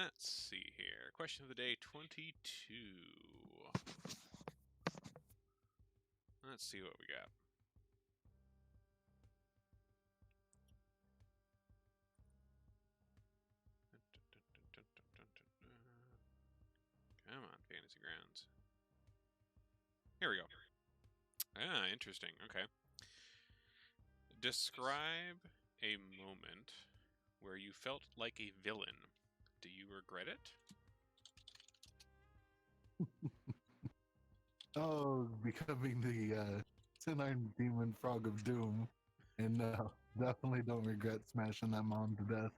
Let's see here. Question of the day 22. Let's see what we got. Come on, Fantasy Grounds. Here we go. Ah, interesting. Okay. Describe a moment where you felt like a villain. Do you regret it? Oh, becoming the Tin-Iron Demon Frog of Doom. And no, definitely don't regret smashing that mom to death.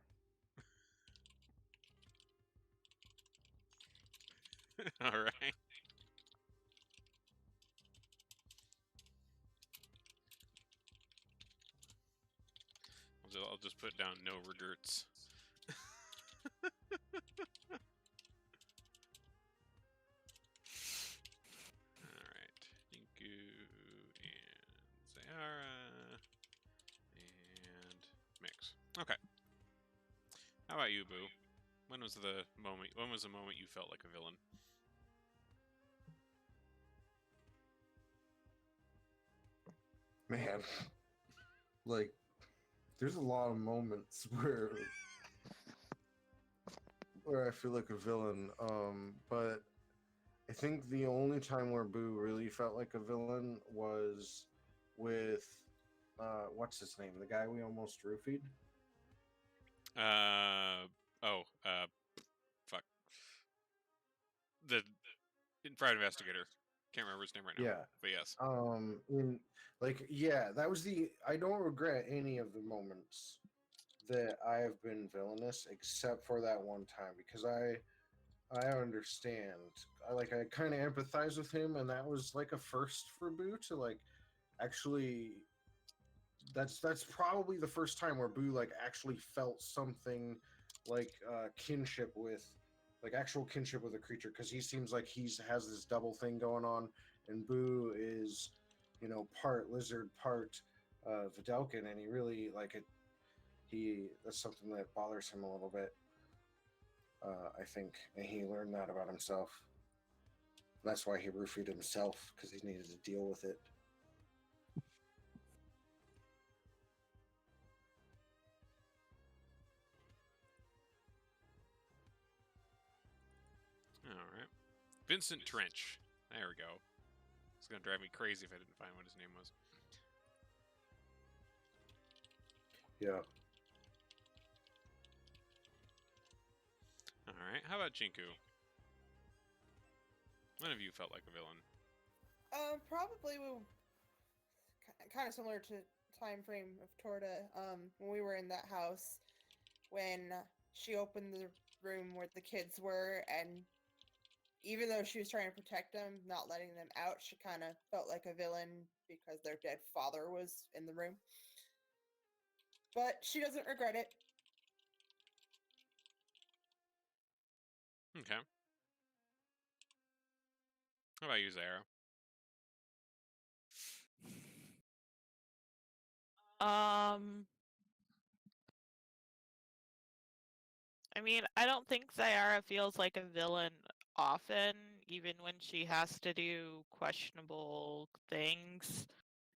All right. I'll just put down no regrets. Alright. Dinku and Zayara and Mix. Okay. How about you, Boo? When was the moment you felt like a villain? Man, like, there's a lot of moments where I feel like a villain. But I think the only time where Boo really felt like a villain was with what's his name? The guy we almost roofied. Fuck. The private investigator. Can't remember his name right now. Yeah. But yes. That was the. I don't regret any of the moments that I have been villainous, except for that one time, because I understand. I kind of empathize with him, and that was like a first for Boo to like actually. That's probably the first time where Boo like actually felt something like kinship with, like actual kinship with a creature, because he seems like has this double thing going on, and Boo is, part lizard, part Vidalkin, and he really like it. That's something that bothers him a little bit. I think, and he learned that about himself. That's why he roofied himself, because he needed to deal with it. Alright. Vincent Trench. There we go. It's gonna drive me crazy if I didn't find what his name was. Yeah. Alright, how about Jinku? When have you felt like a villain? Probably kind of similar to time frame of Torta. When we were in that house, when she opened the room where the kids were, and even though she was trying to protect them, not letting them out, she kind of felt like a villain because their dead father was in the room. But she doesn't regret it. Okay. How about you, Zara? I mean, I don't think Zyara feels like a villain often, even when she has to do questionable things.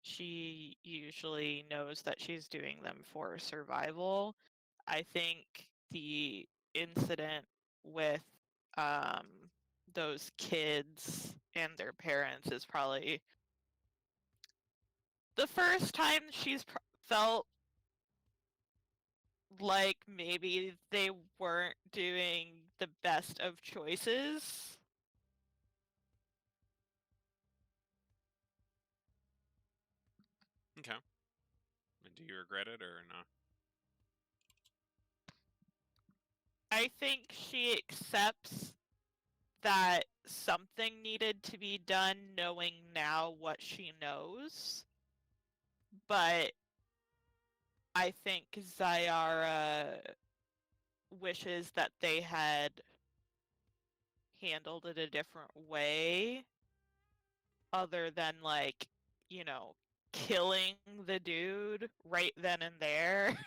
She usually knows that she's doing them for survival. I think the incident with those kids and their parents is probably the first time she's felt like maybe they weren't doing the best of choices. Okay. And do you regret it or no? I think she accepts that something needed to be done knowing now what she knows. But I think Zyara wishes that they had handled it a different way other than like, killing the dude right then and there.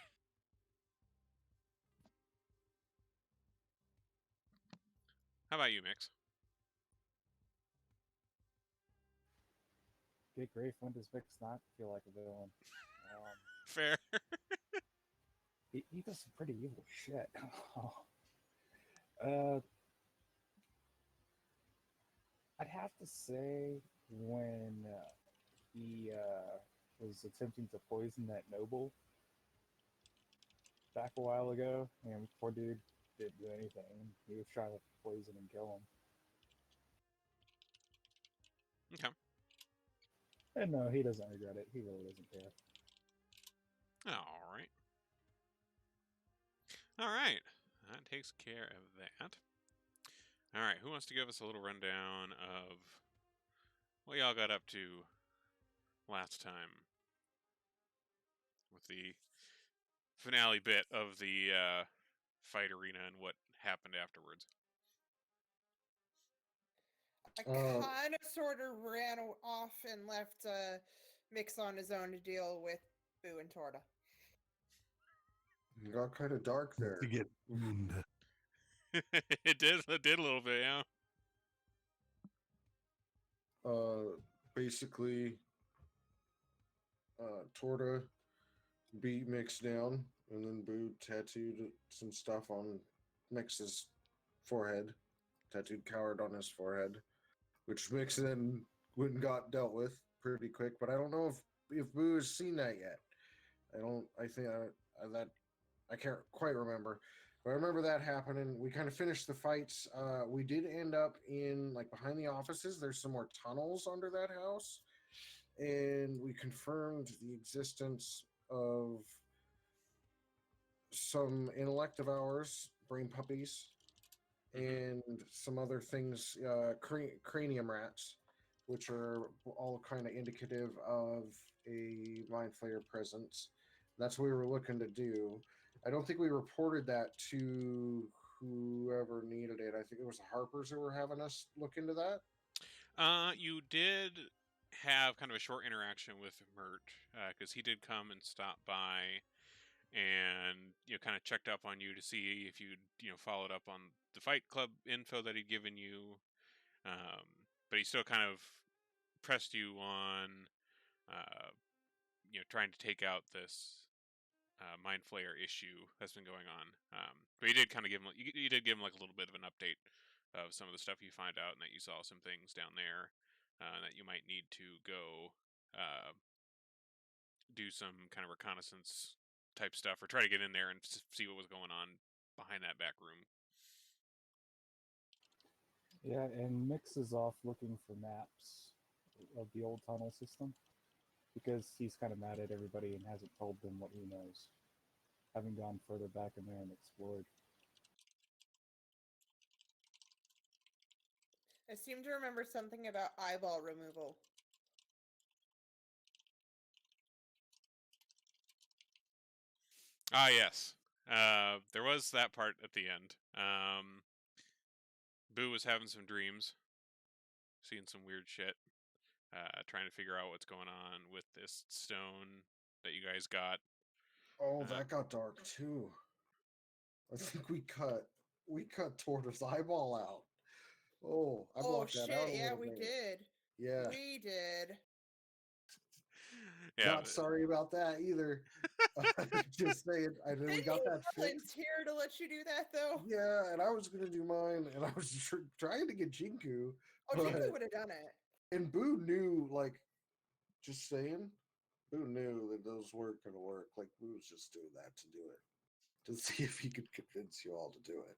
How about you, Mix? Good grief, when does Vix not feel like a villain? Fair. He does some pretty evil shit. uh, I'd have to say when he was attempting to poison that noble back a while ago, and poor dude didn't do anything. He was trying to poison and kill him. Okay. And no, he doesn't regret it. He really doesn't care. All right. All right. That takes care of that. All right. Who wants to give us a little rundown of what y'all got up to last time with the finale bit of the fight arena and what happened afterwards? I kind of sort of ran off and left Mix on his own to deal with Boo and Torta. It got kind of dark there. To get owned. It did a little bit, yeah. Basically, Torta beat Mix down, and then Boo tattooed some stuff on Mix's forehead. Tattooed coward on his forehead, which Mix then went and got dealt with pretty quick. But I don't know if Boo has seen that yet. I think I can't quite remember. But I remember that happening. We kind of finished the fights. We did end up in like behind the offices. There's some more tunnels under that house, and we confirmed the existence of some intellect of ours, brain puppies, and some other things, cranium rats, which are all kind of indicative of a mind flayer presence. That's what we were looking to do. I don't think we reported that to whoever needed it. I think it was the Harpers who were having us look into that. You did have kind of a short interaction with Mert, because he did come and stop by and kind of checked up on you to see if you'd followed up on the Fight Club info that he'd given you, but he still kind of pressed you on trying to take out this mind flayer issue that's been going on. But you did kind of give him you did give him like a little bit of an update of some of the stuff you find out, and that you saw some things down there that you might need to go do some kind of reconnaissance type stuff, or try to get in there and see what was going on behind that back room. Yeah, and Mix is off looking for maps of the old tunnel system because he's kind of mad at everybody and hasn't told them what he knows, having gone further back in there and explored. I seem to remember something about eyeball removal. Ah, yes. There was that part at the end. Boo was having some dreams, seeing some weird shit, trying to figure out what's going on with this stone that you guys got. Oh, that got dark too. I think we cut Torto's eyeball out. Oh, I blocked that out a yeah, little we bit. did. Yeah, We did. Yeah, not sorry about that either. Just saying, I know we got that fixed. Here to let you do that though. Yeah, and I was gonna do mine, and I was trying to get Jinku. Oh, Jinku would have done it. And Boo knew, like, just saying, Boo knew that those weren't gonna work. Like, Boo was just doing that to do it, to see if he could convince you all to do it.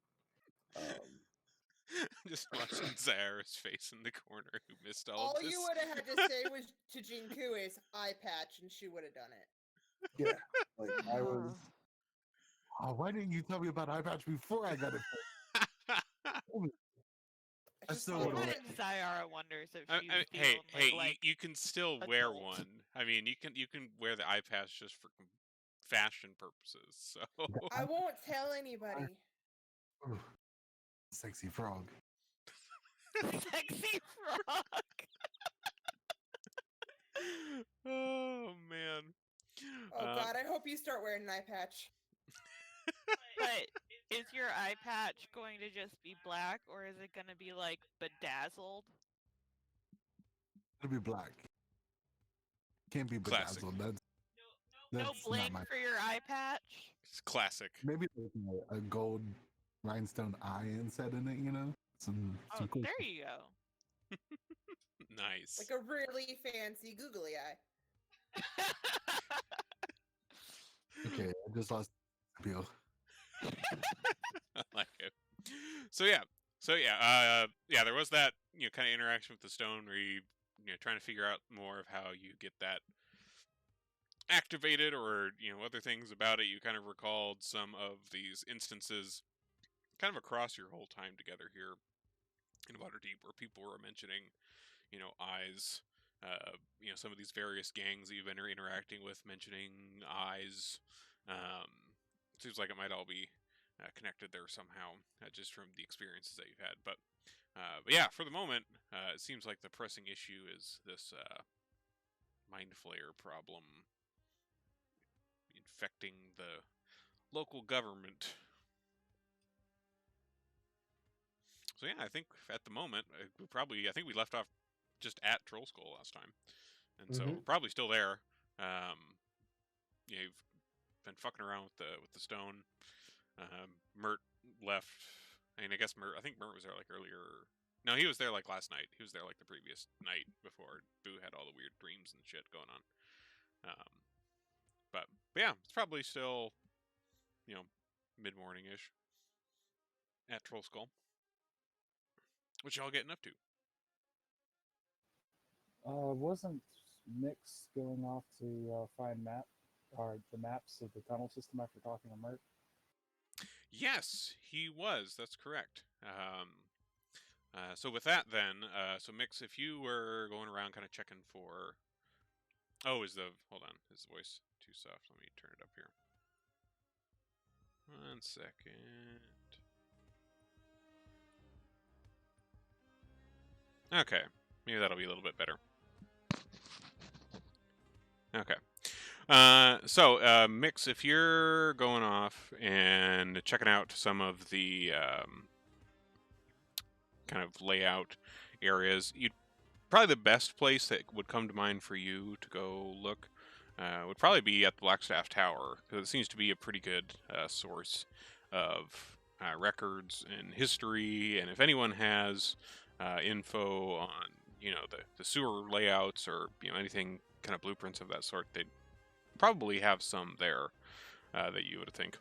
just watching Zara's face in the corner who missed all of this. You would have had to say was to Jinku is eye patch, and she would have done it. Yeah, like I was. Oh, why didn't you tell me about eye patch before I got it? I still would have. Sayara wonders if she's the hey, only, like, you can still wear adult. one. I mean, you can wear the eye patch just for fashion purposes. So I won't tell anybody. Ooh, sexy frog. Sexy frog. Oh man. Oh God, I hope you start wearing an eye patch. But is your eye patch going to just be black, or is it going to be like bedazzled? It'll be black. Can't be Classic. bedazzled. That's No not bling my. for your eye patch? It's classic. Maybe like a gold rhinestone eye inset in it. You know, some Oh, cool. there you go. Nice. Like a really fancy googly eye. Okay, I just lost appeal. I like it. So yeah, there was that kind of interaction with the stone where you trying to figure out more of how you get that activated, or other things about it. You kind of recalled some of these instances, kind of across your whole time together here in Waterdeep, where people were mentioning eyes. Some of these various gangs that you've been interacting with mentioning eyes. Seems like it might all be connected there somehow, just from the experiences that you've had. But yeah, for the moment, it seems like the pressing issue is this mind flayer problem infecting the local government. So yeah, I think at the moment, I think we left off just at Troll Skull last time, and so we're probably still there. You've been fucking around with the stone. Mert left. I mean, I guess I think Mert was there like earlier. No, he was there like last night. He was there like the previous night before Boo had all the weird dreams and shit going on. But yeah, it's probably still, mid-morning ish at Troll Skull. What y'all getting up to? Wasn't Mix going off to find the maps of the tunnel system after talking to Mert? Yes, he was. That's correct. So with that, then, so Mix, if you were going around kind of checking for... Oh, hold on, is the voice too soft? Let me turn it up here. 1 second. Okay, maybe that'll be a little bit better. Okay. So Mix, if you're going off and checking out some of the kind of layout areas, probably the best place that would come to mind for you to go look would probably be at the Blackstaff Tower, because it seems to be a pretty good source of records and history, and if anyone has info on the sewer layouts, or anything kind of blueprints of that sort, they'd probably have some there that you would think.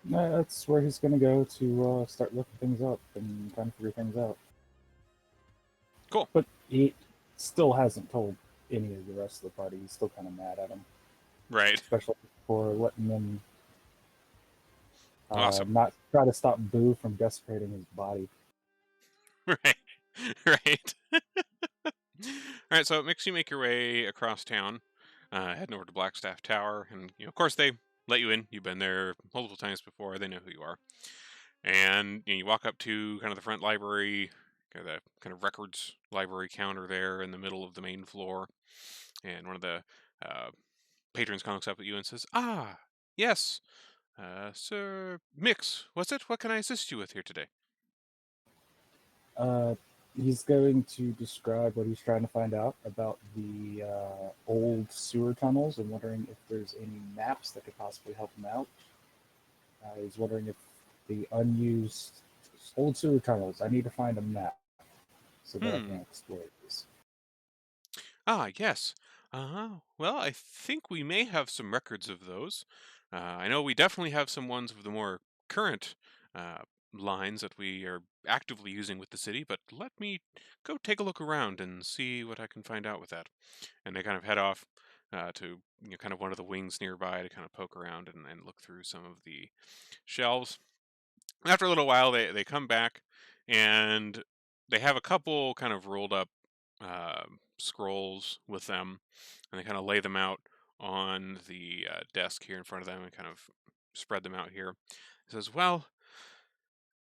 That's where he's going to go to start looking things up and trying to figure things out. Cool. But he still hasn't told any of the rest of the party. He's still kind of mad at him. Right. Especially for letting them Awesome. not try to stop Boo from desecrating his body. Right. Right. Alright, so it makes you make your way across town, heading over to Blackstaff Tower, and of course they let you in. You've been there multiple times before. They know who you are. And you walk up to kind of the front library, the kind of records library counter there in the middle of the main floor. And one of the patrons looks up at you and says, "Ah, yes, Sir Mix, was it? What can I assist you with here today?" He's going to describe what he's trying to find out about the old sewer tunnels and wondering if there's any maps that could possibly help him out. He's wondering if the unused old sewer tunnels, I need to find a map so that I can explore these. Ah, yes. Well, I think we may have some records of those. I know we definitely have some ones of the more current lines that we are actively using with the city, but let me go take a look around and see what I can find out with that. And they kind of head off to kind of one of the wings nearby to kind of poke around and look through some of the shelves. After a little while, they come back, and they have a couple kind of rolled up scrolls with them, and they kind of lay them out on the desk here in front of them and kind of spread them out here. It says, "Well,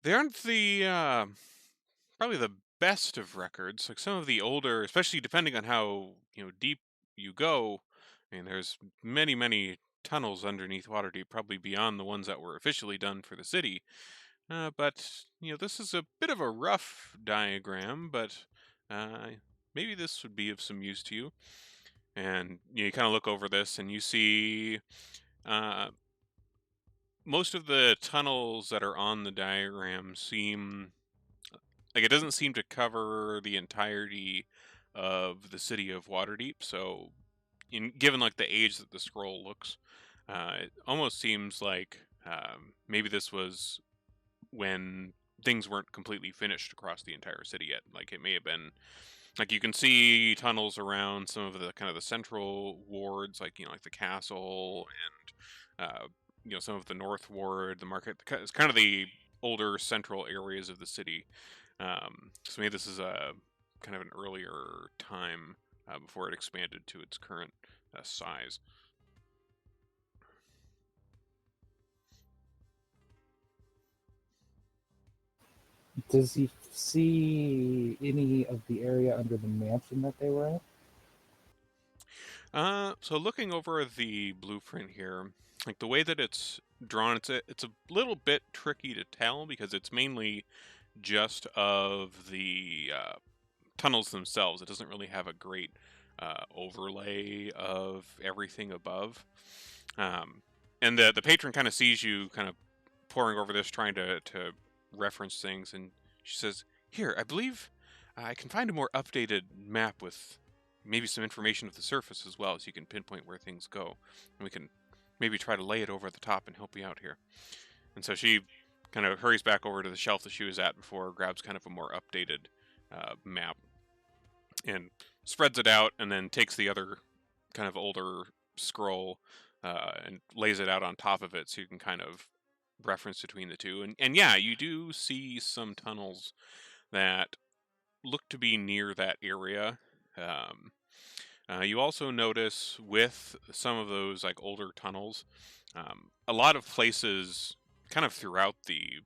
they aren't the probably the best of records. Like some of the older, especially depending on how deep you go. I mean, there's many tunnels underneath Waterdeep, probably beyond the ones that were officially done for the city. But this is a bit of a rough diagram, but maybe this would be of some use to you. And you kind of look over this, and you see most of the tunnels that are on the diagram seem like it doesn't seem to cover the entirety of the city of Waterdeep. So, given like the age that the scroll looks, it almost seems like maybe this was when things weren't completely finished across the entire city yet. Like it may have been, like you can see tunnels around some of the kind of the central wards, like like the castle and some of the north ward, the market. It's kind of the older central areas of the city. So maybe this is a kind of an earlier time before it expanded to its current size. Does he see any of the area under the mansion that they were at? So looking over the blueprint here, like the way that it's drawn, it's a little bit tricky to tell because it's mainly just of the tunnels themselves. It doesn't really have a great overlay of everything above. And the patron kind of sees you kind of poring over this, trying to reference things, and she says, "Here, I believe I can find a more updated map with maybe some information of the surface as well, so you can pinpoint where things go, and we can maybe try to lay it over the top and help you out here." And so she kind of hurries back over to the shelf that she was at before, grabs kind of a more updated map, and spreads it out, and then takes the other kind of older scroll and lays it out on top of it, so you can kind of reference between the two. And yeah, you do see some tunnels that look to be near that area. You also notice with some of those like older tunnels, a lot of places kind of throughout the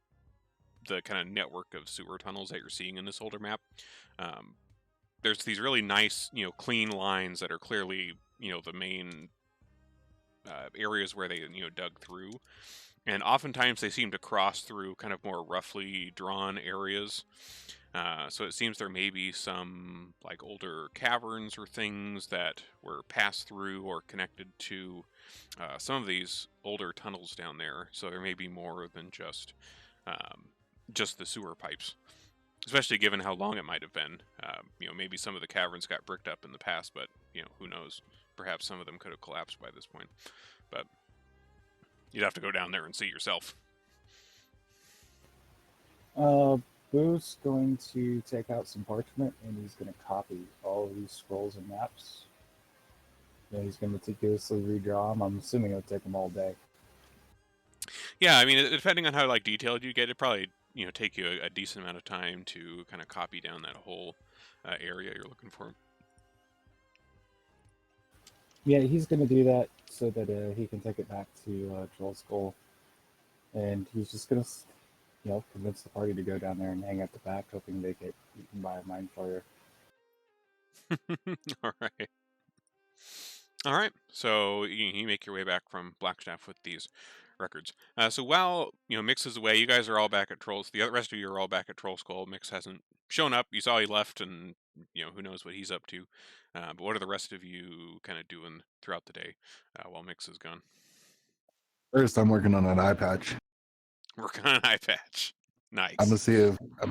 kind of network of sewer tunnels that you're seeing in this older map. There's these really nice, clean lines that are clearly, the main areas where they, dug through. And oftentimes they seem to cross through kind of more roughly drawn areas. So it seems there may be some like older caverns or things that were passed through or connected to some of these older tunnels down there. So there may be more than just the sewer pipes, especially given how long it might have been. Maybe some of the caverns got bricked up in the past, but who knows? Perhaps some of them could have collapsed by this point. But you'd have to go down there and see yourself. Boo's going to take out some parchment and he's going to copy all of these scrolls and maps. And he's going to meticulously redraw them. I'm assuming it'll take him all day. Yeah, I mean, depending on how like detailed you get, it probably take you a decent amount of time to kind of copy down that whole area you're looking for. Yeah, he's going to do that so that he can take it back to Troll Skull. And he's just going to, convince the party to go down there and hang at the back, hoping they get eaten by a mind flayer. All right. So you make your way back from Blackstaff with these records. So while Mix is away, you guys are all back at Trolls. The rest of you are all back at Troll Skull. Mix hasn't shown up. You saw he left, and who knows what he's up to. But what are the rest of you kind of doing throughout the day while Mix is gone? First, I'm working on an eye patch. Working on an eye patch. Nice. I'm gonna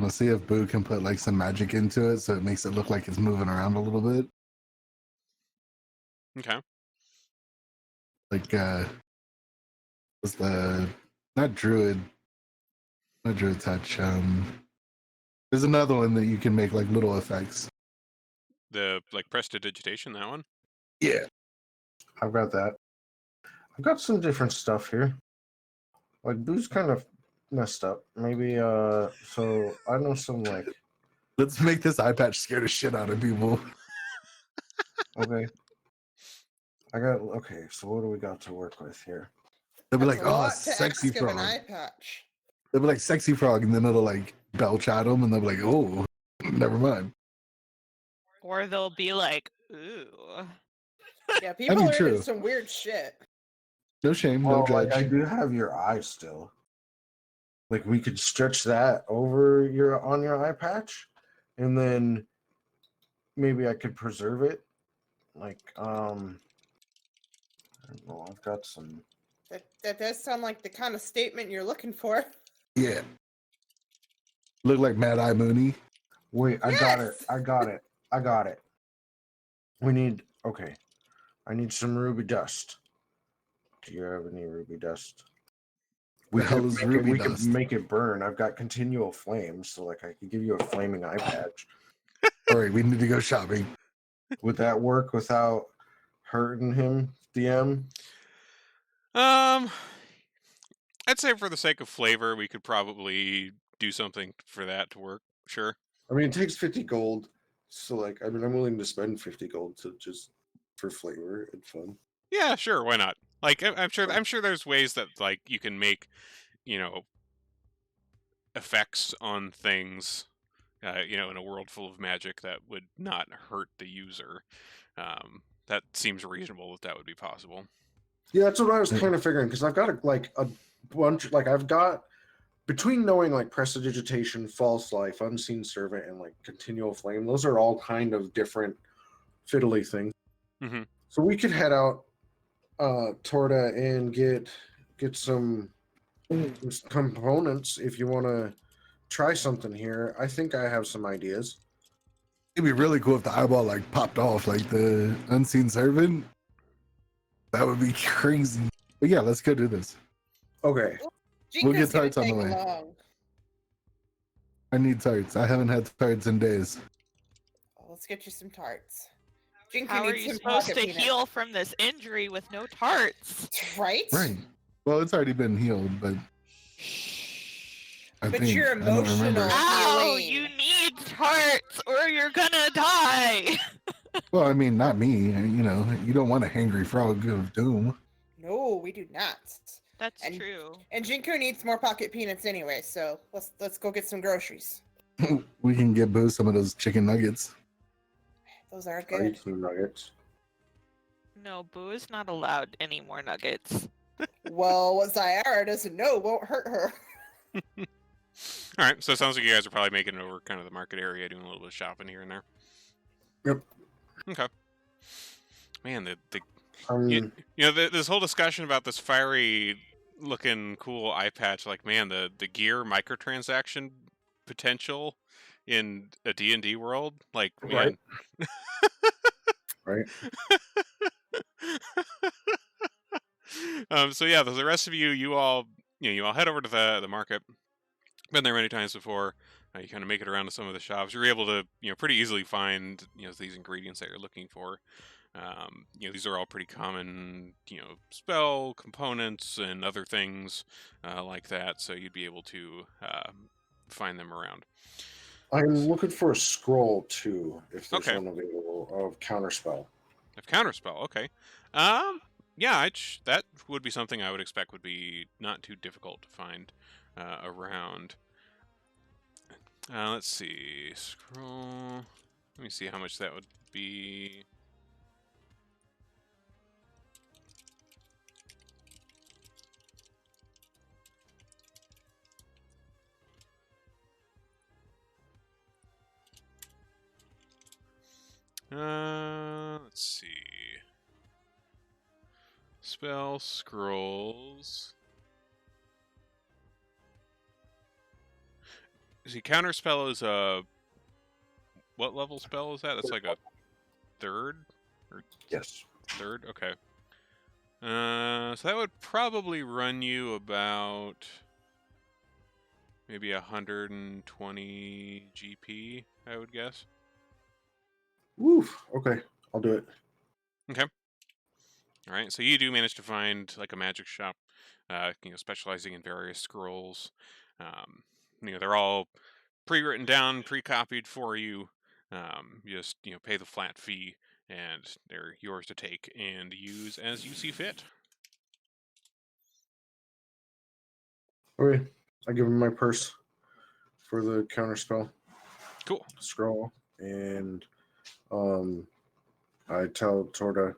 see if Boo can put like some magic into it, so it makes it look like it's moving around a little bit. Okay. Like was the not druid touch. There's another one that you can make like little effects. The like prestidigitation, that one? Yeah. I've got that. I've got some different stuff here. Like Boo's kind of messed up. Maybe so I know some like Let's make this eye patch scare the shit out of people. okay. So what do we got to work with here? They'll be That's like, a oh, lot to sexy ask of frog. an eye patch. They'll be like, sexy frog, and then it'll like belch at them, and they'll be like, oh, never mind. Or they'll be like, ooh. Yeah, people are true. into some weird shit. No shame, no Well, judge. like I do have your eye still. Like we could stretch that over your eye patch, and then maybe I could preserve it. Like I don't know. I've got some. That does sound like the kind of statement you're looking for. Yeah. Look like Mad Eye Mooney. Wait, I got it. Yes! I got it. I got it. We need. Okay, I need some ruby dust. Do you have any ruby dust? The hell is ruby we dust? could make it burn. I've got continual flames, so like I could give you a flaming eye patch. All right, we need to go shopping. Would that work without hurting him, DM? I'd say for the sake of flavor, we could probably do something for that to work. Sure. I mean, it takes 50 gold, so like, I mean, I'm willing to spend 50 gold to just for flavor and fun. Yeah, sure. Why not? Like, I'm sure there's ways that like you can make, effects on things, in a world full of magic that would not hurt the user. That seems reasonable that would be possible. Yeah, that's what I was kind of figuring because I've got a bunch. Like I've got between knowing like prestidigitation, false life, unseen servant, and like continual flame. Those are all kind of different fiddly things. Mm-hmm. So we could head out, Torta, and get some components if you want to try something here. I think I have some ideas. It'd be really cool if the eyeball like popped off like the unseen servant. That would be crazy. But yeah, let's go do this. Okay. We'll get Jinko's gonna tarts on the take way. long. I need tarts. I haven't had tarts in days. Oh, let's get you some tarts. Jinko How are needs you some supposed pocket to peanuts. heal from this injury with no tarts? Right? Right. Well, it's already been healed, but I But think you're I don't remember. emotional. Ow! Healing. You need tarts or you're gonna die! Well, I mean, not me. You don't want a hangry frog of doom. No, we do not. That's And- true. And Jinko needs more pocket peanuts anyway, so let's go get some groceries. We can get Boo some of those chicken nuggets. Those are I good. eat some nuggets. No, Boo is not allowed any more nuggets. Well, what Zyara doesn't know won't hurt her. All right. So it sounds like you guys are probably making it over kind of the market area, doing a little bit of shopping here and there. Yep. Okay. Man, the this whole discussion about this fiery looking cool eye patch, like man, the gear microtransaction potential in a D&D world, like man. Right. So yeah, the rest of you all head over to the market. Been there many times before. You kind of make it around to some of the shops. You're able to pretty easily find these ingredients that you're looking for. These are all pretty common spell components and other things like that. So you'd be able to find them around. I'm looking for a scroll too, if there's Okay. one available of counterspell. Of counterspell, okay. Yeah, that would be something I would expect would be not too difficult to find around. Let's see, scroll. Let me see how much that would be. Let's see. Spell scrolls. See, counterspell is a what level spell is that? That's like a third or Yes. third. Okay. So that would probably run you about maybe 120 GP, I would guess. Woof. Okay, I'll do it. Okay. All right. So you do manage to find like a magic shop, specializing in various scrolls. They're all pre-written down, pre-copied for you. You just pay the flat fee, and they're yours to take and use as you see fit. Okay, I give him my purse for the counterspell Cool. scroll, and I tell Torta,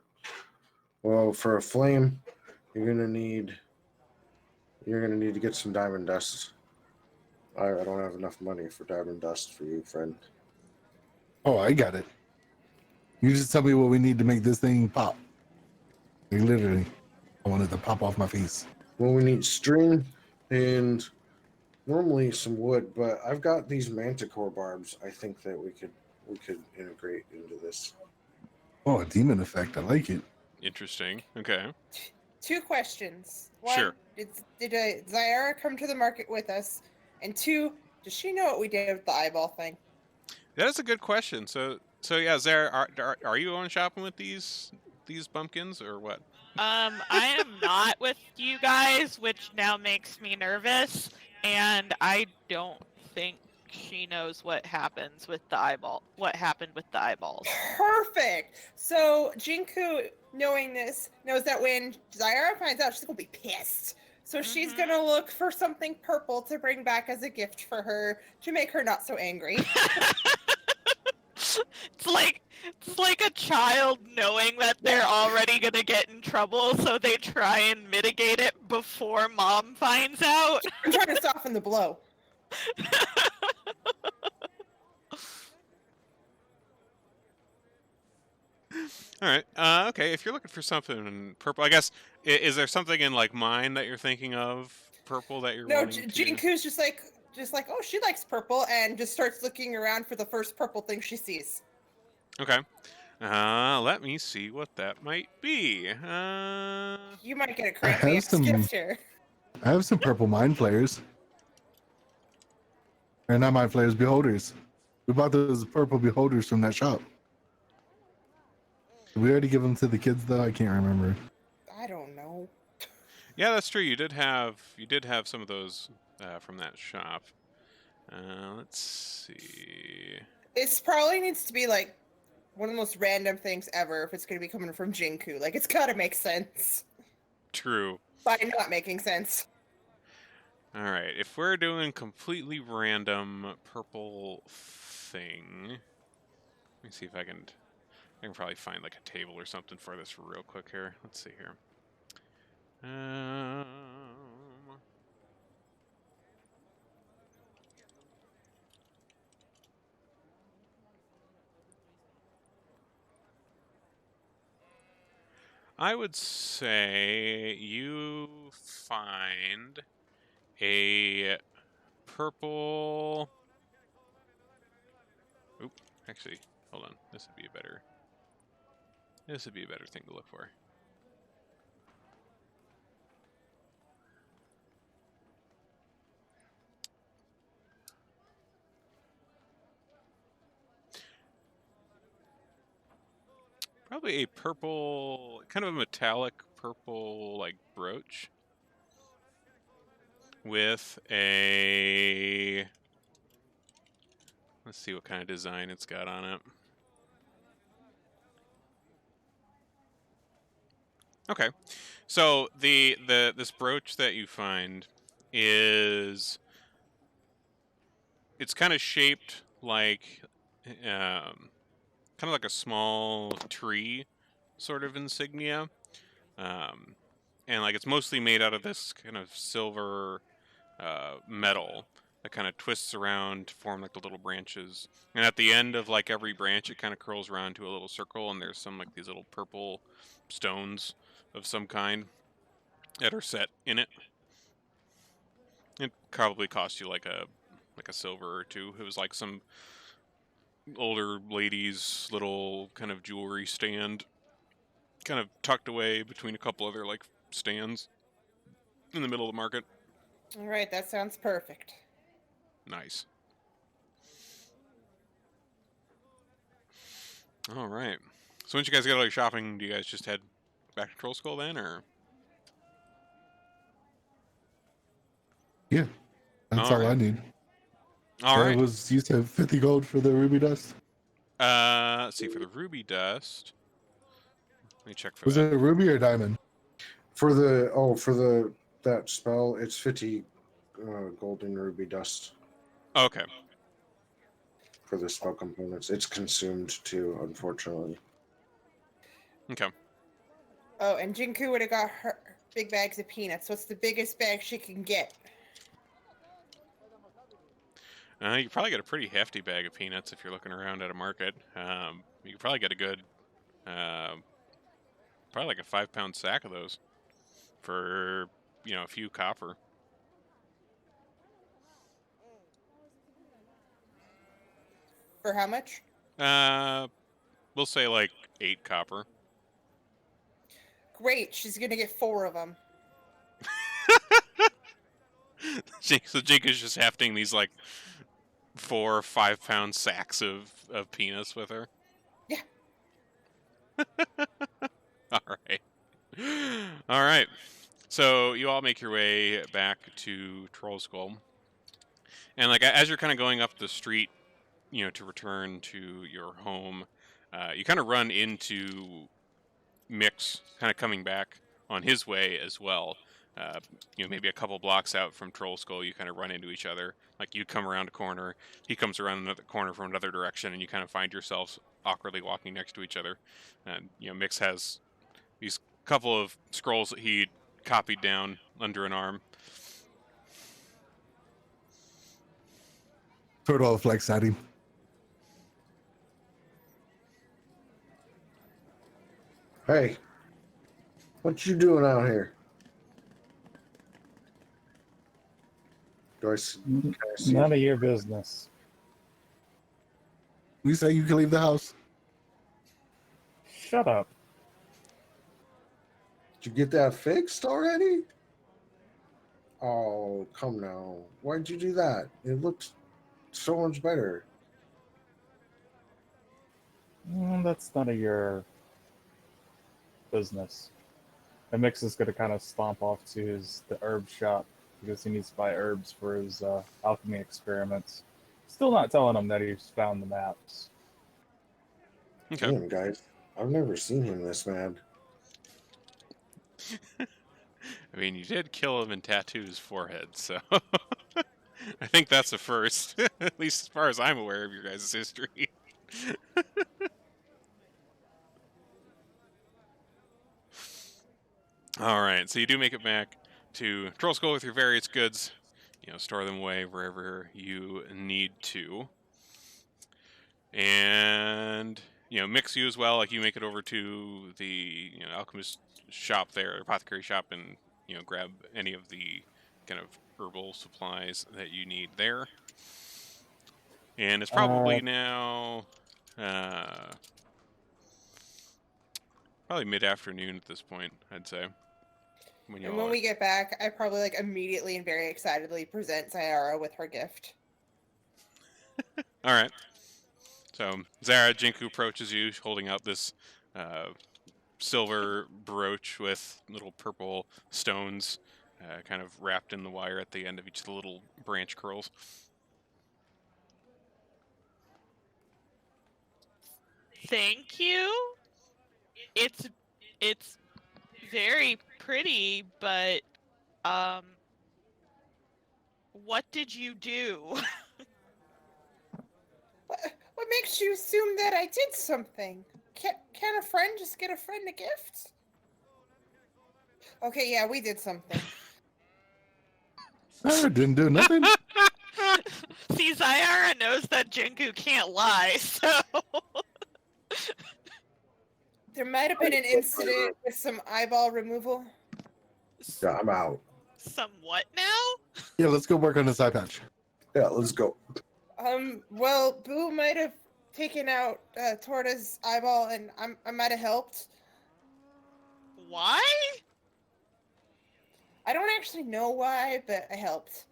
well, for a flame, You're gonna need to get some diamond dust. I don't have enough money for diamond dust for you, friend. Oh, I got it. You just tell me what we need to make this thing pop. Like, literally, I wanted to pop off my face. Well, we need string and normally some wood, but I've got these manticore barbs. I think that we could integrate into this. Oh, a demon effect. I like it. Interesting. Okay. 2 questions. One, Sure. did Zyara come to the market with us? And 2, does she know what we did with the eyeball thing? That is a good question. So yeah, Zara, are you going shopping with these bumpkins or what? I am not with you guys, which now makes me nervous, and I don't think she knows what happens with the eyeball. What happened with the eyeballs? Perfect. So Jinku, knowing this, knows that when Zyara finds out, she's gonna be pissed. So she's gonna look for something purple to bring back as a gift for her to make her not so angry. It's like a child knowing that they're already gonna get in trouble, so they try and mitigate it before mom finds out. I'm trying to soften the blow. All right. Okay. If you're looking for something in purple, I guess is there something in like mine that you're thinking of purple that you're No, wanting to? Jinku's just like, oh, she likes purple, and just starts looking around for the first purple thing she sees. Okay. Let me see what that might be. You might get a I crazy have some. gift here. I have some purple mind flayers. Or not mind flayers, beholders. We bought those purple beholders from that shop. Did we already give them to the kids though? I can't remember. I don't know. Yeah, that's true. You did have some of those from that shop. Let's see. This probably needs to be like one of the most random things ever if it's going to be coming from Jinku. Like, it's got to make sense. True. By not making sense. All right. If we're doing completely random purple thing, let me see if I can probably find like a table or something for this real quick here. Let's see here. I would say you find a purple. Oop, actually, hold on. This would be a better thing to look for. Probably a purple, kind of a metallic purple, like brooch with a. Let's see what kind of design it's got on it. Okay, so this brooch that you find is it's kind of shaped like kind of like a small tree sort of insignia, and like it's mostly made out of this kind of silver metal that kind of twists around to form like the little branches, and at the end of like every branch it kind of curls around to a little circle, and there's some like these little purple stones of some kind that are set in it. It probably cost you like a silver or two. It was like some older lady's little kind of jewelry stand, kind of tucked away between a couple other like stands in the middle of the market. All right, that sounds perfect. Nice. All right. So once you guys get all your shopping, do you guys just head back to Troll Skull then, or? Yeah, that's all I need. All right. It was, you said 50 gold for the ruby dust? Let's see, for the ruby dust. Let me check for Was that. it a ruby or diamond? For that spell, it's 50 golden ruby dust. Okay. For the spell components, it's consumed too, unfortunately. Okay. Oh, and Jinku would have got big bags of peanuts. What's the biggest bag she can get? You could probably get a pretty hefty bag of peanuts if you're looking around at a market. You could probably get a good, probably like a 5-pound sack of those for, a few copper. For how much? We'll say like 8 copper. Great, she's gonna get 4 of them. So Jake is just hefting these like 4 or 5-pound sacks of peanuts with her. Yeah. All right. All right. So you all make your way back to Troll Skull, and like as you're kind of going up the street, to return to your home, you kind of run into Mix, kind of coming back on his way as well. Maybe a couple blocks out from Troll Skull, you kind of run into each other. Like you come around a corner, he comes around another corner from another direction, and you kind of find yourselves awkwardly walking next to each other. And Mix has these couple of scrolls that he copied down under an arm. Turtle flex at him. Hey, what you doing out here? Can I see? None of your business. We say you can leave the house. Shut up. Did you get that fixed already? Oh, come now. Why'd you do that? It looks so much better. That's none of your business. And Mix is going to kind of stomp off to the herb shop because he needs to buy herbs for his alchemy experiments. Still not telling him that he's found the maps. Okay. Damn, guys. I've never seen him this mad. I mean, you did kill him and tattoo his forehead, so I think that's a first, at least as far as I'm aware of your guys' history. All right, so you do make it back to Troll Skull with your various goods. Store them away wherever you need to. And, Mix you as well. Like, you make it over to the, alchemist shop there, apothecary shop, and, grab any of the kind of herbal supplies that you need there. And it's probably now, probably mid-afternoon at this point, I'd say. When we get back, I probably immediately and very excitedly present Sayara with her gift. All right. So Zara, Jinku approaches you, holding out this silver brooch with little purple stones, kind of wrapped in the wire at the end of each of the little branch curls. Thank you. It's very pretty, but what did you do? What makes you assume that I did something? Can a friend just get a friend a gift? Okay, yeah, we did something. I didn't do nothing. See, Zyara knows that Jinku can't lie, so... There might have been an incident with some eyeball removal. Yeah, I'm out. Some what now? Yeah, let's go work on this eye patch. Yeah, let's go. Well, Boo might have taken out Torta's eyeball, and I might have helped. Why? I don't actually know why, but I helped.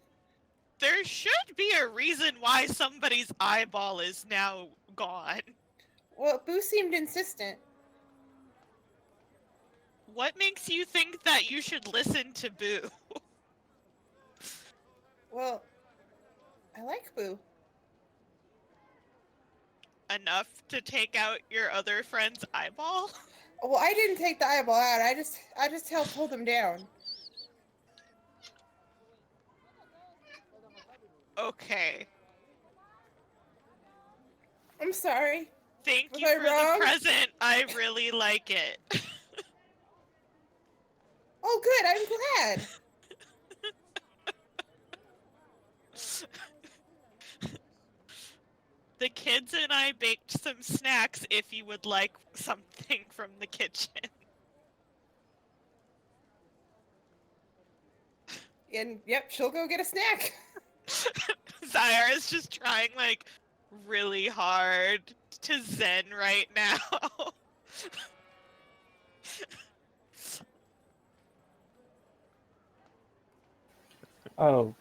There should be a reason why somebody's eyeball is now gone. Well, Boo seemed insistent. What makes you think that you should listen to Boo? Well, I like Boo. Enough to take out your other friend's eyeball? Well, I didn't take the eyeball out. I just helped hold him down. Okay. I'm sorry. Thank Was you I for wrong? the present. I really like it. Oh, good. I'm glad. The kids and I baked some snacks if you would like something from the kitchen. And yep, she'll go get a snack. Zyra's just trying like really hard to zen right now. Oh,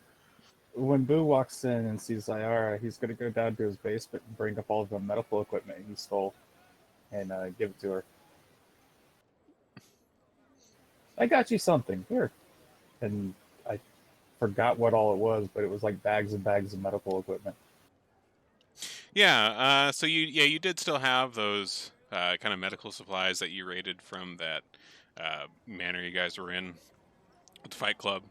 when Boo walks in and sees Zyara, he's gonna go down to his basement and bring up all of the medical equipment he stole and give it to her. I got you something here, and I forgot what all it was, but it was like bags and bags of medical equipment. Yeah. So you did still have those kind of medical supplies that you raided from that manor you guys were in with the Fight Club.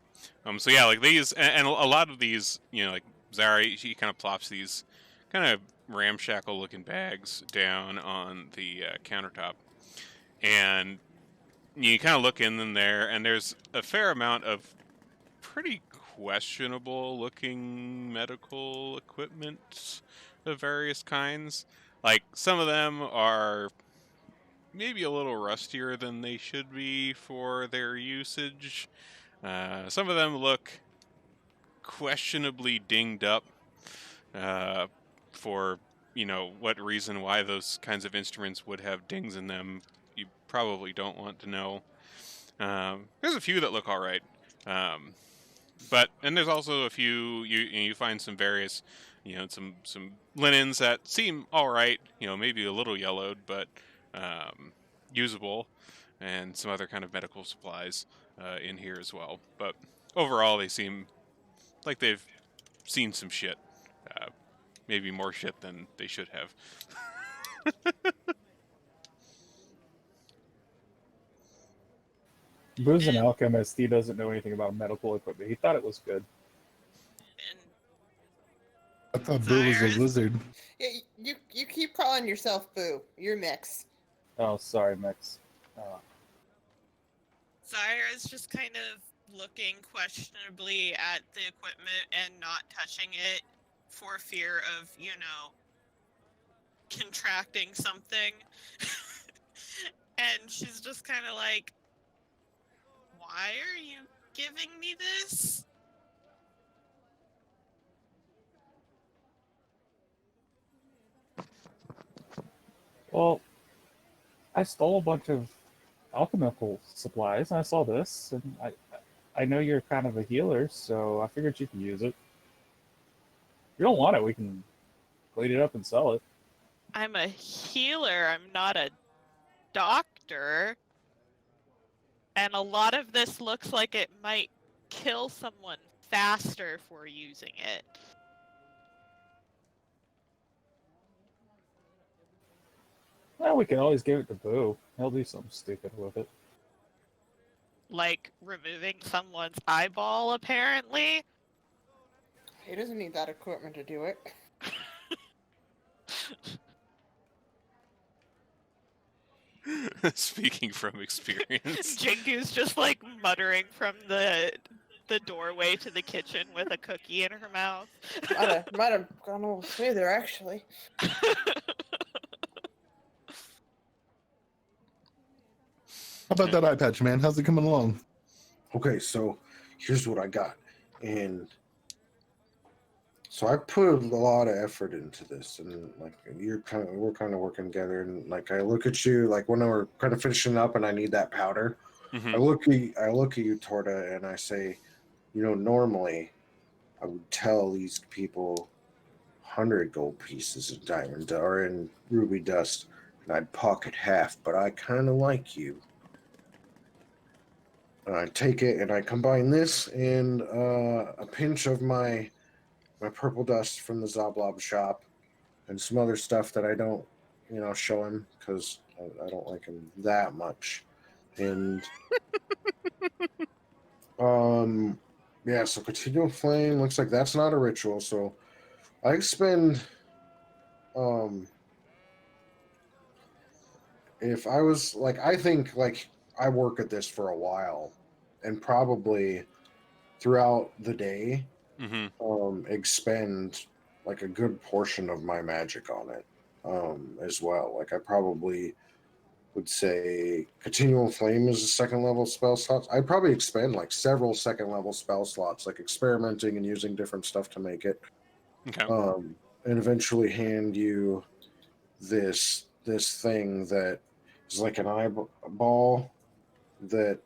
So yeah, like these, and a lot of these, like Zara, she kind of plops these kind of ramshackle-looking bags down on the countertop, and you kind of look in them there, and there's a fair amount of pretty questionable-looking medical equipment of various kinds. Like some of them are maybe a little rustier than they should be for their usage. Some of them look questionably dinged up for, what reason why those kinds of instruments would have dings in them. You probably don't want to know. There's a few that look all right. And there's also a few, you find some various, some linens that seem all right, maybe a little yellowed, but usable, and some other kind of medical supplies in here as well. But overall, they seem like they've seen some shit. Maybe more shit than they should have. Boo's an And- alchemist. He doesn't know anything about medical equipment. He thought it was good. And I thought Boo was a Zyra's- wizard. Yeah, you keep calling yourself Boo. You're Mix. Oh, sorry, Mix. Zyra's just kind of looking questionably at the equipment and not touching it for fear of, contracting something. And she's just kind of like, why are you giving me this? Well, I stole a bunch of alchemical supplies, and I saw this, and I know you're kind of a healer, so I figured you could use it. If you don't want it, we can clean it up and sell it. I'm a healer, I'm not a doctor. And a lot of this looks like it might kill someone faster for using it. Well, we can always give it to Boo. He'll do something stupid with it. Like removing someone's eyeball, apparently. He doesn't need that equipment to do it. Speaking from experience. Jingu's just like muttering from the doorway to the kitchen with a cookie in her mouth. Might have gone a little smoother, actually. How about that eye patch, man? How's it coming along? Okay, so here's what I got. And so I put a lot of effort into this, and like we're kind of working together. And like I look at you, like when we're kind of finishing up, and I need that powder. Mhm. I look at you, Torta, and I say, normally I would tell these people 100 gold pieces in diamond or in ruby dust, and I'd pocket half. But I kind of like you. And I take it and I combine this and a pinch of my purple dust from the Zoblob shop and some other stuff that I don't, show him because I don't like him that much. And yeah, so continual flame looks like that's not a ritual. So I spend if I was like, I think like I work at this for a while. and probably throughout the day expend like a good portion of my magic on it as well. Like I probably would say continual flame is a second level spell slot. I'd probably expend like several second level spell slots, like experimenting and using different stuff to make it. Okay. And eventually hand you this thing that is like an eyeball that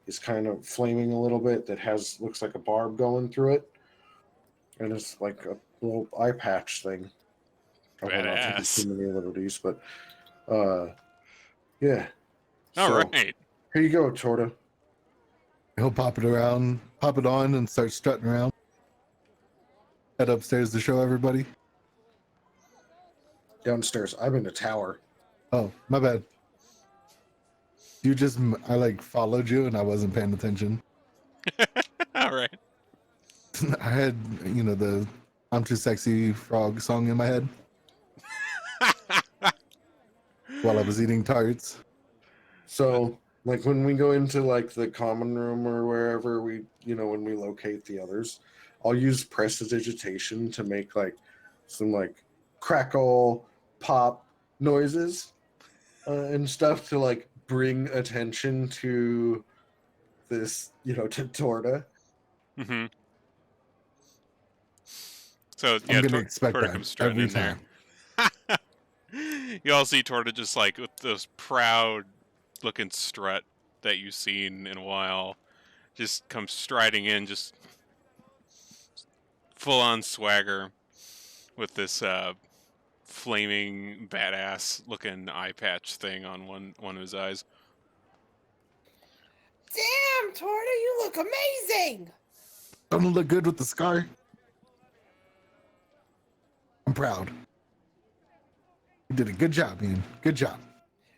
is kind of flaming a little bit, that looks like a barb going through it, and it's like a little eye patch thing. I hope I'm not taking Badass. too many liberties, but yeah. All So, right. here you go, Torta. He'll pop it on, and start strutting around. Head upstairs to show everybody. Downstairs. I'm in the tower. Oh, my bad. I like followed you and I wasn't paying attention. All right. I had, the I'm Too Sexy Frog song in my head while I was eating tarts. So, like when we go into like the common room or wherever when we locate the others, I'll use prestidigitation to make like some like crackle, pop noises and stuff to like bring attention to this, to Torta. Mm-hmm. So I'm yeah, gonna expect Torta that comes strutting every in there. time. You all see Torta just like with this proud looking strut that you've seen in a while, just comes striding in, just full on swagger with this flaming badass looking eye patch thing on one of his eyes. Damn, Torta, you look amazing! Don't it look good with the scar? I'm proud. You did a good job, man. Good job.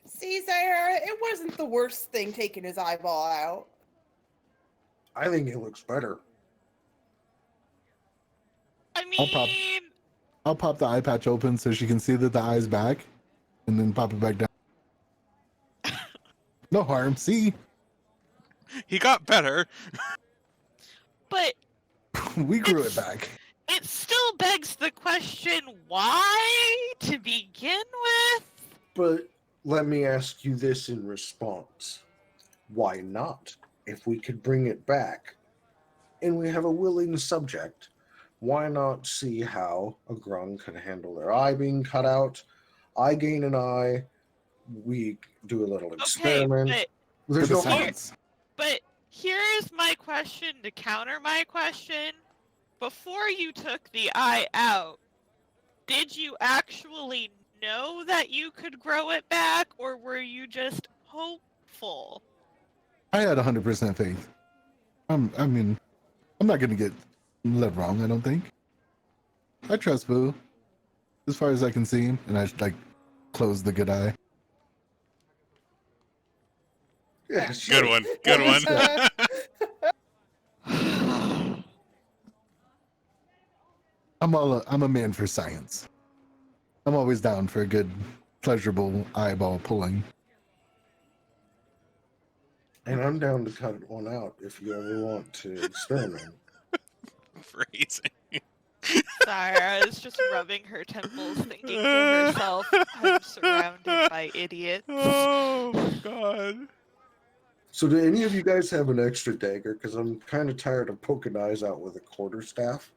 See, Zaira, it wasn't the worst thing taking his eyeball out. I think it looks better. I mean, I'll pop the eye patch open so she can see that the eye's back, and then pop it back down. No harm. See? He got better. but We grew it back. it still begs the question, why to begin with? But let me ask you this in response. Why not? If we could bring it back and we have a willing subject, why not see how a grung can handle their eye being cut out? I gain an eye. We do a little experiment. Okay, There's For the no harm. science. but here's my question to counter my question. Before you took the eye out, did you actually know that you could grow it back, or were you just hopeful? I had 100% faith. I'm not gonna get led wrong. I don't think. I trust Boo, as far as I can see, and I like close the good eye. Yeah, sure. Good one. Good one. I'm a man for science. I'm always down for a good, pleasurable eyeball pulling. And I'm down to cut one out if you ever want to experiment. Phrasing. Sorry, I was just rubbing her temples, thinking to herself, I'm surrounded by idiots. Oh my god. So do any of you guys have an extra dagger? Because I'm kind of tired of poking eyes out with a quarterstaff.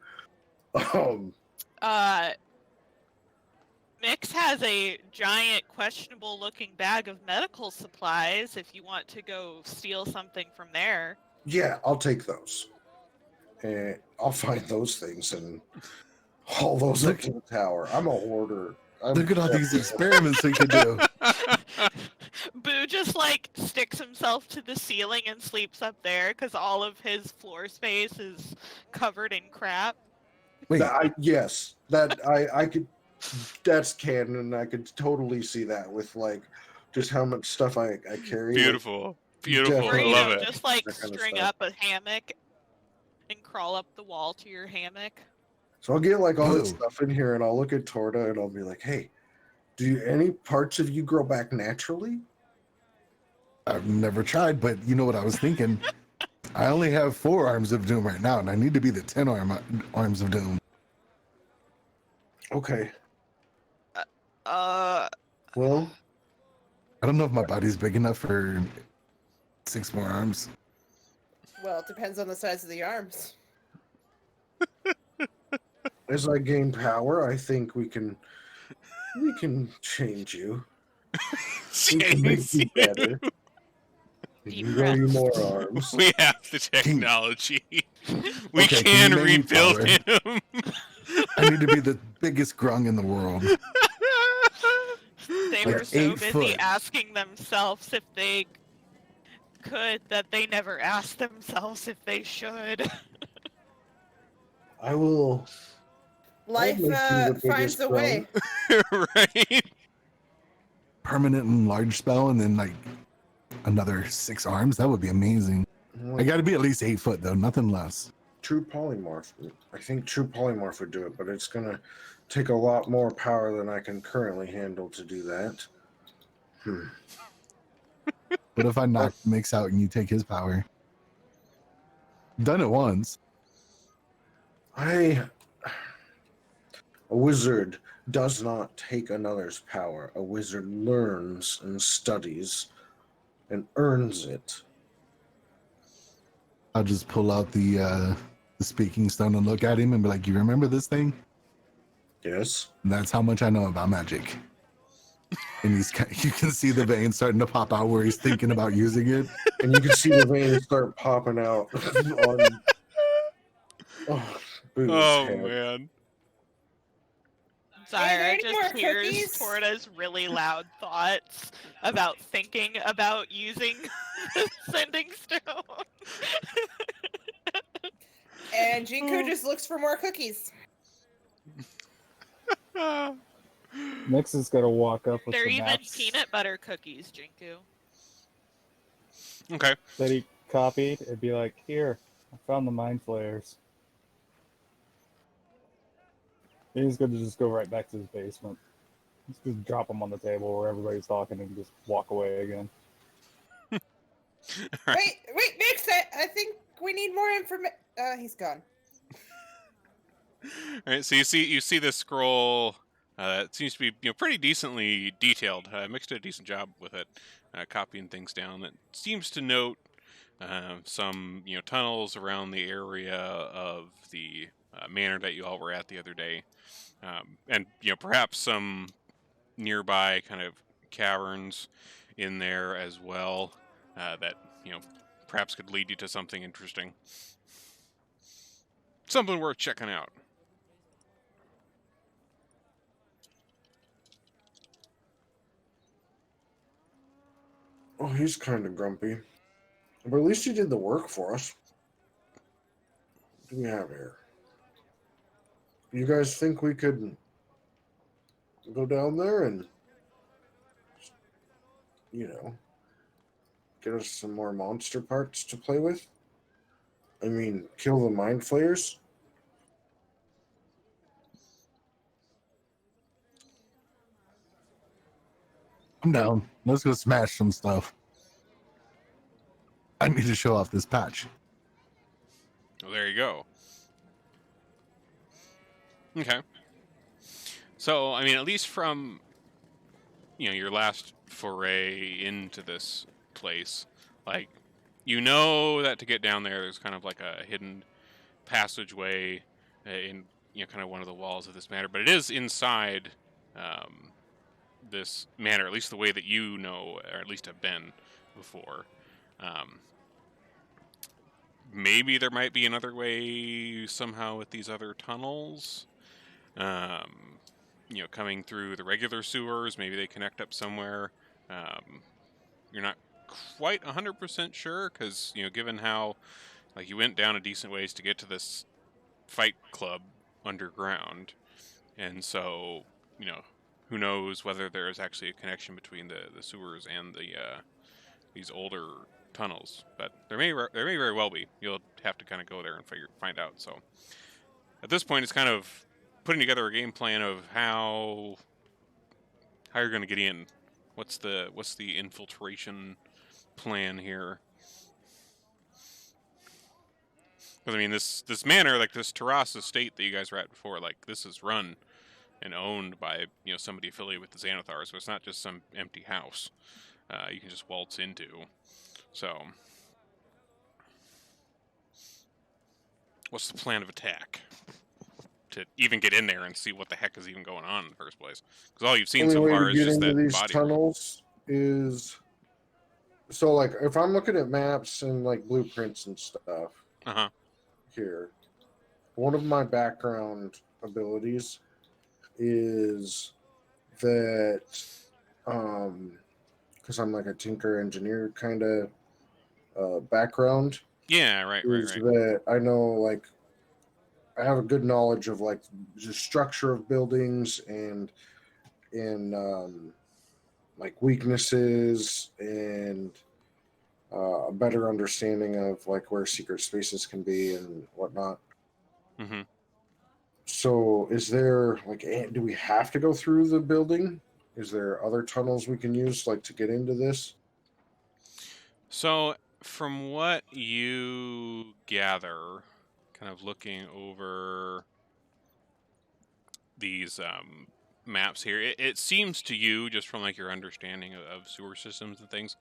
Mix has a giant, questionable-looking bag of medical supplies if you want to go steal something from there. Yeah, I'll take those. And I'll find those things and haul those up to the tower. I'm a hoarder. Look at all these experiments we could do. Boo just like sticks himself to the ceiling and sleeps up there because all of his floor space is covered in crap. Wait, Yes, I could. That's canon. I could totally see that with like just how much stuff I carry. Beautiful. Beautiful. Or, I you love know, it. just like That kind of string stuff. up a hammock and crawl up the wall to your hammock. So I'll get like all this Ooh. stuff in here, and I'll look at Torta, and I'll be like, "Hey, do any parts of you grow back naturally?" I've never tried, but you know what I was thinking? I only have 4 arms of doom right now, and I need to be the 10 arms of doom. Okay. Uh, Well, I don't know if my body's big enough for 6 more arms. Well, it depends on the size of the arms. as I gain power, I think we can change you. We can make Change you you. better. We Deep can grow you breaths. more arms. We have the technology. We Okay, can can you make me rebuild power? him. I need to be the biggest grung in the world. They Like were so 8 busy foot. asking themselves if they could that they never asked themselves if they should. I will. Life make you the finds biggest a drone. way. Right? Permanent and large spell, and then like another 6 arms. That would be amazing. I Like, got to be at least 8 foot though, nothing less. true polymorph. I think true polymorph would do it, but it's gonna take a lot more power than I can currently handle to do that. What if I knock Mix out and you take his power? Done it once. A wizard does not take another's power. A wizard learns and studies and earns it. I'll just pull out the speaking stone and look at him and be like, "You remember this thing?" Yes. And that's how much I know about magic. And you can see the veins starting to pop out where he's thinking about using it. And you can see the veins start popping out on Boo's Oh head. man. Hey, are there Zyra any more just hears cookies? Torta's really loud thoughts about thinking about using the sending stone. And Jinko just looks for more cookies. Mix is gonna walk up with They're the even maps peanut butter cookies, Jinku. Okay. that he copied and be like, "Here, I found the mind flayers." And he's gonna just go right back to his basement. He's gonna drop them on the table where everybody's talking and just walk away again. Right. Wait, Mix, I think we need more information. He's gone. All right. So you see this scroll. It seems to be pretty decently detailed. Mixed did a decent job with it, copying things down. It seems to note some tunnels around the area of the manor that you all were at the other day, and perhaps some nearby kind of caverns in there as well that perhaps could lead you to something interesting, something worth checking out. Oh, he's kind of grumpy. But at least he did the work for us. What do we have here? You guys think we could go down there and, get us some more monster parts to play with? I mean, kill the mind flayers? I'm down. Let's go smash some stuff. I need to show off this patch. Well, there you go. Okay. So, I mean, at least from your last foray into this place, like that to get down there, there's kind of like a hidden passageway in kind of one of the walls of this manor, but it is inside this manor, at least the way that you know, or at least have been before. Maybe there might be another way somehow with these other tunnels. Coming through the regular sewers, maybe they connect up somewhere. You're not quite 100% sure, because, given how, you went down a decent ways to get to this fight club underground, and so, who knows whether there is actually a connection between the sewers and these older tunnels, but there may very well be. You'll have to kind of go there and find out. So at this point, it's kind of putting together a game plan of how you're going to get in. What's the infiltration plan here? Because I mean, this manor, like this terrace estate that you guys were at before, like this is run and owned by somebody affiliated with the Xanathar, so it's not just some empty house you can just waltz into. So, what's the plan of attack? To even get in there and see what the heck is even going on in the first place. Because all you've seen Only so way to far is get just into that these body room. tunnels is so like if I'm looking at maps and like blueprints and stuff Uh-huh. here, one of my background abilities is that because I'm like a tinker engineer kind of background, Yeah, right. is that I know like I have a good knowledge of like the structure of buildings and like weaknesses and a better understanding of like where secret spaces can be and whatnot. Mm-hmm. So, is there like, do we have to go through the building? Is there other tunnels we can use like to get into this? So, from what you gather, kind of looking over these maps here, it seems to you, just from like your understanding of sewer systems and things,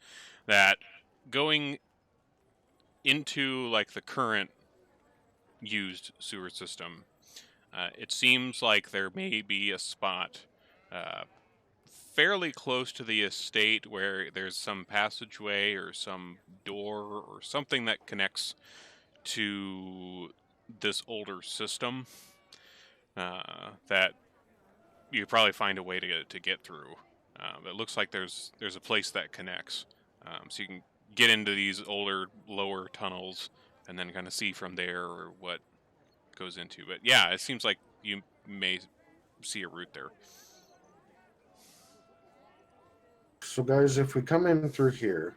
that going into like the current used sewer system, it seems like there may be a spot uh, fairly close to the estate where there's some passageway or some door or something that connects to this older system that you could probably find a way to get through. It looks like there's a place that connects, so you can get into these older, lower tunnels and then kind of see from there what goes into. But yeah, it seems like you may see a route there. So, guys, if we come in through here,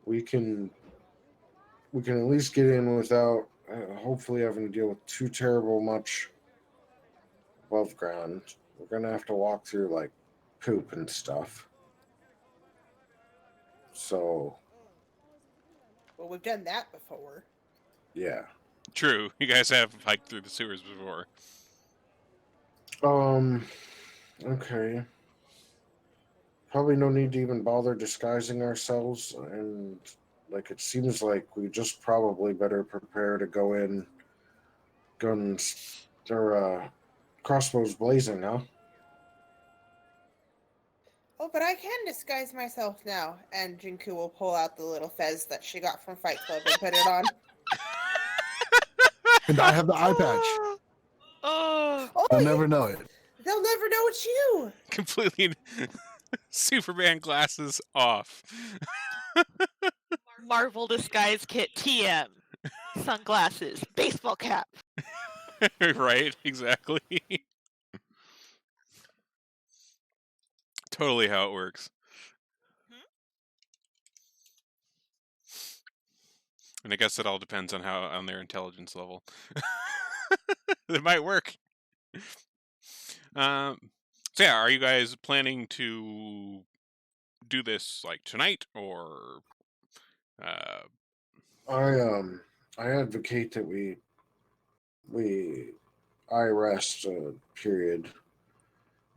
we can at least get in without hopefully having to deal with too terrible much above ground. We're gonna have to walk through like poop and stuff. So, Well, we've done that before. yeah. True, you guys have hiked through the sewers before. Okay. Probably no need to even bother disguising ourselves, and like it seems like we just probably better prepare to go in guns or crossbows blazing, huh? Oh, but I can disguise myself now. And Jinku will pull out the little fez that she got from Fight Club and put it on. And I have the eye patch. Oh, Oh, They'll never know it. they'll never know it's you. Completely Superman glasses off. Marvel disguise kit TM. Sunglasses, baseball cap. Right, exactly. Totally how it works. And I guess it all depends on their intelligence level. It might work. So yeah, are you guys planning to do this like tonight or? I advocate that we rest a period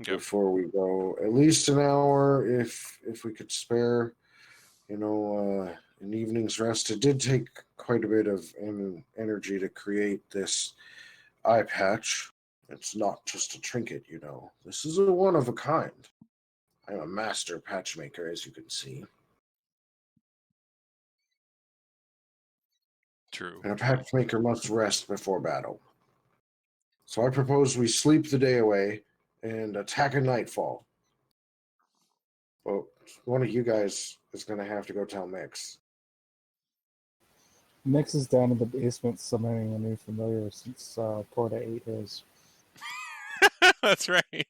Okay. before we go. At least an hour, if we could spare. An evening's rest. It did take quite a bit of energy to create this eye patch. It's not just a trinket, you know. This is a one of a kind. I'm a master patch maker, as you can see. True. And a patch maker must rest before battle. So I propose we sleep the day away and attack at nightfall. Well, one of you guys is going to have to go tell Mix. Mix is down in the basement summoning a new familiar since Porta ate his. That's right.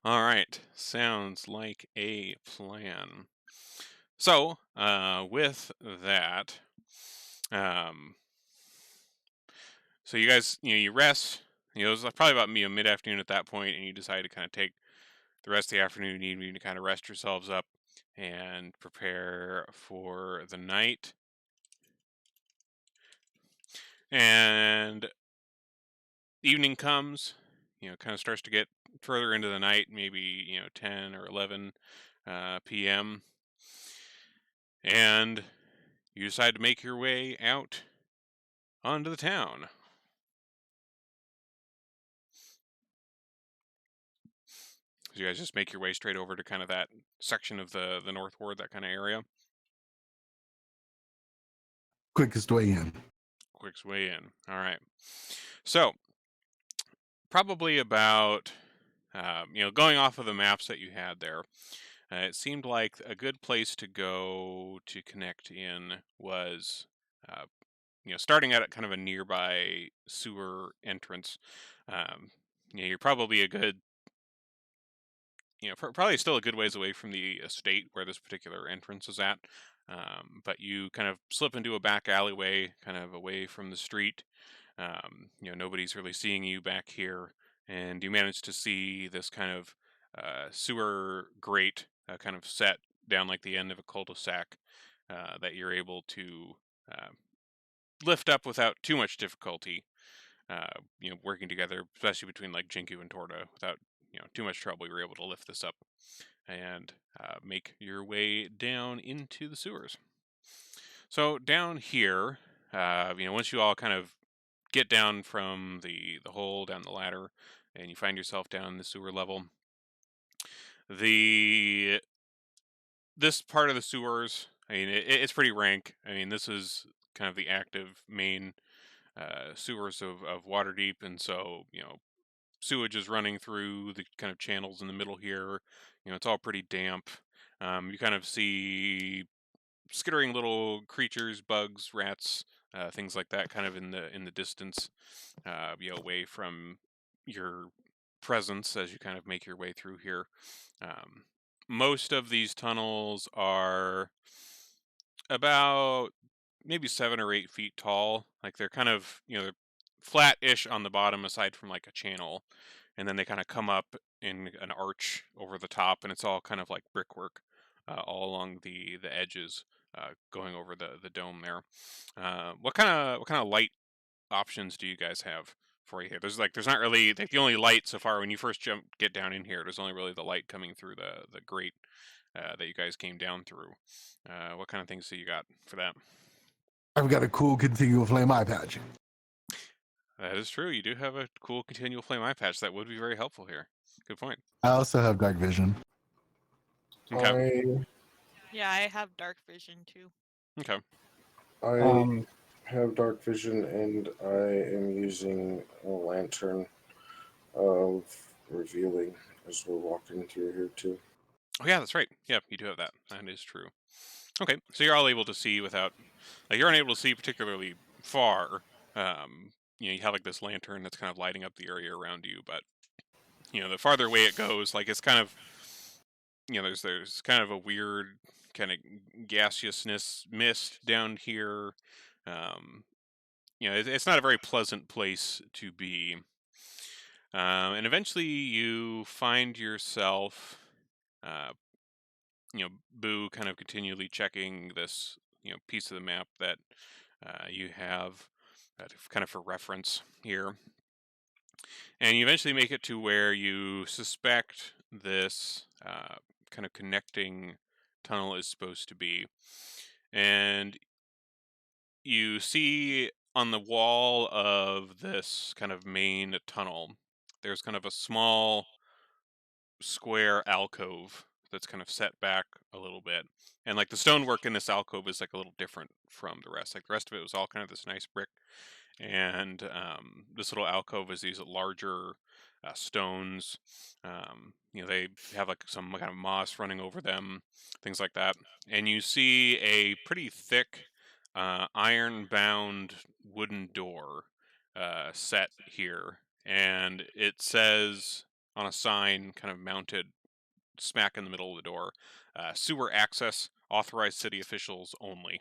All right. Sounds like a plan. So, with that, so you guys, you rest. It was like probably about mid-afternoon at that point, and you decide to kind of take the rest of the afternoon and evening to kind of rest yourselves up. and prepare for the night. And evening comes, kind of starts to get further into the night, maybe 10 or 11 p.m. And you decide to make your way out onto the town. So you guys just make your way straight over to kind of that section of the North Ward, that kind of area. Quickest way in. Quickest way in. All right. So probably about, going off of the maps that you had there, it seemed like a good place to go to connect in was, starting at kind of a nearby sewer entrance. You're probably a good, probably still a good ways away from the estate where this particular entrance is at. But you kind of slip into a back alleyway, kind of away from the street. Nobody's really seeing you back here, and you manage to see this kind of sewer grate kind of set down like the end of a cul-de-sac that you're able to uh, lift up without too much difficulty. Working together, especially between like Jinku and Torta, without too much trouble, you're able to lift this up and make your way down into the sewers. So down here, once you all kind of get down from the hole down the ladder, and you find yourself down in the sewer level, this part of the sewers, I mean, it's pretty rank. I mean, this is kind of the active main sewers of Waterdeep, and so sewage is running through the kind of channels in the middle here. It's all pretty damp. You kind of see skittering little creatures, bugs, rats, things like that, kind of in the distance, away from your presence as you kind of make your way through here. Most of these tunnels are about maybe 7 or 8 feet tall. Like they're kind of they're flat-ish on the bottom, aside from like a channel, and then they kind of come up in an arch over the top, and it's all kind of like brickwork all along the edges, going over the dome there. What kind of light options do you guys have for you here? There's not really like the only light so far when you first get down in here. There's only really the light coming through the grate that you guys came down through. What kind of things do you got for that? I've got a cool continual flame eye patch. That is true. You do have a cool continual flame eye patch that would be very helpful here. Good point. I also have dark vision. Okay. Yeah, I have dark vision too. Okay. I have dark vision, and I am using a lantern of revealing as we're walking through here too. Oh yeah, that's right. Yeah, you do have that. That is true. Okay, so you're all able to see without, like, you're unable to see particularly far. You have like this lantern that's kind of lighting up the area around you, but the farther away it goes, like it's kind of, there's kind of a weird kind of gaseousness mist down here. It's not a very pleasant place to be. And eventually you find yourself, Boo kind of continually checking this, piece of the map that you have kind of for reference here. And you eventually make it to where you suspect this kind of connecting tunnel is supposed to be. And you see on the wall of this kind of main tunnel, there's kind of a small square alcove that's kind of set back a little bit. And like the stonework in this alcove is like a little different from the rest. Like the rest of it was all kind of this nice brick. And this little alcove is these larger stones. They have like some kind of moss running over them, things like that. And you see a pretty thick iron-bound wooden door set here. And it says on a sign kind of mounted smack in the middle of the door, sewer access, authorized city officials only.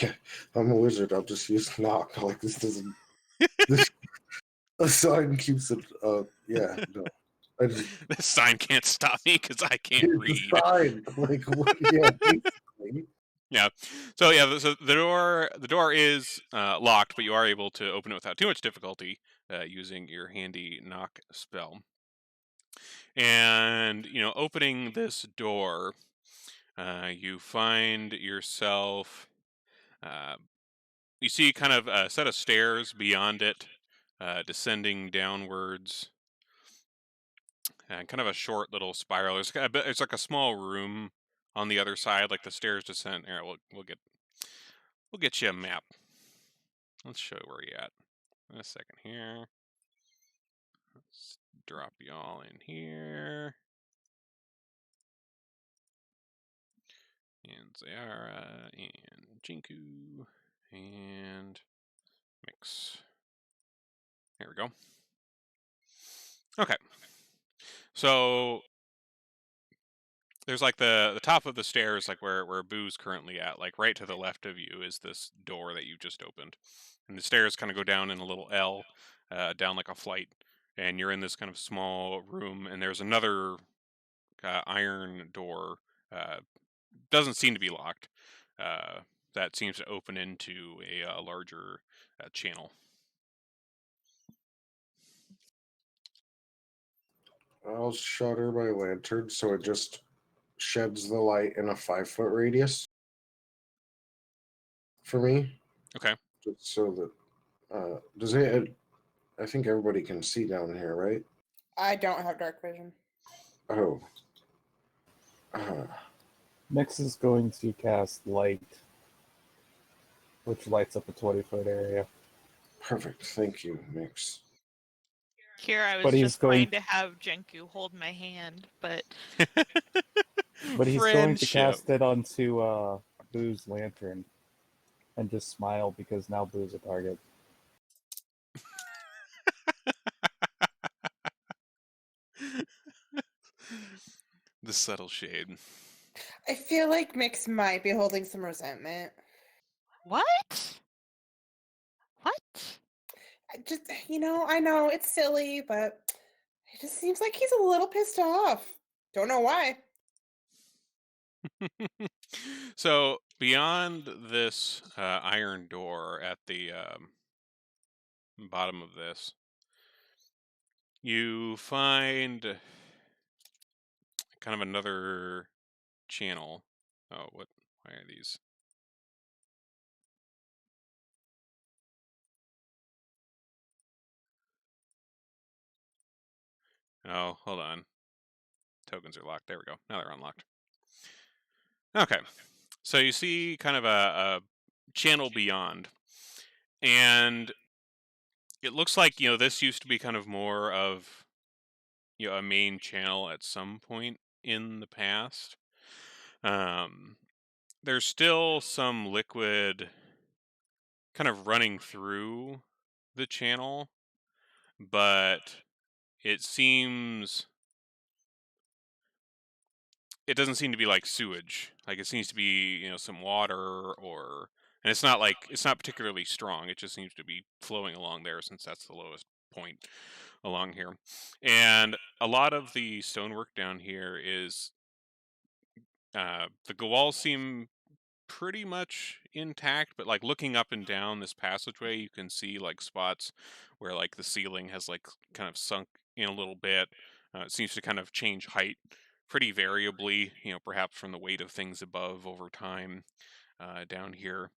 Yeah, I'm a wizard. I'll just use knock. Like this doesn't. This A sign keeps it. Yeah, no. I just This sign can't stop me because I can't it's read. a sign. Like, what? Yeah, basically. Yeah. So yeah, so the door is locked, but you are able to open it without too much difficulty using your handy knock spell. And opening this door, you find yourself. Uh, you see kind of a set of stairs beyond it, descending downwards, and kind of a short little spiral. It's like a small room on the other side, like the stairs descend. Here, we'll get you a map. Let's show you where you're at. In a second here. Let's drop y'all in here. And Zayara and Jinku and Mix. There we go. Okay. So there's like the top of the stairs, like where Boo's currently at, like right to the left of you is this door that you just opened. And the stairs kind of go down in a little L, down like a flight. And you're in this kind of small room, and there's another iron door. Doesn't seem to be locked. That seems to open into a larger channel. I'll shutter my lantern so it just sheds the light in a 5-foot radius for me. Okay. Just so that does it? I think everybody can see down here, right? I don't have dark vision. Oh. Mix is going to cast light, which lights up a 20-foot area. Perfect. Thank you, Mix. Here, I was But he's just trying going- to have Jenku hold my hand, but But he's going to Friendship. cast it onto Boo's lantern and just smile because now Boo's a target. The subtle shade. I feel like Mix might be holding some resentment. what? What? Just, I know it's silly, but it just seems like he's a little pissed off. Don't know why. So beyond this iron door at the bottom of this, you find kind of another channel. Oh, what? Why are these? Oh, hold on. Tokens are locked. There we go. Now they're unlocked. Okay. So you see kind of a channel beyond. And it looks like, this used to be kind of more of, a main channel at some point in the past. There's still some liquid kind of running through the channel, but it doesn't seem to be like sewage. Like it seems to be, some water and it's not particularly strong. It just seems to be flowing along there since that's the lowest point along here. And a lot of the stonework down here is the walls seem pretty much intact, but like looking up and down this passageway, you can see like spots where like the ceiling has like kind of sunk in a little bit. It seems to kind of change height pretty variably, perhaps from the weight of things above over time. Down here,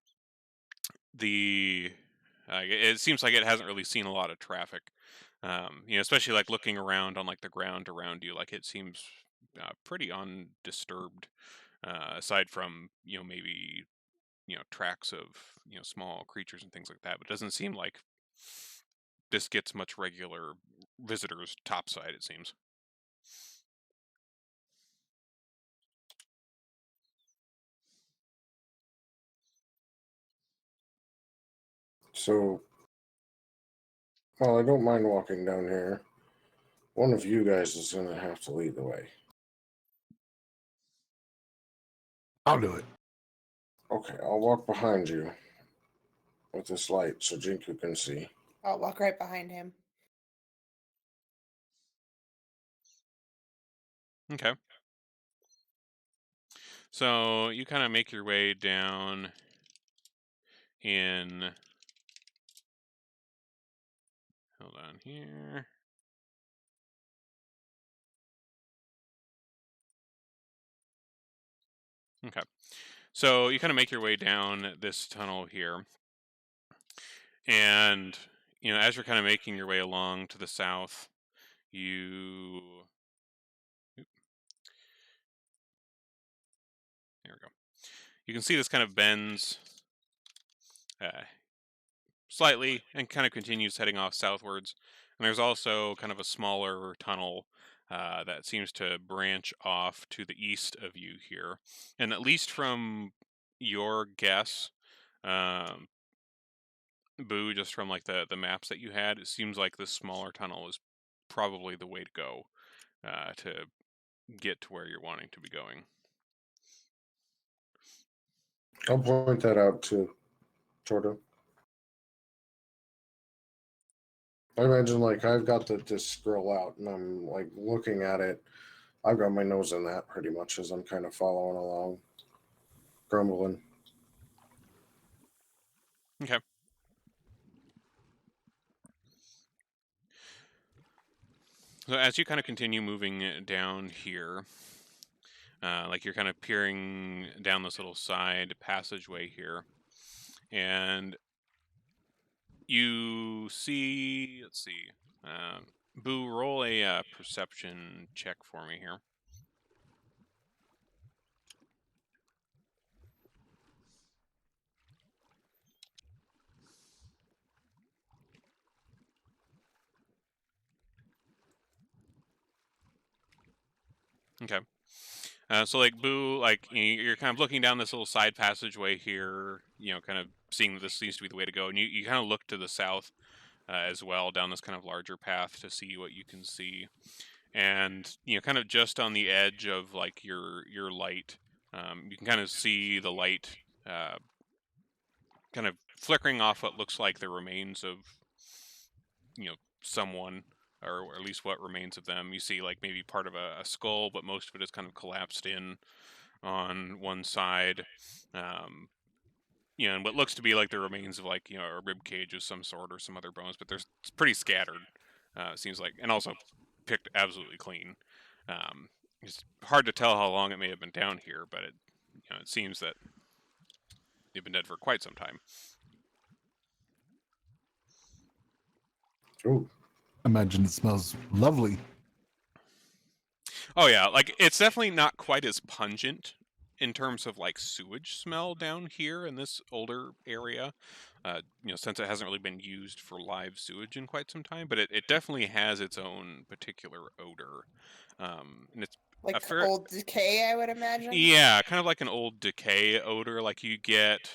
it seems like it hasn't really seen a lot of traffic. Especially like looking around on like the ground around you, like it seems pretty undisturbed, aside from maybe tracks of small creatures and things like that. But it doesn't seem like this gets much regular visitors topside. It seems. So, well, I don't mind walking down here. One of you guys is going to have to lead the way. I'll do it. Okay, I'll walk behind you with this light so Jinku can see. I'll walk right behind him. Okay. So you kind of make your way down in. Hold on here. Okay. So you kind of make your way down this tunnel here. And, as you're kind of making your way along to the south, you. There we go. You can see this kind of bends slightly and kind of continues heading off southwards. And there's also kind of a smaller tunnel that seems to branch off to the east of you here. And at least from your guess, Boo, just from like the maps that you had, it seems like this smaller tunnel is probably the way to go to get to where you're wanting to be going. I'll point that out to Torto. I imagine like I've got the scroll out and I'm like looking at it. I've got my nose in that pretty much as I'm kind of following along, grumbling. Okay. So as you kind of continue moving down here, like you're kind of peering down this little side passageway here, and you see, let's see, Boo, roll a perception check for me here. Okay. So like Boo, like you're kind of looking down this little side passageway here, kind of seeing that this seems to be the way to go, and you kind of look to the south as well down this kind of larger path to see what you can see, and kind of just on the edge of like your light, you can kind of see the light kind of flickering off what looks like the remains of someone, or at least what remains of them. You see like maybe part of a skull, but most of it is kind of collapsed in on one side, and what looks to be like the remains of like a rib cage of some sort or some other bones, but it's pretty scattered. It seems like, and also picked absolutely clean. It's hard to tell how long it may have been down here, but it seems that they've been dead for quite some time. Ooh. Imagine it smells lovely. Oh yeah, like it's definitely not quite as pungent in terms of like sewage smell down here in this older area. Since it hasn't really been used for live sewage in quite some time, but it definitely has its own particular odor. And it's Like a fair, old decay, I would imagine. yeah, kind of like an old decay odor. Like you get,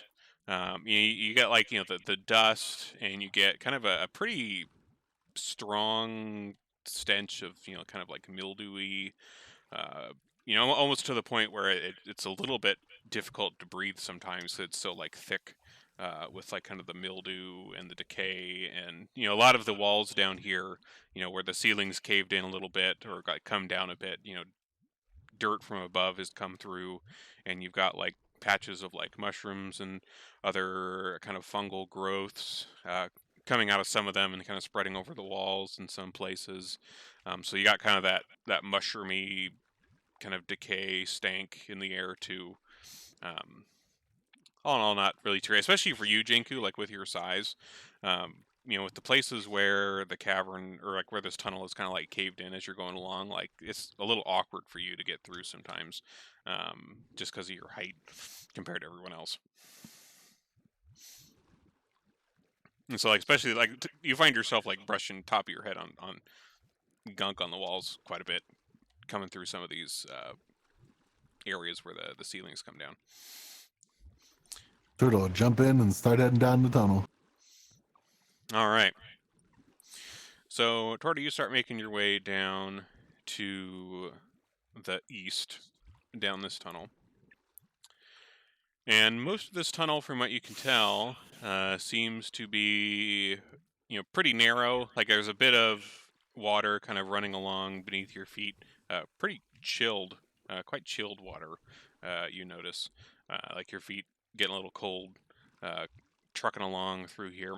you get like the dust, and you get kind of a pretty strong stench of kind of like mildewy, almost to the point where it's a little bit difficult to breathe sometimes. It's so like thick with like kind of the mildew and the decay, and a lot of the walls down here, where the ceilings caved in a little bit or got come down a bit, dirt from above has come through, and you've got like patches of like mushrooms and other kind of fungal growths coming out of some of them and kind of spreading over the walls in some places. So you got kind of that mushroomy kind of decay stank in the air too. All in all, not really too great, especially for you, Jenku, like with your size. With the places where the cavern or like where this tunnel is kind of like caved in as you're going along, like it's a little awkward for you to get through sometimes, just because of your height compared to everyone else. And so, like, especially like you find yourself like brushing top of your head on gunk on the walls quite a bit, coming through some of these areas where the ceilings come down. Turtle, jump in and start heading down the tunnel. All right. So, Torta, you start making your way down to the east, down this tunnel. And most of this tunnel, from what you can tell, seems to be, pretty narrow. Like there's a bit of water kind of running along beneath your feet. Pretty chilled, quite chilled water. You notice, like your feet getting a little cold, trucking along through here,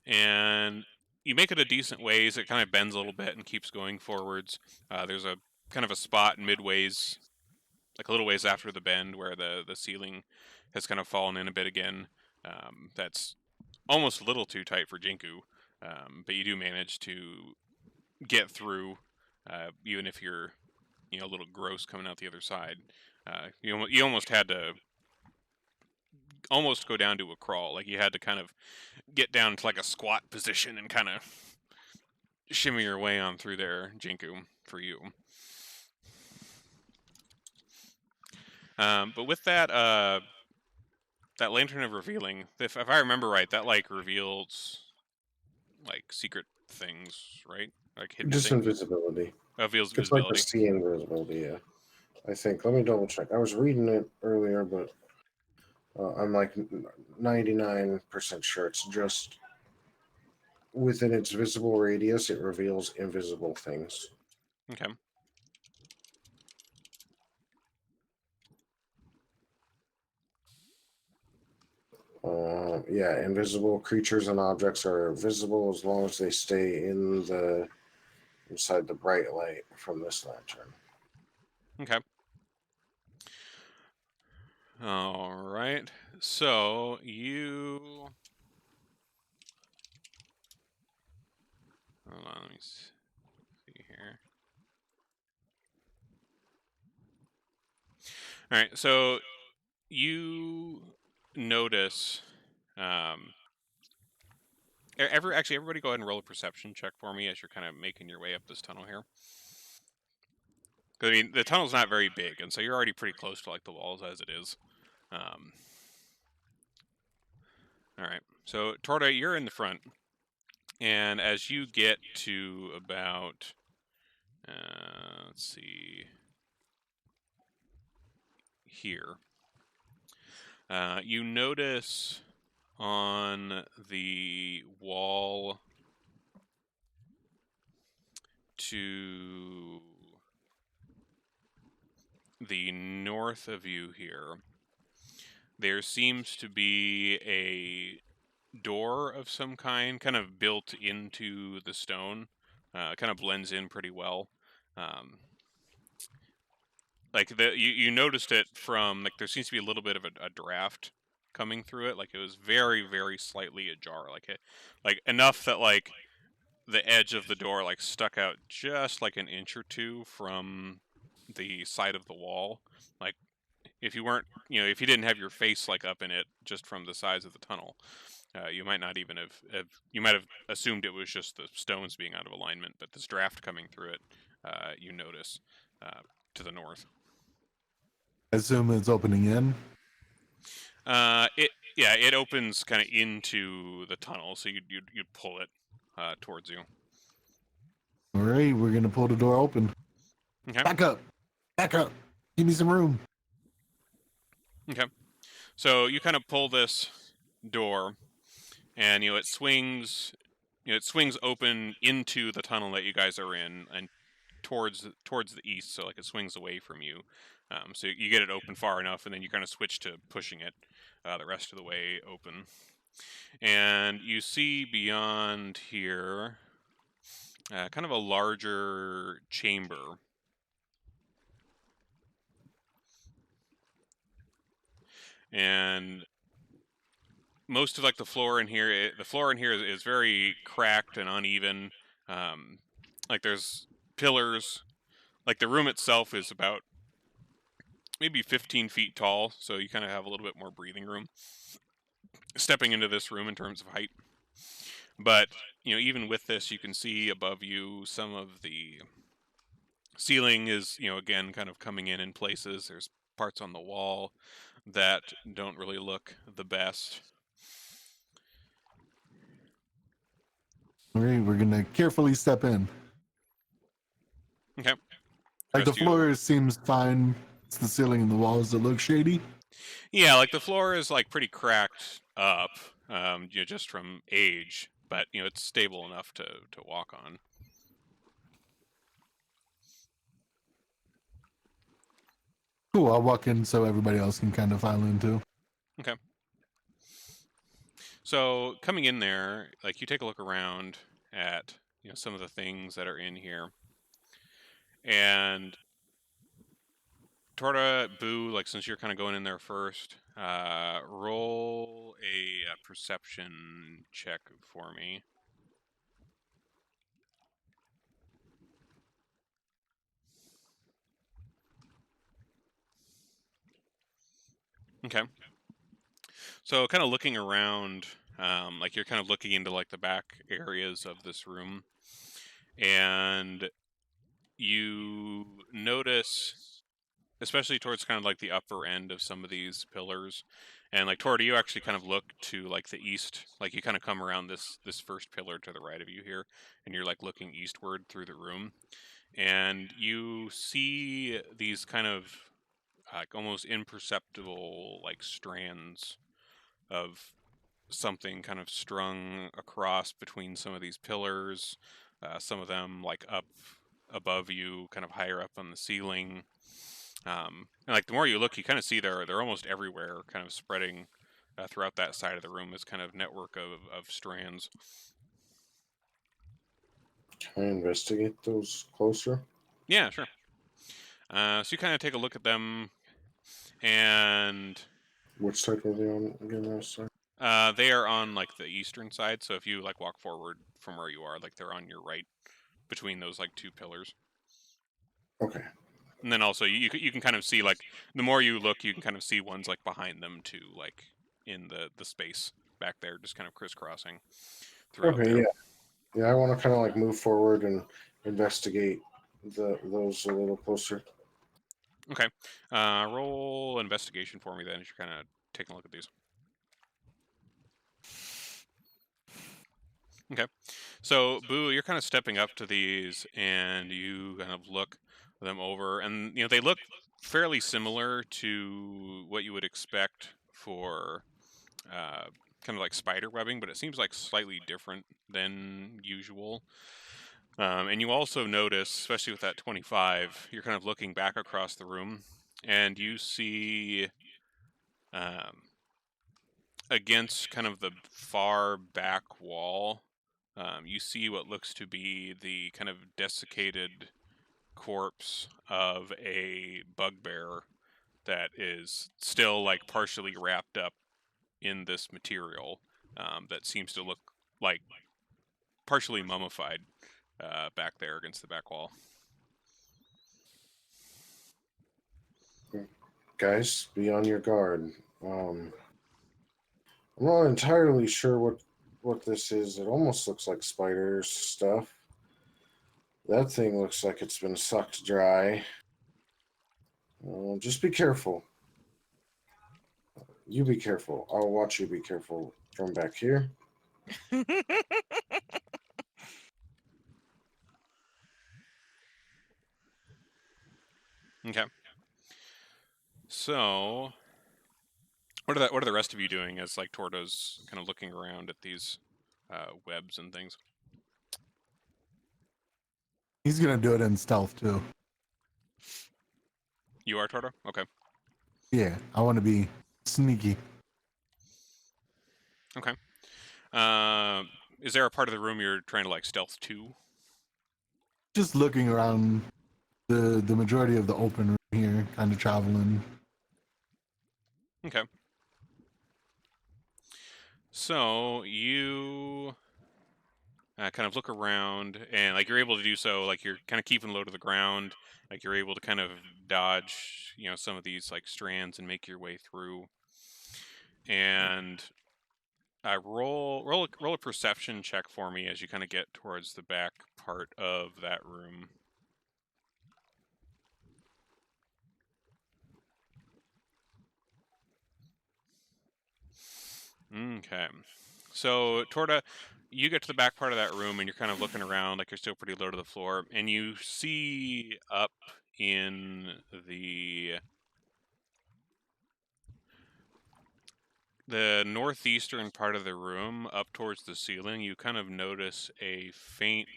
and you make it a decent ways. It kind of bends a little bit and keeps going forwards. There's a kind of a spot midways, like a little ways after the bend, where the ceiling has kind of fallen in a bit again. That's almost a little too tight for Jinku, but you do manage to get through, even if you're, a little gross coming out the other side. You almost had to almost go down to a crawl. Like you had to kind of get down to like a squat position and kind of shimmy your way on through there, Jinku, for you. But with that, that lantern of revealing, if I remember right, that like reveals like secret things, right? Like hidden Just things. invisibility. Reveals It's like the visibility. sea invisibility, yeah. I think. Let me double check. I was reading it earlier, but I'm like 99% sure it's just within its visible radius, it reveals invisible things. Okay. Yeah, invisible creatures and objects are visible as long as they stay inside the bright light from this lantern. Okay. All right. So you. Hold on, let me see here. All right. So you notice. Everybody go ahead and roll a perception check for me as you're kind of making your way up this tunnel here. Because I mean, the tunnel's not very big, and so you're already pretty close to like the walls as it is. All right. So Torda, you're in the front, and as you get to about, let's see, here, you notice on the wall to the north of you here, there seems to be a door of some kind, kind of built into the stone. It kind of blends in pretty well. Like you noticed it from, like, there seems to be a little bit of a draft coming through it. Like it was very, very slightly ajar. Like enough that like the edge of the door like stuck out just like an inch or two from the side of the wall. Like if you weren't, if you didn't have your face like up in it just from the size of the tunnel, you might not even have you might have assumed it was just the stones being out of alignment. But this draft coming through it, you notice to the north. I assume it's opening in. It opens kind of into the tunnel, so you'd pull it towards you. All right, we're gonna pull the door open. Okay. Back up. Give me some room. Okay. So you kind of pull this door, and it swings. It swings open into the tunnel that you guys are in, and towards the east. So like it swings away from you. So you get it open far enough, and then you kind of switch to pushing it the rest of the way open. And you see beyond here kind of a larger chamber. And most of like the floor in here is very cracked and uneven. Like there's pillars. Like the room itself is about maybe 15 feet tall, so you kind of have a little bit more breathing room stepping into this room in terms of height. But even with this, you can see above you some of the ceiling is again kind of coming in places. There's parts on the wall that don't really look the best. All right, we're gonna carefully step in. Okay. Like the Rest you- floor seems fine. It's the ceiling and the walls that look shady. Yeah, like the floor is like pretty cracked up, just from age, but it's stable enough to walk on. Cool. I'll walk in so everybody else can kind of file in too. So coming in there, like you take a look around at some of the things that are in here, and Torta, Boo, like since you're kind of going in there first, roll a perception check for me. Okay. So kind of looking around, like you're kind of looking into like the back areas of this room, and you notice, especially towards kind of like the upper end of some of these pillars, and like Torta, you actually kind of look to like the east, like you kind of come around this first pillar to the right of you here, and you're like looking eastward through the room, and you see these kind of like almost imperceptible like strands of something kind of strung across between some of these pillars, some of them like up above you, kind of higher up on the ceiling. And like the more you look, you kind of see they're almost everywhere, kind of spreading throughout that side of the room, this kind of network of strands. Can I investigate those closer? Yeah, sure. So you kind of take a look at them, and Which side were they on again? I was sorry. they are on like the eastern side. So if you like walk forward from where you are, like they're on your right between those like two pillars. Okay. And then also you can kind of see like the more you look, you can kind of see ones like behind them too, like in the space back there, just kind of crisscrossing throughout Okay. there. Yeah. Yeah. I want to kind of like move forward and investigate those a little closer. Okay. Roll investigation for me then as you're kind of taking a look at these. Okay. So, Boo, you're kind of stepping up to these and you kind of look them over, and they look fairly similar to what you would expect for kind of like spider webbing, but it seems like slightly different than usual. And you also notice, especially with that 25, you're kind of looking back across the room, and you see against kind of the far back wall, you see what looks to be the kind of desiccated corpse of a bugbear that is still like partially wrapped up in this material that seems to look like partially mummified back there against the back wall. Guys, be on your guard. I'm not entirely sure what this is. It almost looks like spiders stuff. That thing looks like it's been sucked dry. Just be careful. You be careful. I'll watch you be careful from back here. Okay. So, what are the rest of you doing as like Torto's kind of looking around at these webs and things? He's gonna do it in stealth too. You are Torto? Okay. Yeah, I want to be sneaky. Okay. Is there a part of the room you're trying to like stealth to? Just looking around the majority of the open room here, kind of traveling. Okay. So you kind of look around, and like you're able to do so, like you're kind of keeping low to the ground, like you're able to kind of dodge, some of these like strands and make your way through. And roll a perception check for me as you kind of get towards the back part of that room. Okay. So, Torta, you get to the back part of that room and you're kind of looking around like you're still pretty low to the floor, and you see up in the northeastern part of the room, up towards the ceiling, you kind of notice a faint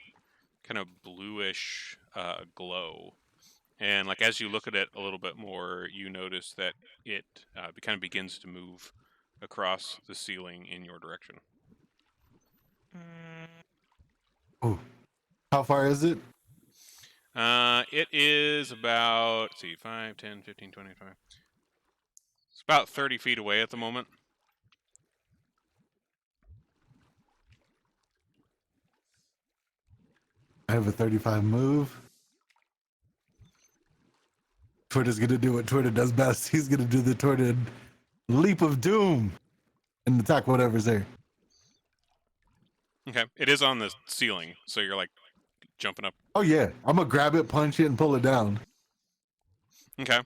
kind of bluish glow. And like as you look at it a little bit more, you notice that it kind of begins to move across the ceiling in your direction. Oh, how far is it? It is about, let's see, 5, 10, 15, 25. It's about 30 feet away at the moment. I have a 35 move. Twitter's gonna do what Twitter does best. He's gonna do the Twitter leap of doom and attack whatever's there. Okay. It is on the ceiling, so you're like jumping up. Oh yeah, I'm gonna grab it, punch it, and pull it down. Okay.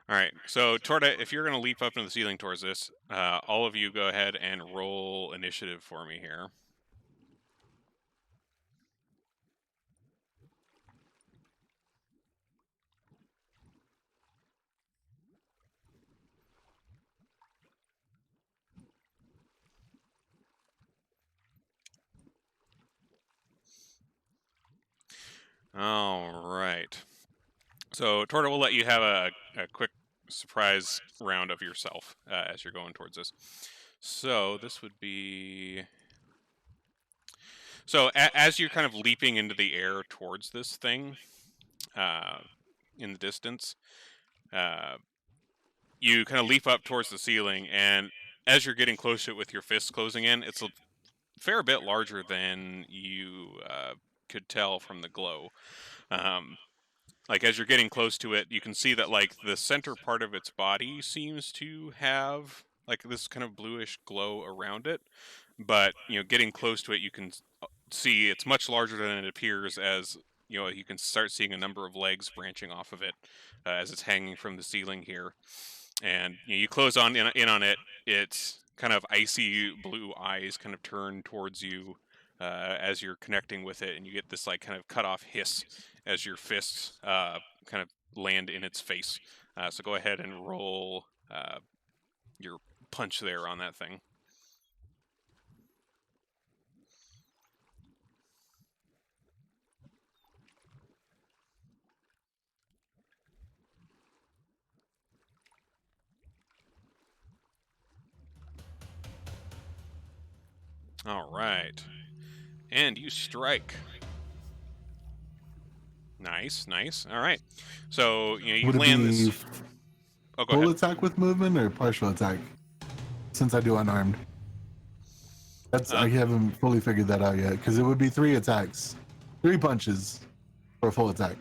All right. So, Torta, if you're going to leap up into the ceiling towards this, all of you go ahead and roll initiative for me here. All right. So, Torta, we'll let you have a quick surprise round of yourself as you're going towards this. So, this would be... So, as you're kind of leaping into the air towards this thing in the distance, you kind of leap up towards the ceiling, and as you're getting close to it with your fists closing in, it's a fair bit larger than you could tell from the glow. Like as you're getting close to it, you can see that like the center part of its body seems to have like this kind of bluish glow around it, but getting close to it, you can see it's much larger than it appears. As you can start seeing a number of legs branching off of it as it's hanging from the ceiling here, and you close in on it. It's kind of icy blue eyes kind of turn towards you as you're connecting with it, and you get this like kind of cut off hiss as your fists kind of land in its face. So go ahead and roll your punch there on that thing. All right. And you strike. Nice, nice. All right. So, you Would it land be this... Oh, go full ahead. attack with movement or partial attack? Since I do unarmed. I haven't fully figured that out yet, because it would be 3 attacks. 3 punches for a full attack.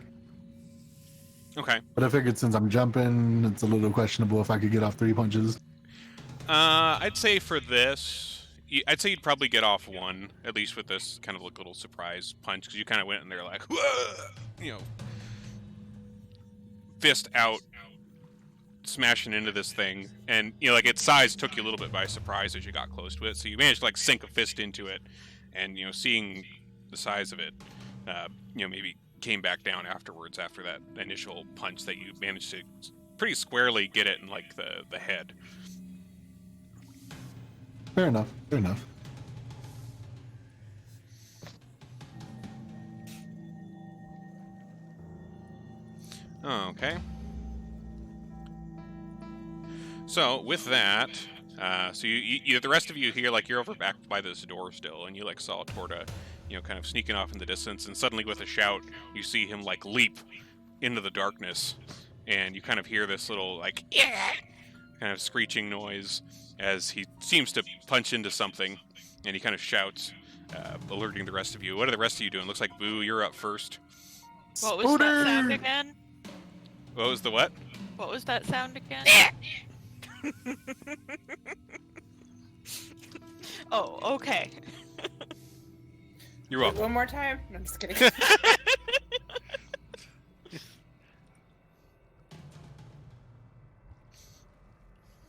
Okay. But I figured since I'm jumping, it's a little questionable if I could get off 3 punches. I'd say for this, I'd say you'd probably get off 1, at least with this kind of like little surprise punch, because you kind of went in there like, fist out, smashing into this thing, and like its size took you a little bit by surprise as you got close to it, so you managed to like sink a fist into it, and seeing the size of it, maybe came back down afterwards after that initial punch that you managed to pretty squarely get it in like the head. Fair enough. Fair enough. Okay. So with that, so you the rest of you here, like you're over back by this door still, and you like saw Torta, kind of sneaking off in the distance, and suddenly with a shout, you see him like leap into the darkness, and you kind of hear this little like kind of screeching noise as he seems to punch into something, and he kind of shouts, alerting the rest of you. What are the rest of you doing? Looks like Boo, you're up first. What was that sound again? What was the what? What was that sound again? Oh, okay. You're welcome. One more time? No, I'm just kidding.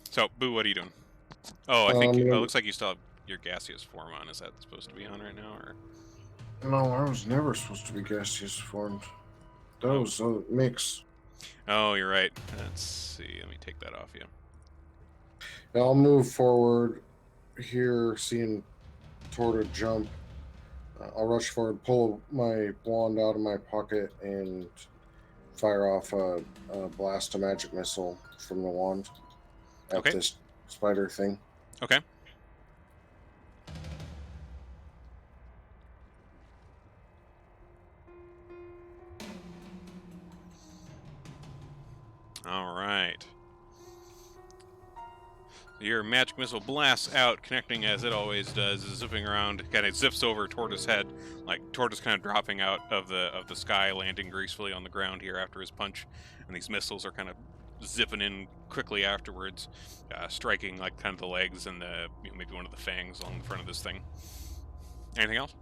So, Boo, what are you doing? Oh, I think it Yeah. looks like you still have your gaseous form on. Is that supposed to be on right now, or? No, I was never supposed to be gaseous formed. That was a mix. Oh, you're right. Let's see. Let me take that off you. I'll move forward here, seeing Torta jump. I'll rush forward, pull my wand out of my pocket, and fire off a blast a magic missile from the wand at Okay. this spider thing. Okay. All right. Your magic missile blasts out, connecting as it always does, zipping around. Kind of zips over Tortoise's head, like Tortoise kind of dropping out of the sky, landing gracefully on the ground here after his punch. And these missiles are kind of zipping in quickly afterwards, striking like kind of the legs and the maybe one of the fangs along the front of this thing. Anything else?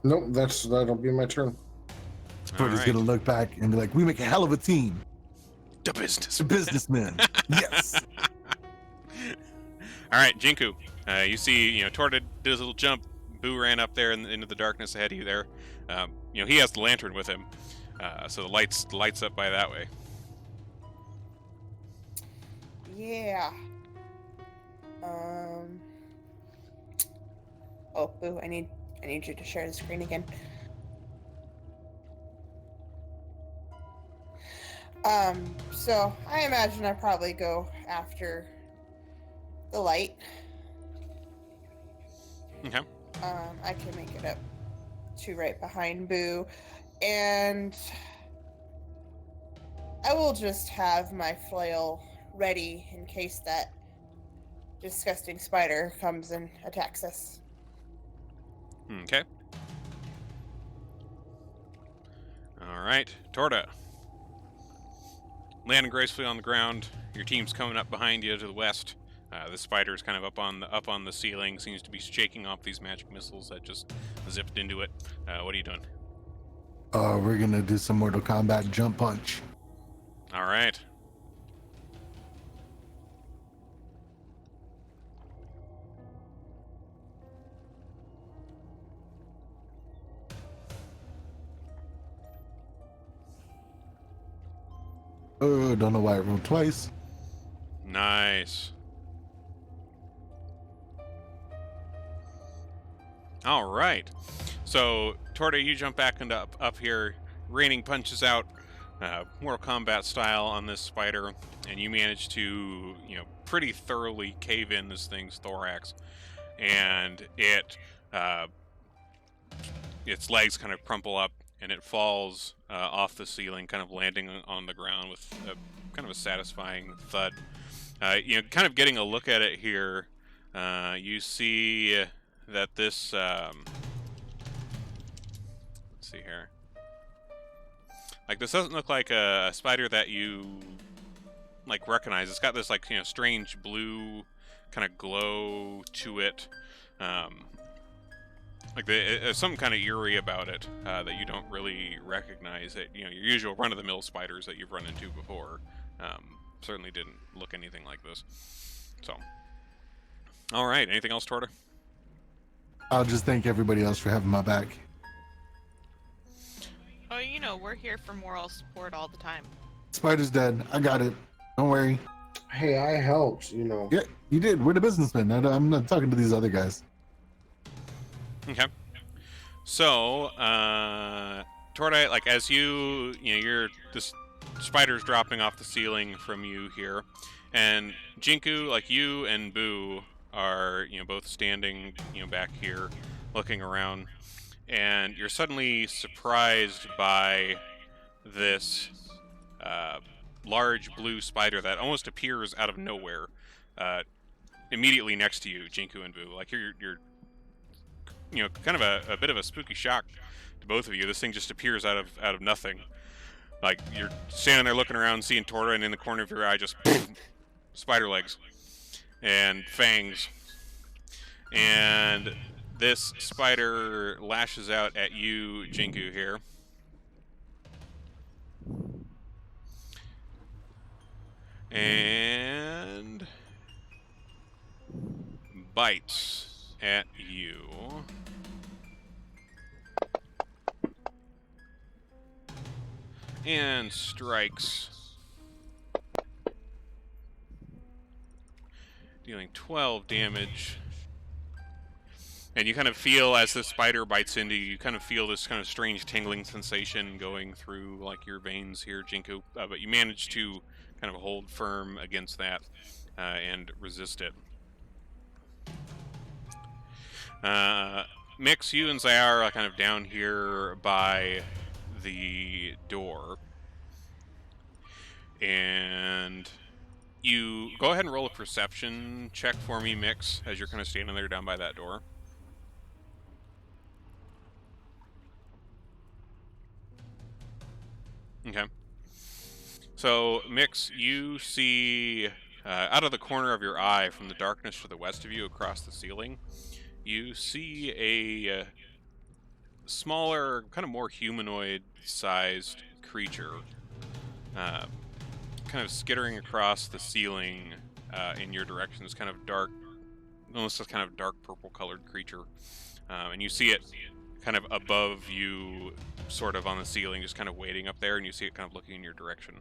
Nope, that'll be my turn. Tortoise All gonna right. look back and be like, "We make a hell of a team, The business. the businessmen." Yes. All right, Jinku. You see, Torta did his little jump. Boo ran up there into the darkness ahead of you there. He has the lantern with him, so the lights up by that way. Yeah. Oh, Boo, I need you to share the screen again. So I imagine I probably go after the light. Okay. I can make it up to right behind Boo, and I will just have my flail ready in case that disgusting spider comes and attacks us. Okay. All right, Torta. Landing gracefully on the ground. Your team's coming up behind you to the west. The spider's kind of up on the ceiling. Seems to be shaking off these magic missiles that just zipped into it. What are you doing? We're gonna do some Mortal Kombat jump punch. All right. Oh, don't know why I rolled twice. Nice. All right. So, Torta, you jump back into up here, raining punches out, Mortal Kombat style on this spider, and you manage to, pretty thoroughly cave in this thing's thorax, and its legs kind of crumple up, and it falls off the ceiling, kind of landing on the ground with kind of a satisfying thud. Kind of getting a look at it here, you see that this, let's see here. Like, this doesn't look like a spider that you, recognize. It's got this, strange blue kind of glow to it. There's something kind of eerie about it that you don't really recognize. It, your usual run-of-the-mill spiders that you've run into before certainly didn't look anything like this. So, all right. Anything else, Torta? I'll just thank everybody else for having my back. Oh, we're here for moral support all the time. Spider's dead. I got it. Don't worry. Hey, I helped. Yeah, you did. We're the businessmen. I'm not talking to these other guys. Okay. So, Torta, as this spider's dropping off the ceiling from you here, and Jinku, you and Boo are, both standing, back here, looking around, and you're suddenly surprised by this large blue spider that almost appears out of nowhere, immediately next to you, Jinku and Boo. You're kind of a bit of a spooky shock to both of you. This thing just appears out of nothing. You're standing there looking around, seeing Torta, and in the corner of your eye, just spider legs and fangs. And this spider lashes out at you, Jinku, here. And bites at you. And strikes. Dealing 12 damage. And you kind of feel, as the spider bites into you, you kind of feel this kind of strange tingling sensation going through like your veins here, Jinku. But you manage to kind of hold firm against that and resist it. Mix, you and Zayar are kind of down here by the door. And you go ahead and roll a perception check for me, Mix, as you're kind of standing there down by that door. Okay. So, Mix, you see out of the corner of your eye from the darkness to the west of you across the ceiling, you see a smaller, kind of more humanoid-sized creature kind of skittering across the ceiling in your direction. This kind of dark, almost a kind of dark purple-colored creature. And you see it kind of above you, sort of on the ceiling, just kind of waiting up there, and you see it kind of looking in your direction.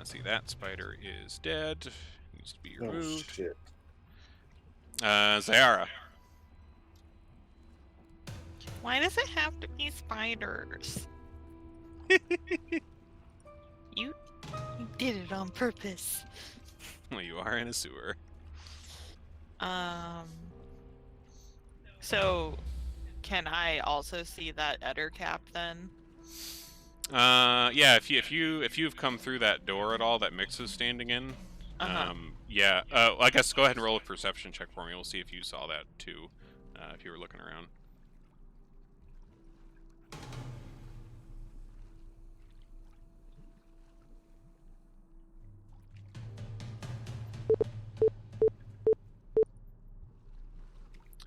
See, that spider is dead. Needs to be removed. Oh, shit. Zayara. Why does it have to be spiders? You did it on purpose. Well, you are in a sewer. So, can I also see that Eder cap then? Yeah. If you've come through that door at all that Mix is standing in, yeah. I guess go ahead and roll a perception check for me. We'll see if you saw that too, if you were looking around.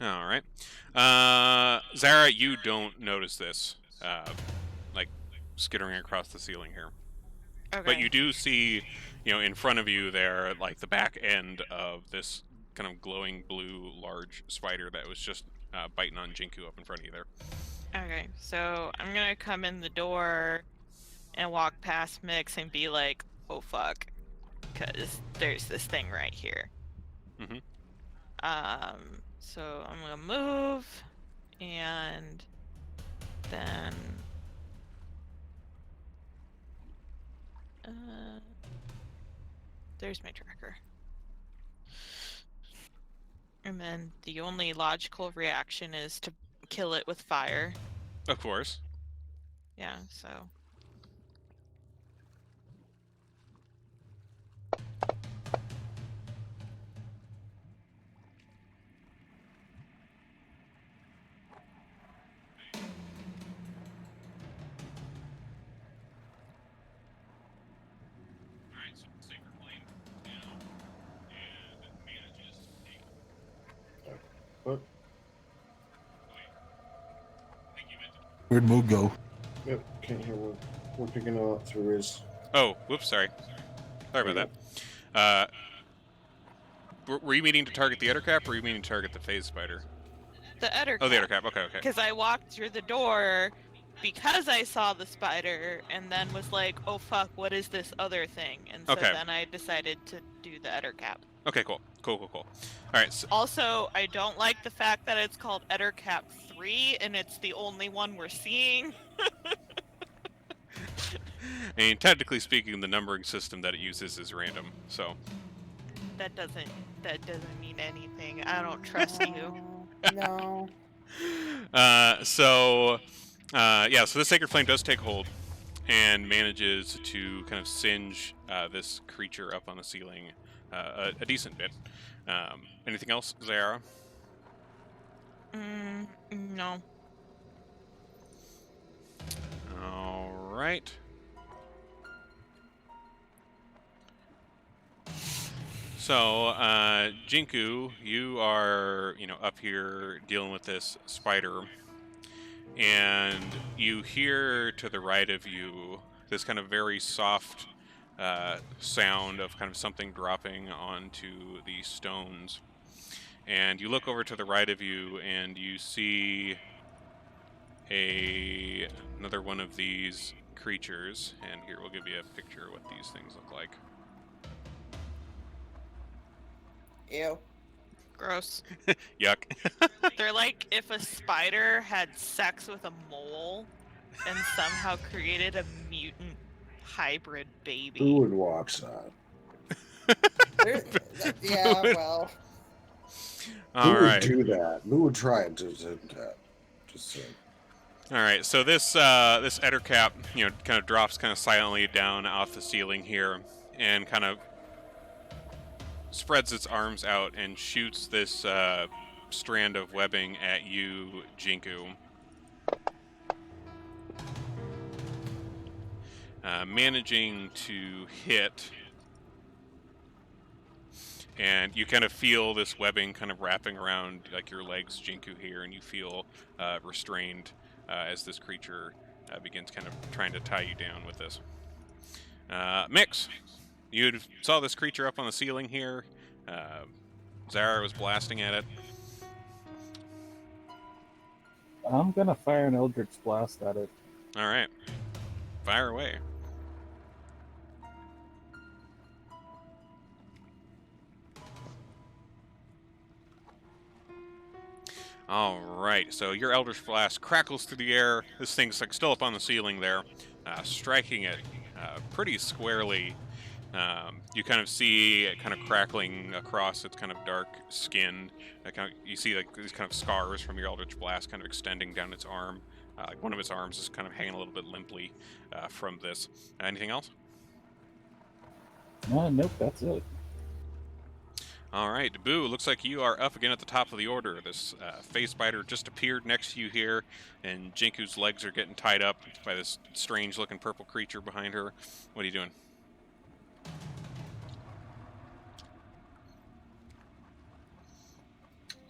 All right. Zara, you don't notice this, like skittering across the ceiling here. Okay. But you do see, in front of you there, like the back end of this kind of glowing blue large spider that was just biting on Jinku up in front of you there. Okay, so I'm gonna come in the door and walk past Mix and be like, oh fuck, because there's this thing right here. Mm-hmm. So I'm gonna move, and then there's my tracker. And then the only logical reaction is to kill it with fire. Of course. Yeah, so. What? Where'd Moog go? Yep, can't hear what we're picking up through his. Oh, whoops, sorry. Sorry about that. Were you meaning to target the Ettercap, or were you meaning to target the phase spider? The Eder Oh, the Ettercap. Okay. Because I walked through the door because I saw the spider and then was like, oh fuck, what is this other thing? And so then I decided to do the Eder cap. Okay, cool. All right. So, also, I don't like the fact that it's called Eder cap 3 and it's the only one we're seeing. I mean, technically speaking, the numbering system that it uses is random, so. That doesn't mean anything. I don't trust you. No. So the Sacred Flame does take hold and manages to kind of singe this creature up on the ceiling a decent bit. Anything else, Zayara? No. All right. So, Jinku, you are, up here dealing with this spider, and you hear to the right of you this kind of very soft sound of kind of something dropping onto the stones. And you look over to the right of you, and you see another one of these creatures. And here, we'll give you a picture of what these things look like. Ew. Gross. Yuck. They're like if a spider had sex with a mole and somehow created a mutant hybrid baby. Who would watch that? Yeah, well. All Who right. would do that? Who would try it? Just saying. All right, so this this Ettercap, kind of drops kind of silently down off the ceiling here, and kind of spreads its arms out and shoots this strand of webbing at you, Jinku. Managing to hit, and you kind of feel this webbing kind of wrapping around like your legs, Jinku, here, and you feel restrained as this creature begins kind of trying to tie you down with this. Mix, you saw this creature up on the ceiling here. Zara was blasting at it. I'm gonna fire an Eldritch Blast at it. All right, fire away. All right, so your Eldritch Blast crackles through the air. This thing's like still up on the ceiling there, striking it pretty squarely. You kind of see it kind of crackling across its kind of dark skin. You see like these kind of scars from your Eldritch Blast kind of extending down its arm. Like one of its arms is kind of hanging a little bit limply from this. Anything else? Nope, that's it. All right, Boo, looks like you are up again at the top of the order. This face spider just appeared next to you here, and Jinku's legs are getting tied up by this strange-looking purple creature behind her. What are you doing?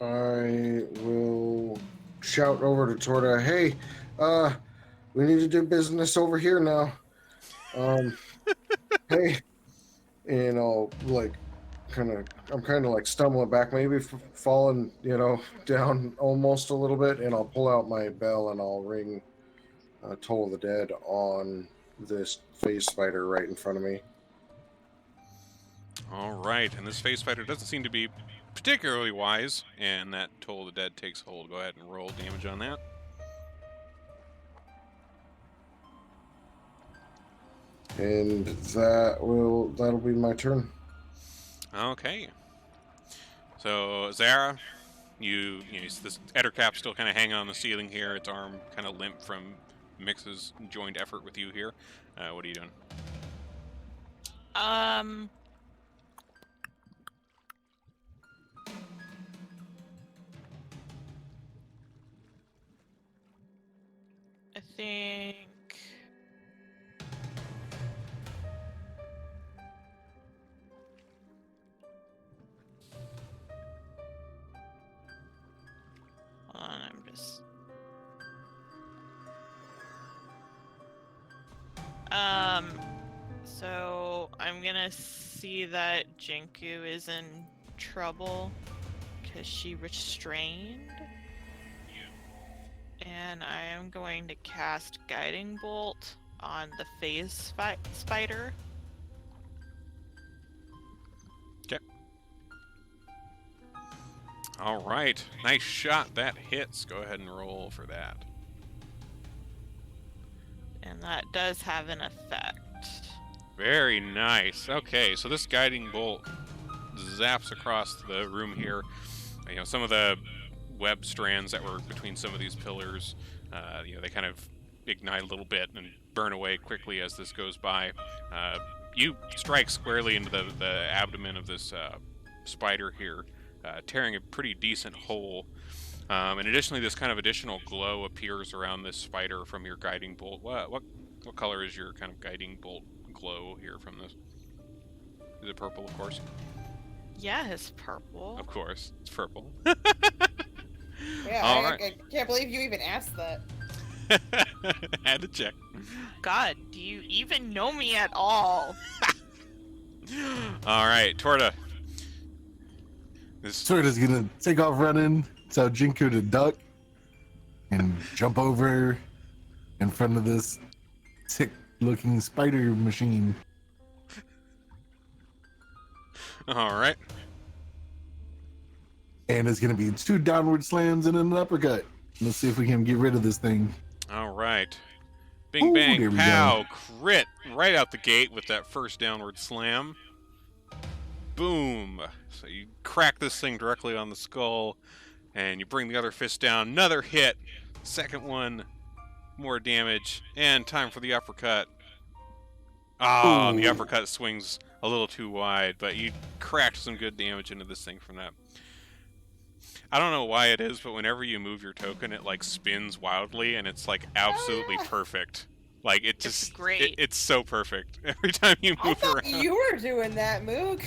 I will shout over to Torta, hey, we need to do business over here now. Hey, and I'll I'm kind of like stumbling back, maybe falling, down almost a little bit, and I'll pull out my bell and I'll ring Toll of the Dead on this phase spider right in front of me. All right, and this face spider doesn't seem to be particularly wise, and that Toll of the Dead takes hold. Go ahead and roll damage on that. And that'll be my turn. Okay. So Zara, this Ettercap still kind of hanging on the ceiling here. Its arm kind of limp from Mix's joined effort with you here. What are you doing? I think hold on, so I'm gonna see that Jinku is in trouble because she restrained. And I am going to cast Guiding Bolt on the phase spider. Okay. All right. Nice shot. That hits. Go ahead and roll for that. And that does have an effect. Very nice. Okay, so this guiding bolt zaps across the room here. Some of the web strands that were between some of these pillars, they kind of ignite a little bit and burn away quickly as this goes by. You strike squarely into the abdomen of this spider here, tearing a pretty decent hole. And additionally, this kind of additional glow appears around this spider from your guiding bolt. What color is your kind of guiding bolt glow here from this? Is it purple, of course? Yeah, it's purple. Of course, it's purple. Yeah, I can't believe you even asked that. Had to check. God, do you even know me at all? All right, Torta. Torta's gonna take off running, tell Jinku to duck, and jump over in front of this sick-looking spider machine. All right. And it's going to be 2 downward slams and an uppercut. Let's see if we can get rid of this thing. All right. Bing, Ooh, bang, there we pow. Crit right out the gate with that first downward slam. Boom. So you crack this thing directly on the skull, and you bring the other fist down. Another hit. Second one, more damage, and time for the uppercut. Ah, and the Ooh. uppercut swings a little too wide, but you cracked some good damage into this thing from that. I don't know why it is, but whenever you move your token, it like spins wildly, and it's like absolutely yeah. perfect. Like it It's just, great. it's so perfect every time you I move thought around. you were doing that, Moog.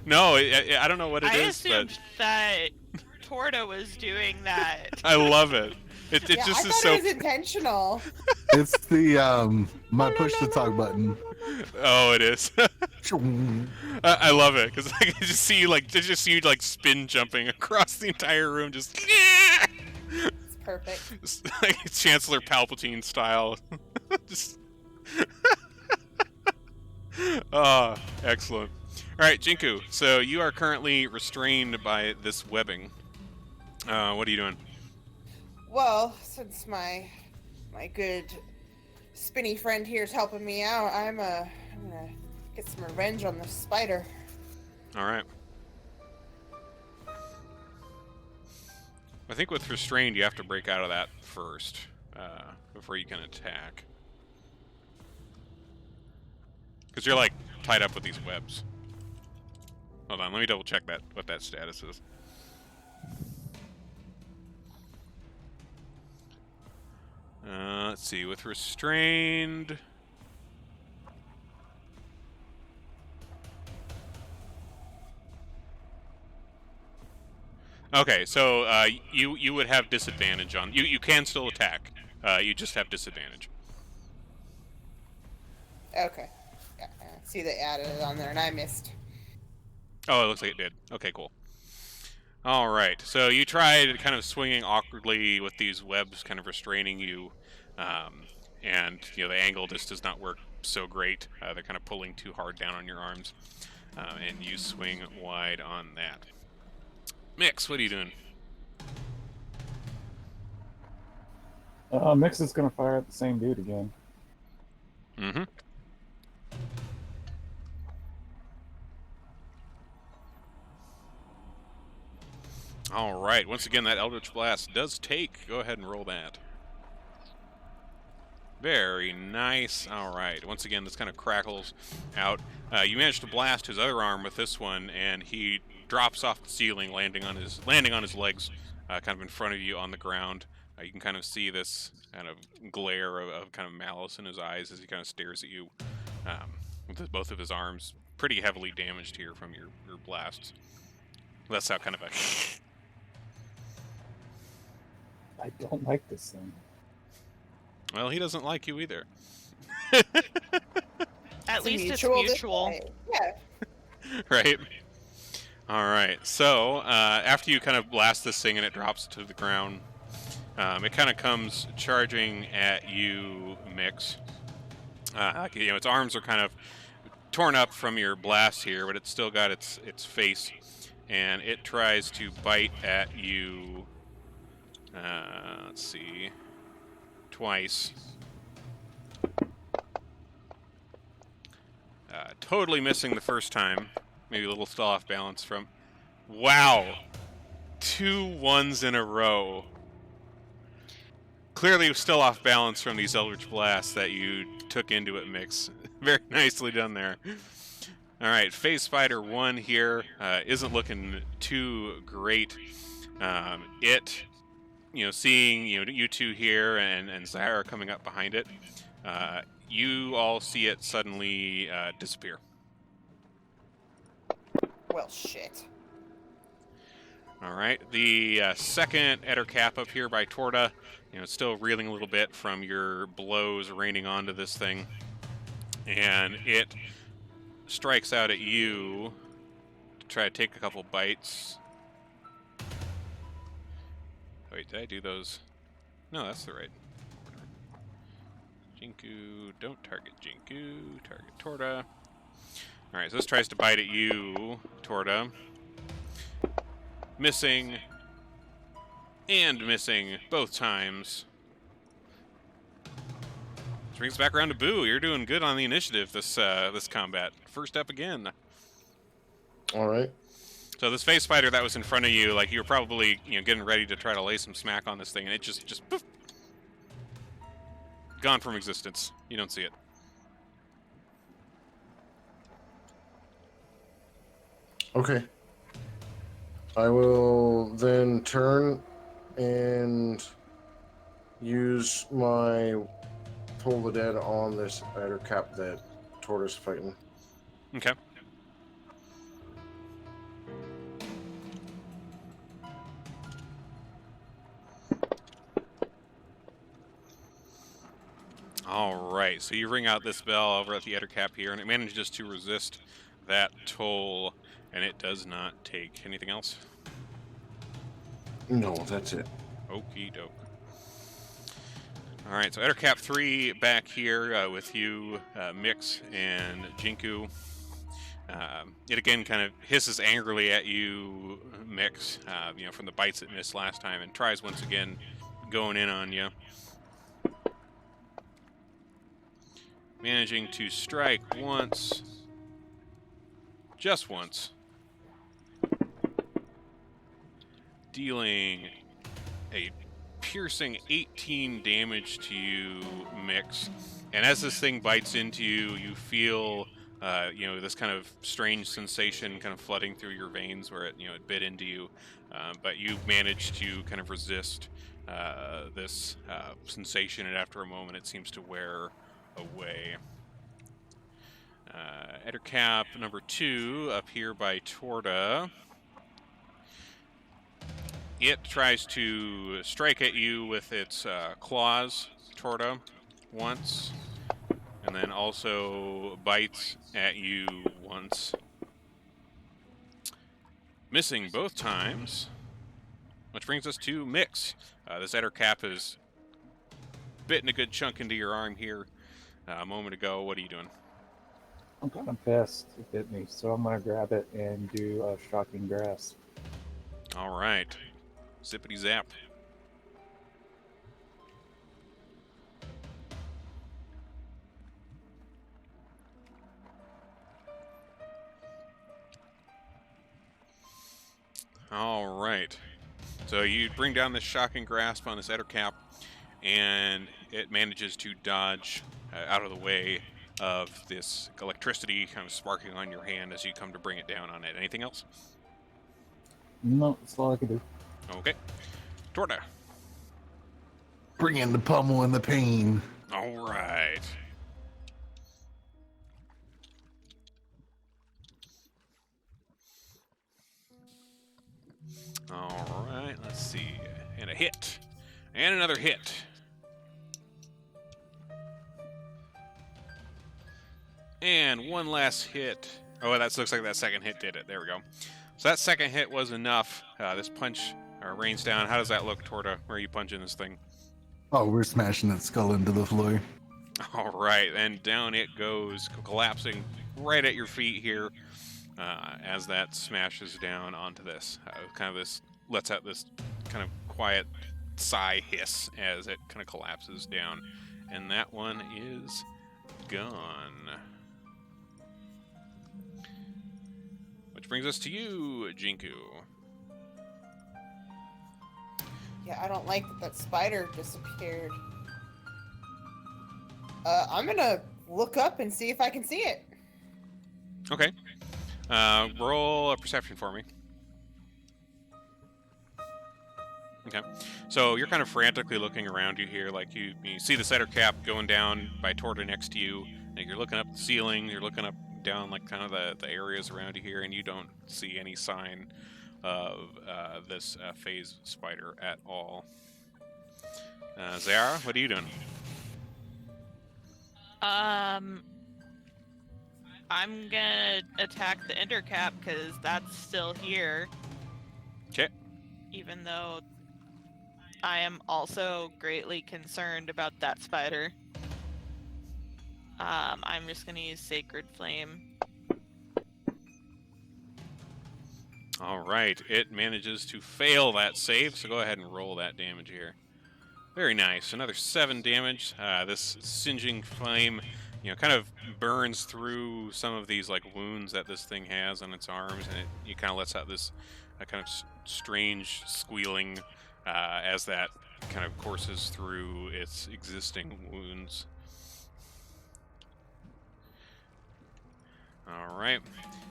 No, I don't know what it I is, but assumed that Torta was doing that. I love it. It Yeah, just I is thought so. it was intentional. It's the my push to talk button. Oh, it is. Choo. I love it because I can just see you like spin jumping across the entire room, just It's perfect. like Chancellor Palpatine style. Just. Ah, excellent. All right, Jinku. So you are currently restrained by this webbing. What are you doing? Well, since my good spinny friend here is helping me out, I'm gonna get some revenge on the spider. All right. I think with restrained, you have to break out of that first before you can attack. Because you're like tied up with these webs. Hold on, let me double check what that status is. Let's see, with restrained. Okay, so you would have disadvantage on you can still attack. You just have disadvantage. Okay. Yeah, I see they added it on there, and I missed. Oh, it looks like it did. Okay, cool. All right, so you tried kind of swinging awkwardly with these webs kind of restraining you, and the angle just does not work so great. They're kind of pulling too hard down on your arms, and you swing wide on that. Mix, what are you doing? Mix is gonna fire at the same dude again. Mm-hmm. All right, once again, that Eldritch Blast does take. Go ahead and roll that. Very nice. All right. Once again, this kind of crackles out. You managed to blast his other arm with this one, and he drops off the ceiling, landing on his legs, kind of in front of you on the ground. You can kind of see this kind of glare of kind of malice in his eyes as he kind of stares at you with both of his arms pretty heavily damaged here from your blasts. That's how kind of a. I don't like this thing. Well, he doesn't like you either. At least it's this mutual. way. Yeah. Right? All right. So, after you kind of blast this thing and it drops to the ground, it kind of comes charging at you, Mix. Its arms are kind of torn up from your blast here, but it's still got its face, and it tries to bite at you. Let's see. Twice. Totally missing the first time. Maybe a little still off balance from. Wow! 2 1s in a row. Clearly still off balance from these Eldritch Blasts that you took into it, Mix. Very nicely done there. Alright, Phase Spider 1 here isn't looking too great. Seeing you two here and Zahara coming up behind it, you all see it suddenly disappear. Well, shit. All right, the second Eder Cap up here by Torta, still reeling a little bit from your blows raining onto this thing, and it strikes out at you to try to take a couple bites. Wait, did I do those? No, that's the right. Jinku, don't target Jinku, target Torta. Alright, so this tries to bite at you, Torta. missing, and missing both times. Which brings us back around to Boo. You're doing good on the initiative this combat. First up again. All right. So this phase spider that was in front of you, like you were probably getting ready to try to lay some smack on this thing, and it just poof, gone from existence. You don't see it. Okay. I will then turn and use my Toll the Dead on this spider cap that Tortoise fighting. Okay. All right, so you ring out this bell over at the Ettercap here, and it manages to resist that toll, and it does not take anything else. No, that's it. Okie doke. All right, so Ettercap 3 back here with you, Mix, and Jinku. It again kind of hisses angrily at you, Mix, from the bites it missed last time, and tries once again going in on you. Managing to strike once. Just once. Dealing a piercing 18 damage to you, Mix. And as this thing bites into you, you feel, this kind of strange sensation kind of flooding through your veins where it bit into you. But you manage to kind of resist this sensation, and after a moment it seems to wear away. Ettercap number 2 up here by Torta. It tries to strike at you with its claws, Torta, once, and then also bites at you once. Missing both times, which brings us to Mix. This Ettercap is bitten a good chunk into your arm here a moment ago. What are you doing? I'm kind of pissed it bit me, so I'm going to grab it and do a shocking grasp. All right. Zippity zap. All right. So you bring down this shocking grasp on this Ettercap, and it manages to dodge out of the way of this electricity kind of sparking on your hand as you come to bring it down on it. Anything else? No, that's all I can do. Okay. Torta. Bring in the pummel and the pain. All right. All right, let's see. And a hit. And another hit. And one last hit. Oh, that looks like that second hit did it. There we go. So that second hit was enough. This punch rains down. How does that look, Torta? Where are you punching this thing? Oh, we're smashing that skull into the floor. All right, and down it goes, collapsing right at your feet here as that smashes down onto this. Kind of this lets out this kind of quiet sigh hiss as it kind of collapses down. And that one is gone. Which brings us to you, Jinku. Yeah, I don't like that spider disappeared. I'm gonna look up and see if I can see it. Okay. Roll a perception for me. Okay. So you're kind of frantically looking around you here, like you see the Ettercap going down by Torta next to you, and you're looking up the ceiling, you're looking up down like kind of the areas around you here, and you don't see any sign of this phase spider at all. Zara, what are you doing? I'm gonna attack the Endercap because that's still here. Okay. Even though I am also greatly concerned about that spider. I'm just gonna use Sacred Flame. All right, it manages to fail that save, so go ahead and roll that damage here. Very nice. Another 7 damage. This singeing flame, kind of burns through some of these like wounds that this thing has on its arms, and it kind of lets out this kind of strange squealing as that kind of courses through its existing wounds. All right,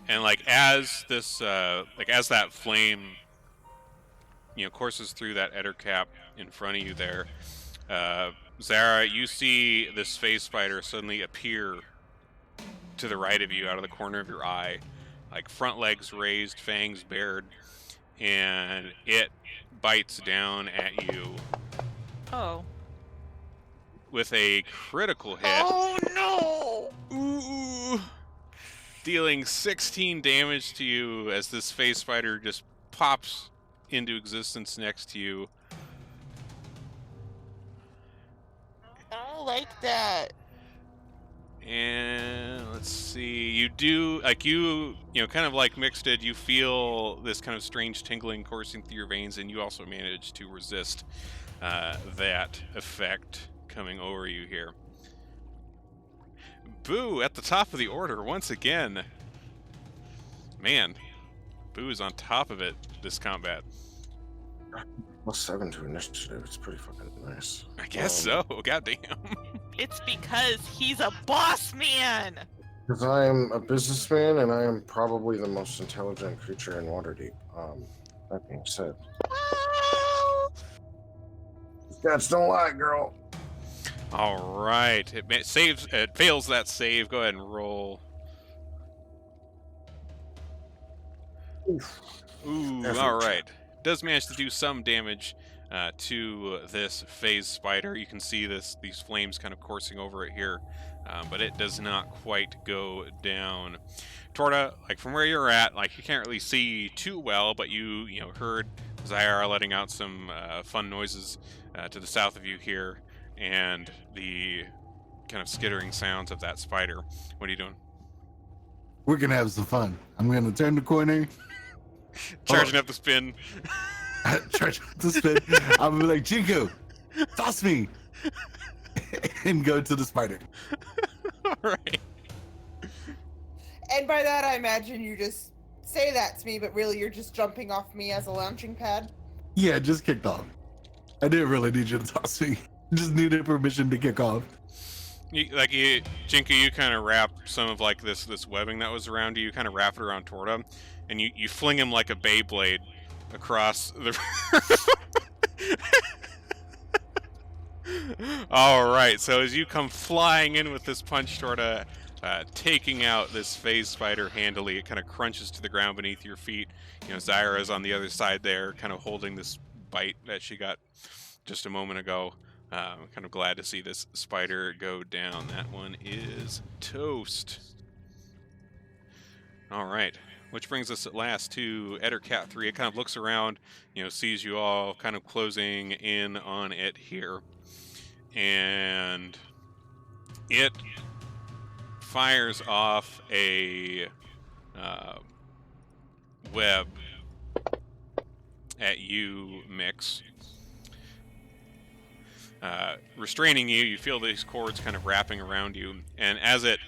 and like as this, as that flame, courses through that Eder cap in front of you there. Zara, you see this phase spider suddenly appear to the right of you out of the corner of your eye, like front legs raised, fangs bared, and it bites down at you Oh. with a critical hit. Oh no! Ooh, dealing 16 damage to you as this phase spider just pops into existence next to you. I don't like that. And let's see, you do, like kind of like Mix did, you feel this kind of strange tingling coursing through your veins, and you also manage to resist that effect coming over you here. Boo at the top of the order once again. Man, Boo is on top of it this combat. +7 to initiative. It's pretty fucking nice. I guess so. Goddamn. It's because he's a boss man! Because I am a businessman and I am probably the most intelligent creature in Waterdeep. That being said, stats don't lie, girl. All right, it saves. It fails that save. Go ahead and roll. Oof. Ooh, Effort. all right. Does manage to do some damage to this phase spider. You can see these flames kind of coursing over it here, but it does not quite go down. Torta, like from where you're at, like you can't really see too well, but you heard Zyara letting out some fun noises to the south of you here, and the kind of skittering sounds of that spider. What are you doing? We're gonna have some fun. I'm gonna turn the corner. Charging up the spin. Charge up the spin. I'm gonna be like, Jinko, toss me, and go to the spider. All right. And by that, I imagine you just say that to me, but really you're just jumping off me as a launching pad. Yeah, just kicked off. I didn't really need you to toss me. Just needed permission to kick off. Jinky, you kind of wrap some of like this webbing that was around you. You kind of wrap it around Torta, and you fling him like a Beyblade across the. All right. So as you come flying in with this punch, Torta, taking out this phase spider handily, it kind of crunches to the ground beneath your feet. Zyra's on the other side there, kind of holding this bite that she got just a moment ago. Kind of glad to see this spider go down. That one is toast. All right, which brings us at last to Eder Cat 3. It kind of looks around, sees you all kind of closing in on it here, and it fires off a web at you, Mix. Restraining you, you feel these cords kind of wrapping around you, and as it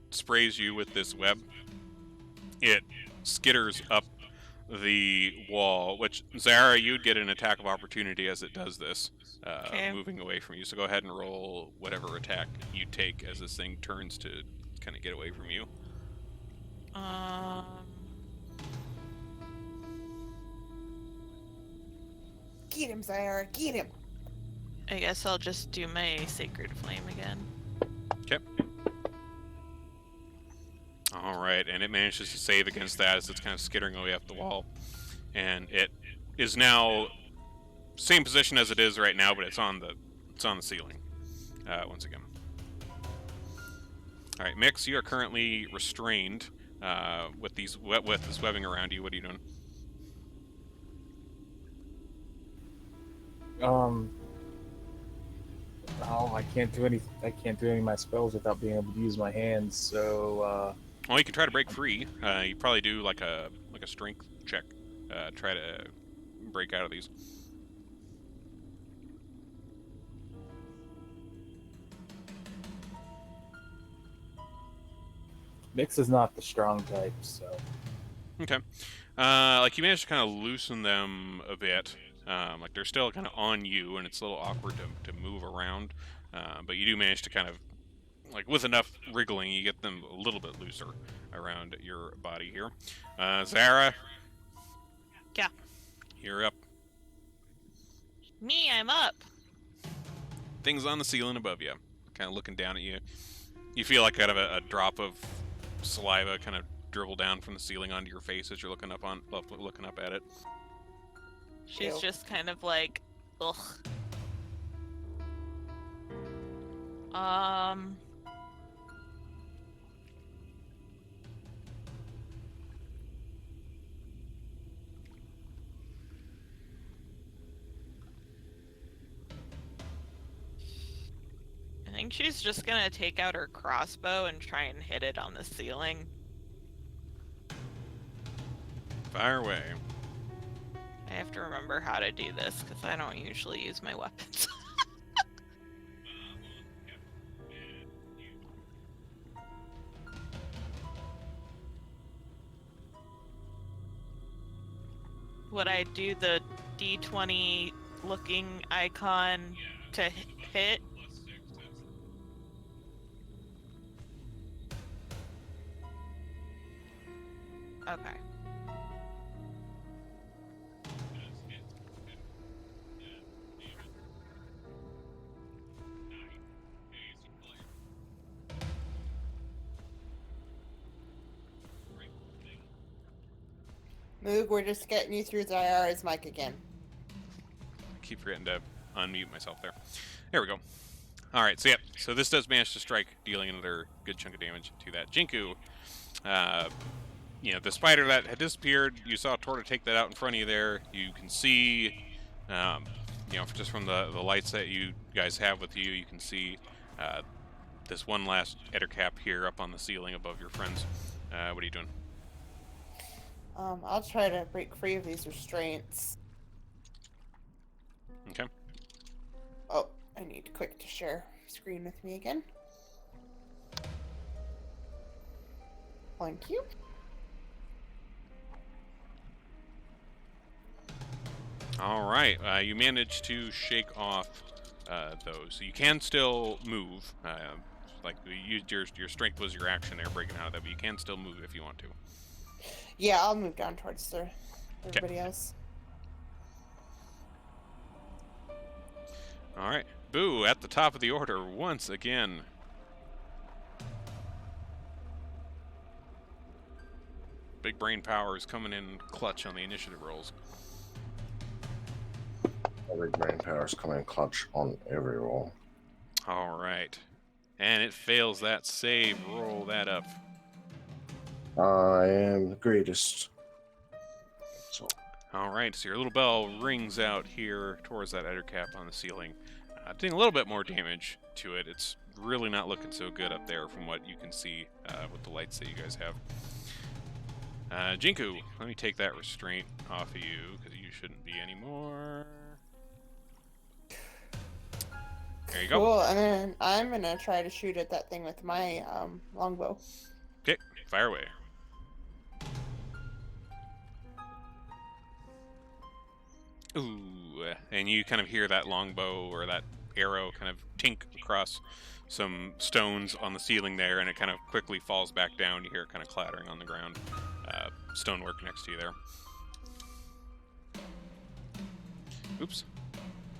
sprays you with this web, it skitters up the wall, which, Zara, you'd get an attack of opportunity as it does this, Okay. moving away from you. So go ahead and roll whatever attack you take as this thing turns to kind of get away from you. Get him, Zyara, get him. I guess I'll just do my Sacred Flame again. Okay. All right, and it manages to save against that as it's kind of skittering away up the wall, and it is now same position as it is right now, but it's on the ceiling once again. All right, Mix, you are currently restrained with this webbing around you. What are you doing? Oh, I can't do any of my spells without being able to use my hands. So, Well, you can try to break free. You probably do like a strength check. try to break out of these. Mix is not the strong type, so Okay. Like you managed to kind of loosen them a bit. Like they're still kind of on you, and it's a little awkward to move around. But you do manage to kind of, like with enough wriggling, you get them a little bit looser around your body here. Zara? Yeah. You're up. Me, I'm up. Things on the ceiling above you, kind of looking down at you. You feel like kind of a drop of saliva kind of dribble down from the ceiling onto your face as you're looking up at it. She's Ew. just kind of like, ugh. Um. I think she's just gonna take out her crossbow and try and hit it on the ceiling. Fire away. I have to remember how to do this because I don't usually use my weapons. Would I do the D20 looking icon to hit? Okay. Moog, we're just getting you through Zyara's mic again. I keep forgetting to unmute myself there. There we go. Alright, so yep. So this does manage to strike, dealing another good chunk of damage to that Jinku. You know, the spider that had disappeared, you saw Torta take that out in front of you there. You can see, you know, just from the lights that you guys have with you, you can see this one last ettercap here up on the ceiling above your friends. What are you doing? I'll try to break free of these restraints. Okay. Oh, I need quick to share screen with me again. Thank you. All right. You managed to shake off those. So you can still move. Like you used your strength was your action there, breaking out of that, but you can still move if you want to. Yeah, I'll move down towards everybody else. All right. Boo at the top of the order once again. Big brain power is coming in clutch on the initiative rolls. Every brain power is coming clutch on every roll. All right. And it fails that save. Roll that up. I am the greatest. So, All right. So your little bell rings out here towards that ettercap on the ceiling. Doing a little bit more damage to it. It's really not looking so good up there from what you can see with the lights that you guys have. Jinku, let me take that restraint off of you because you shouldn't be anymore. There you go. Cool, and then I'm gonna try to shoot at that thing with my longbow. Okay, fire away. Ooh, and you kind of hear that longbow or that arrow kind of tink across some stones on the ceiling there, and it kind of quickly falls back down. You hear it kind of clattering on the ground. Stonework next to you there. Oops.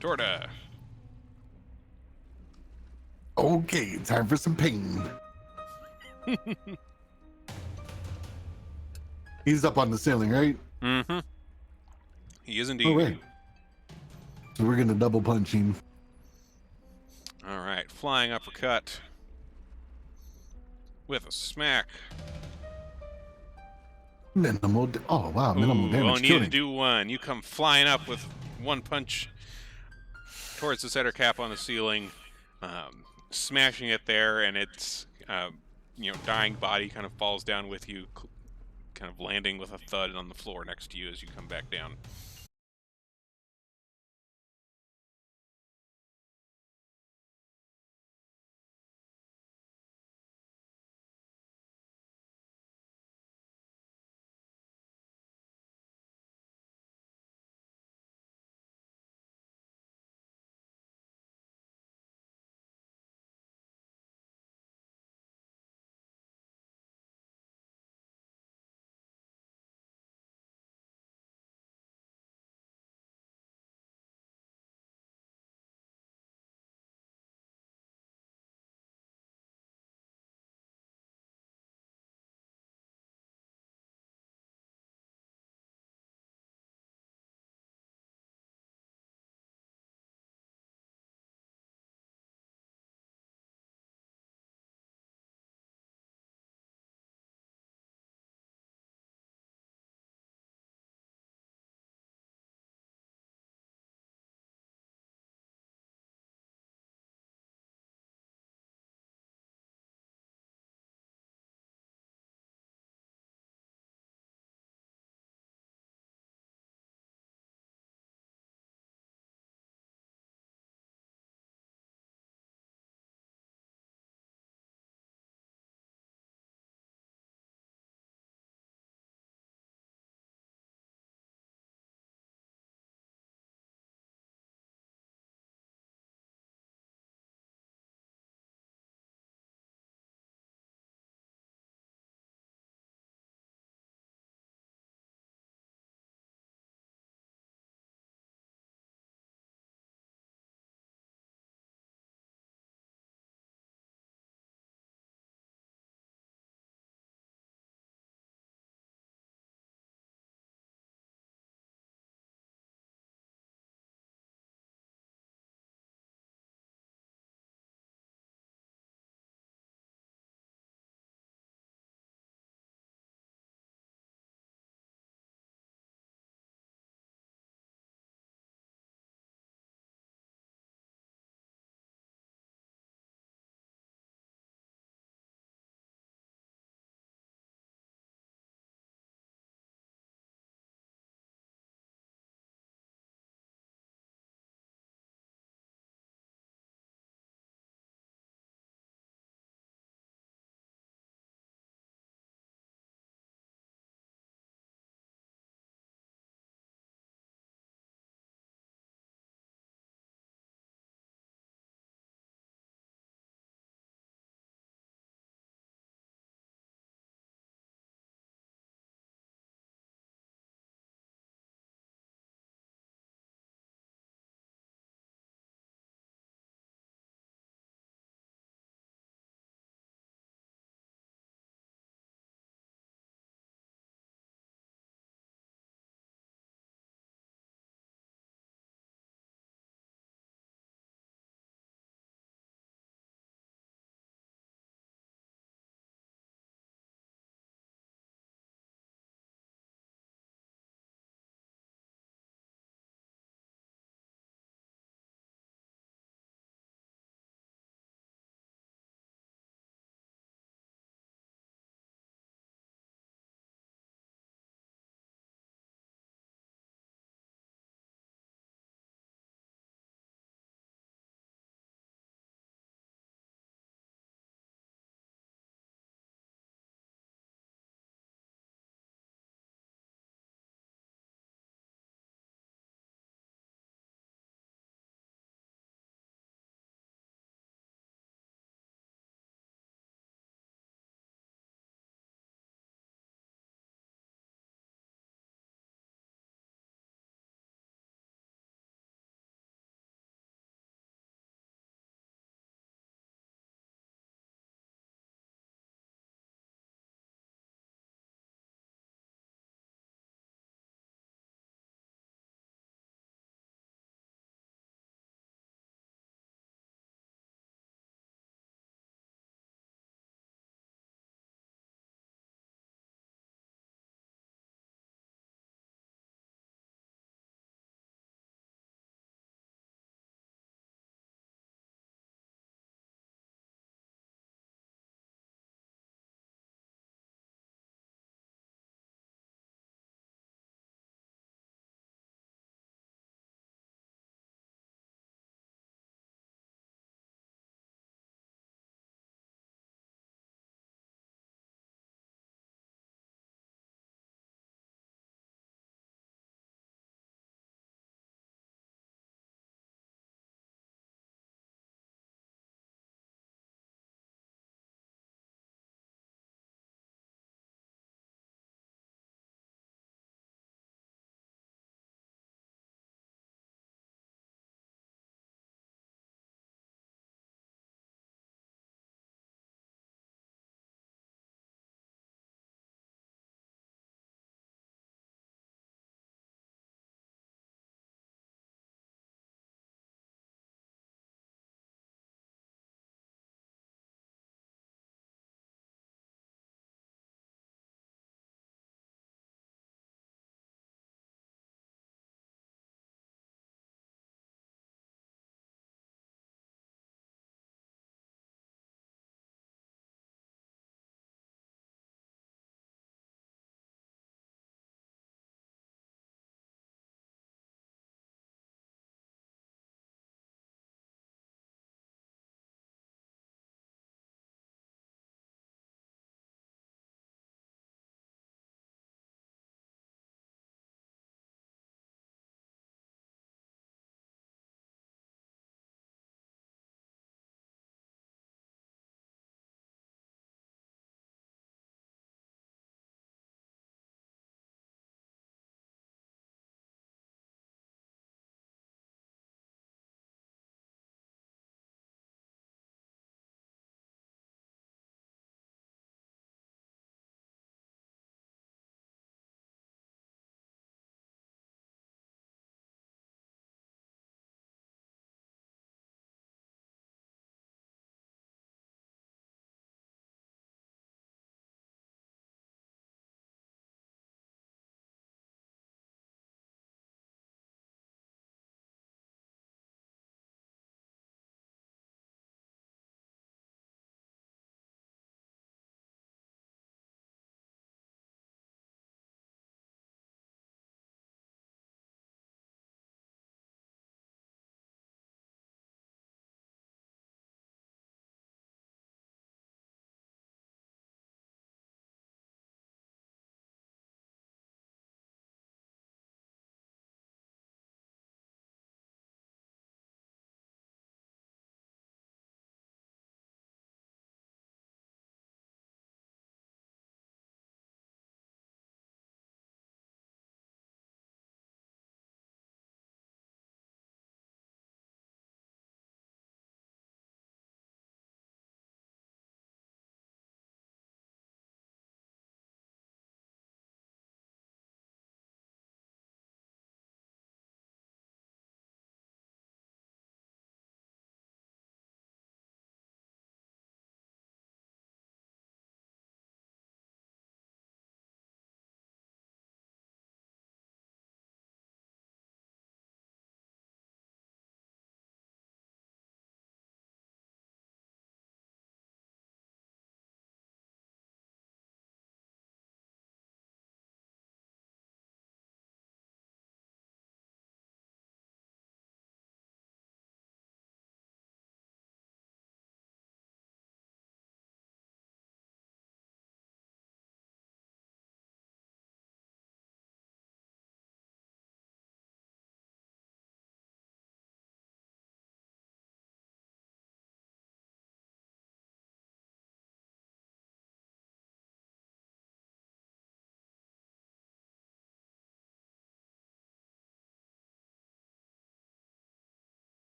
Torta. Okay, time for some pain. He's up on the ceiling, right? Mm-hmm. He is indeed. Oh, wait. So we're gonna double punch him. All right, flying uppercut with a smack. Minimal. Oh wow, minimal Ooh, damage. only need Killing. to do one. You come flying up with one punch towards the center cap on the ceiling, smashing it there, and its you know, dying body kind of falls down with you, kind of landing with a thud on the floor next to you as you come back down.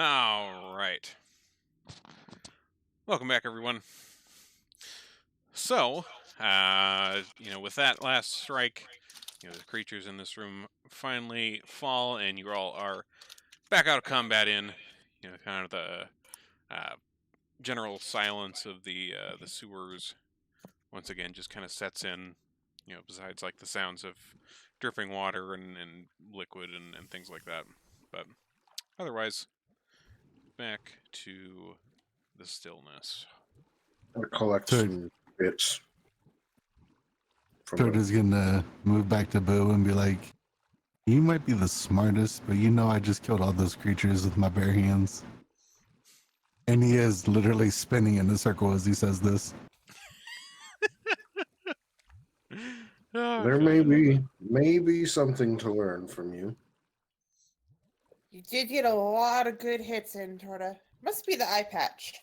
All right. Welcome back, everyone. So, with that last strike, the creatures in this room finally fall, and you all are back out of combat in, kind of the general silence of the sewers once again just kind of sets in, besides like the sounds of dripping water and liquid and things like that. But otherwise, back to the stillness. I'll collect So- some bits from Torta's gonna move back to Boo and be like, "You might be the smartest, but I just killed all those creatures with my bare hands." And he is literally spinning in a circle as he says this. There may be something to learn from you. You did get a lot of good hits in, Torta. Must be the eye patch.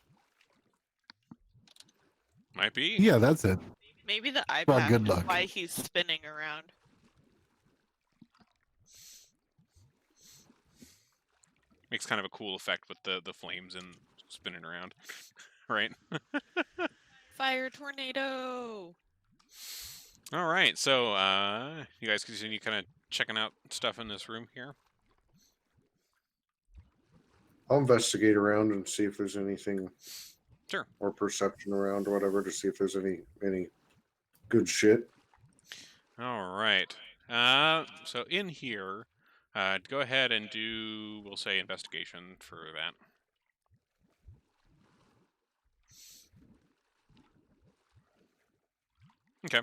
Might be. Yeah, that's it. Maybe the eye Well, patch good is luck. why he's spinning around. Makes kind of a cool effect with the flames and spinning around, right? Fire tornado! All right, so you guys continue kind of checking out stuff in this room here. I'll investigate around and see if there's anything, Sure. or perception around, or whatever, to see if there's any good shit. All right. So in here, go ahead and do, we'll say, investigation for that. Okay.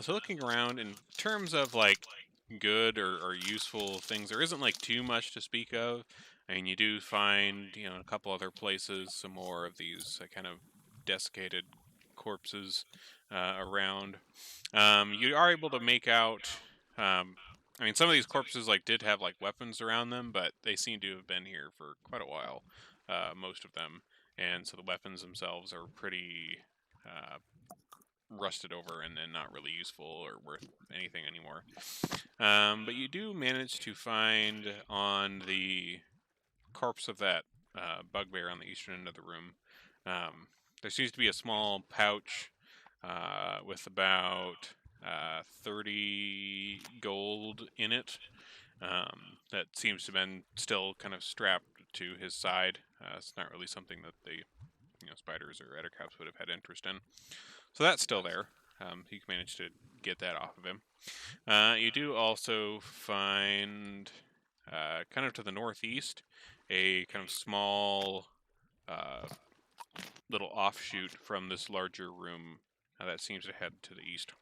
So looking around in terms of like good or useful things, there isn't like too much to speak of. I mean, you do find, in a couple other places, some more of these kind of desiccated corpses around. You are able to make out. I mean, some of these corpses like did have like weapons around them, but they seem to have been here for quite a while. Most of them, and so the weapons themselves are pretty rusted over and not really useful or worth anything anymore. But you do manage to find on the corpse of that bugbear on the eastern end of the room, there seems to be a small pouch with about 30 gold in it. That seems to have been still kind of strapped to his side. It's not really something that the spiders or ettercaps would have had interest in. So that's still there. He managed to get that off of him. You do also find, kind of to the northeast, a kind of small little offshoot from this larger room that seems to head to the east.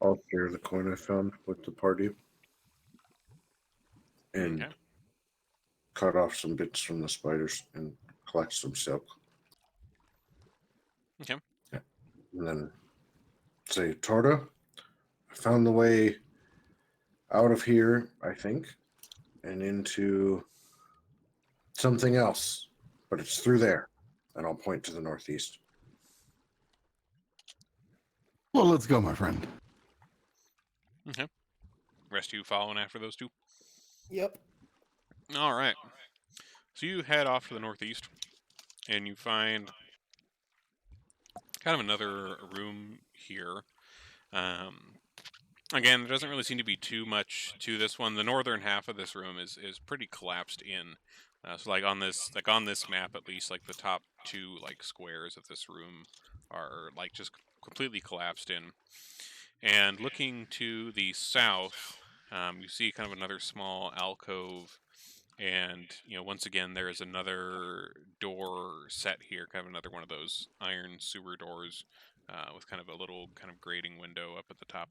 I'll share the coin I found with the party and Okay. cut off some bits from the spiders and collect some silk. Okay. Yeah. And then say, Torta, I found the way out of here, I think, and into something else, but it's through there. And I'll point to the northeast. Well, let's go, my friend. Okay. Rest of you following after those two? Yep. All right. So you head off to the northeast, and you find kind of another room here. Again, there doesn't really seem to be too much to this one. The northern half of this room is pretty collapsed in. So like on this map at least, like the top two like squares of this room are like just completely collapsed in. And looking to the south, you see kind of another small alcove, and once again there is another door set here, kind of another one of those iron sewer doors with kind of a little kind of grating window up at the top.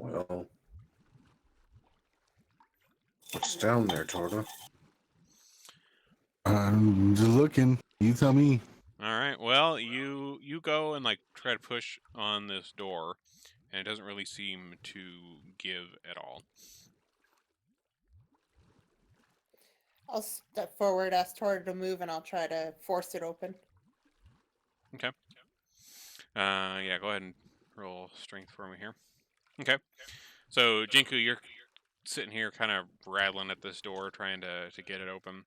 Well, what's down there, Torta? I'm just looking. You tell me. All right. right. Well, you go and like try to push on this door, and it doesn't really seem to give at all. I'll step forward, ask Torda to move, and I'll try to force it open. Okay. Yeah, go ahead and roll strength for me here. Okay. So, Jinku, you're sitting here kind of rattling at this door, trying to get it open.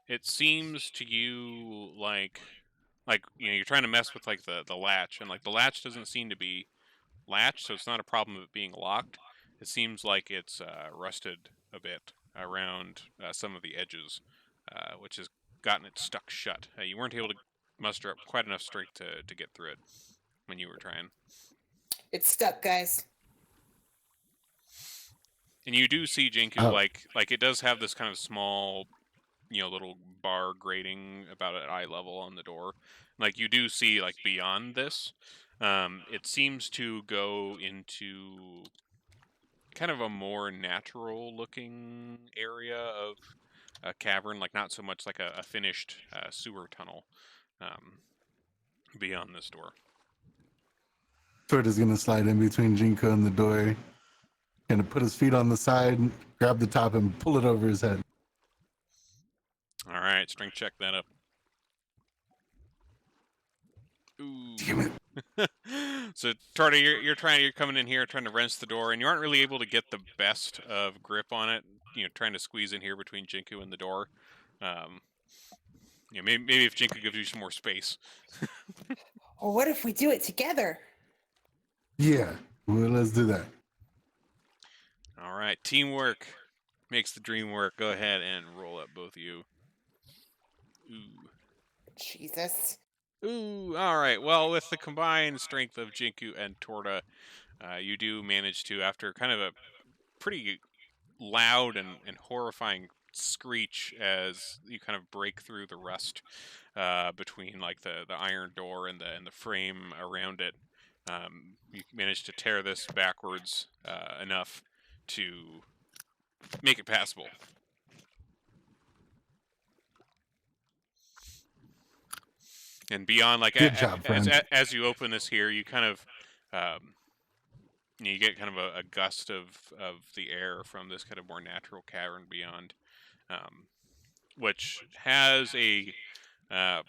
It seems to you like you're trying to mess with like the latch, and like the latch doesn't seem to be latched, so it's not a problem of it being locked. It seems like it's rusted a bit around some of the edges, which has gotten it stuck shut. You weren't able to muster up quite enough strength to get through it when you were trying. It's stuck, guys. And you do see Jinku, Oh. like it does have this kind of small, little bar grating about at eye level on the door. Like you do see like beyond this, it seems to go into kind of a more natural looking area of a cavern, like not so much like a finished sewer tunnel beyond this door. Torda's gonna slide in between Jinko and the door, gonna put his feet on the side, grab the top, and pull it over his head. All right, strength check that up. Damn Ooh. it. So Torda, you're coming in here trying to wrench the door, and you aren't really able to get the best of grip on it. Trying to squeeze in here between Jinku and the door. Maybe if Jinku gives you some more space. Or what if we do it together? Yeah, well, let's do that. All right, teamwork makes the dream work. Go ahead and roll up, both of you. Ooh. Jesus. Ooh, all right. Well, with the combined strength of Jinku and Torda, you do manage to, after kind of a pretty loud and horrifying screech as you kind of break through the rust between like the iron door and the frame around it. You manage to tear this backwards enough to make it passable. And beyond, like Good job, friend. as you open this here, you kind of you get kind of a gust of the air from this kind of more natural cavern beyond, which has a kind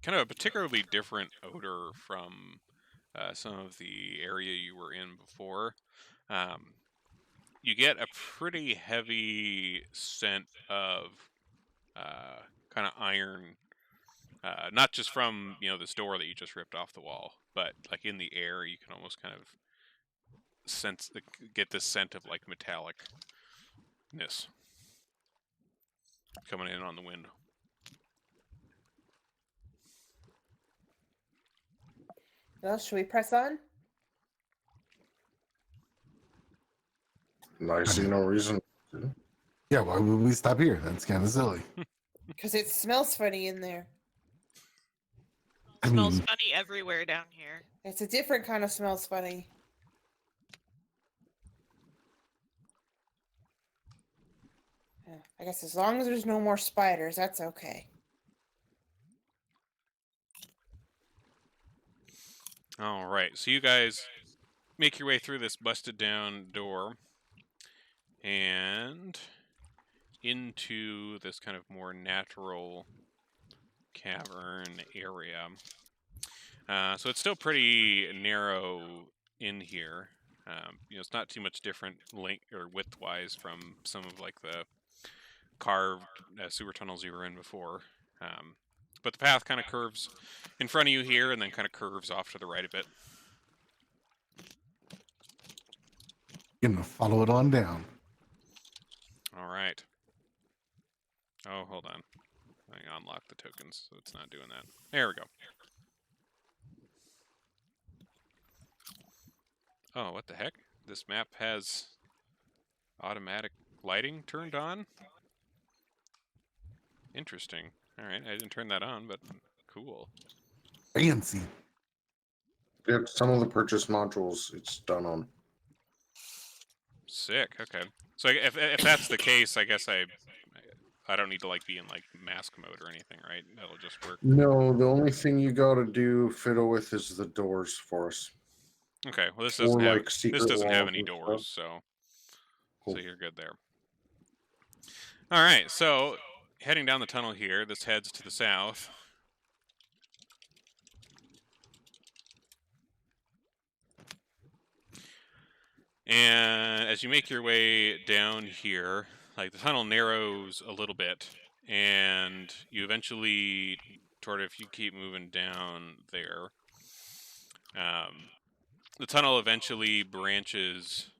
of a particularly different odor from some of the area you were in before. You get a pretty heavy scent of kind of iron, not just from this door that you just ripped off the wall, but like in the air you can almost kind of get this scent of like metallicness coming in on the wind. Well, should we press on? I see no reason to. Yeah, why would we stop here? That's kind of silly. Because it smells funny in there. I Smells mean, funny everywhere down here. It's a different kind of smells funny. Yeah, I guess as long as there's no more spiders, that's okay. All right, so you guys make your way through this busted down door and into this kind of more natural cavern area. So it's still pretty narrow in here. It's not too much different length or width-wise from some of like the carved sewer tunnels you were in before. But the path kind of curves in front of you here and then kind of curves off to the right a bit. gonna follow it on down. All right. Oh, hold on. I unlocked the tokens, so it's not doing that. There we go. Oh, what the heck? This map has automatic lighting turned on? Interesting. Alright, I didn't turn that on, but cool. Fancy. Yeah, some of the purchase modules it's done on. Sick, okay. So if that's the case, I guess I don't need to like be in like mask mode or anything, right? That'll just work. No, the only thing you gotta do fiddle with is the doors for us. Okay. Well, this Or doesn't have like secret this doesn't have walls any and doors, stuff. so Cool. you're good there. All right. So heading down the tunnel here, this heads to the south. And as you make your way down here, like the tunnel narrows a little bit, and you eventually, sort of, if you keep moving down there, the tunnel eventually branches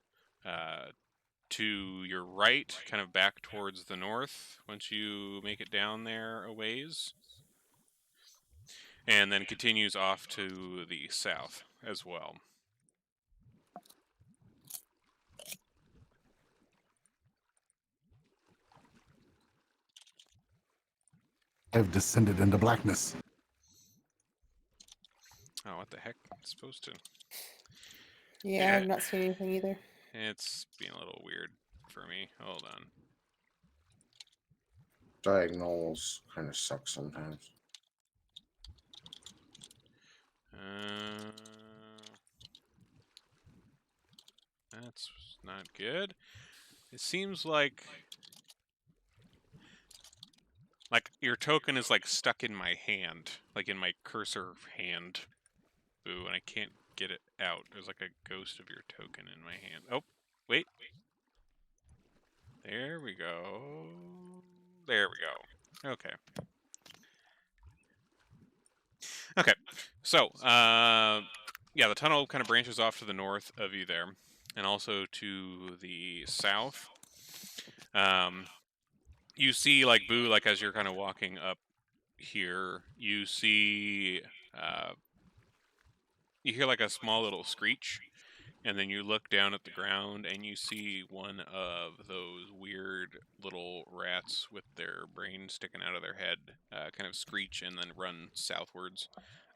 to your right, kind of back towards the north once you make it down there a ways, and then continues off to the south as well. I've descended into blackness. Oh, what the heck? It's supposed to. Yeah, I've not seen anything either. It's being a little weird for me. Hold on. Diagonals kind of suck sometimes. That's not good. It seems like your token is like stuck in my hand, like in my cursor hand. Boo, and I can't get it out. There's like a ghost of your token in my hand. Oh, wait. There we go. There we go. Okay. Okay. So, yeah, the tunnel kind of branches off to the north of you there, and also to the south. You see, like, Boo, like, as you're kind of walking up here, you see, you hear like a small little screech, and then you look down at the ground and you see one of those weird little rats with their brain sticking out of their head kind of screech and then run southwards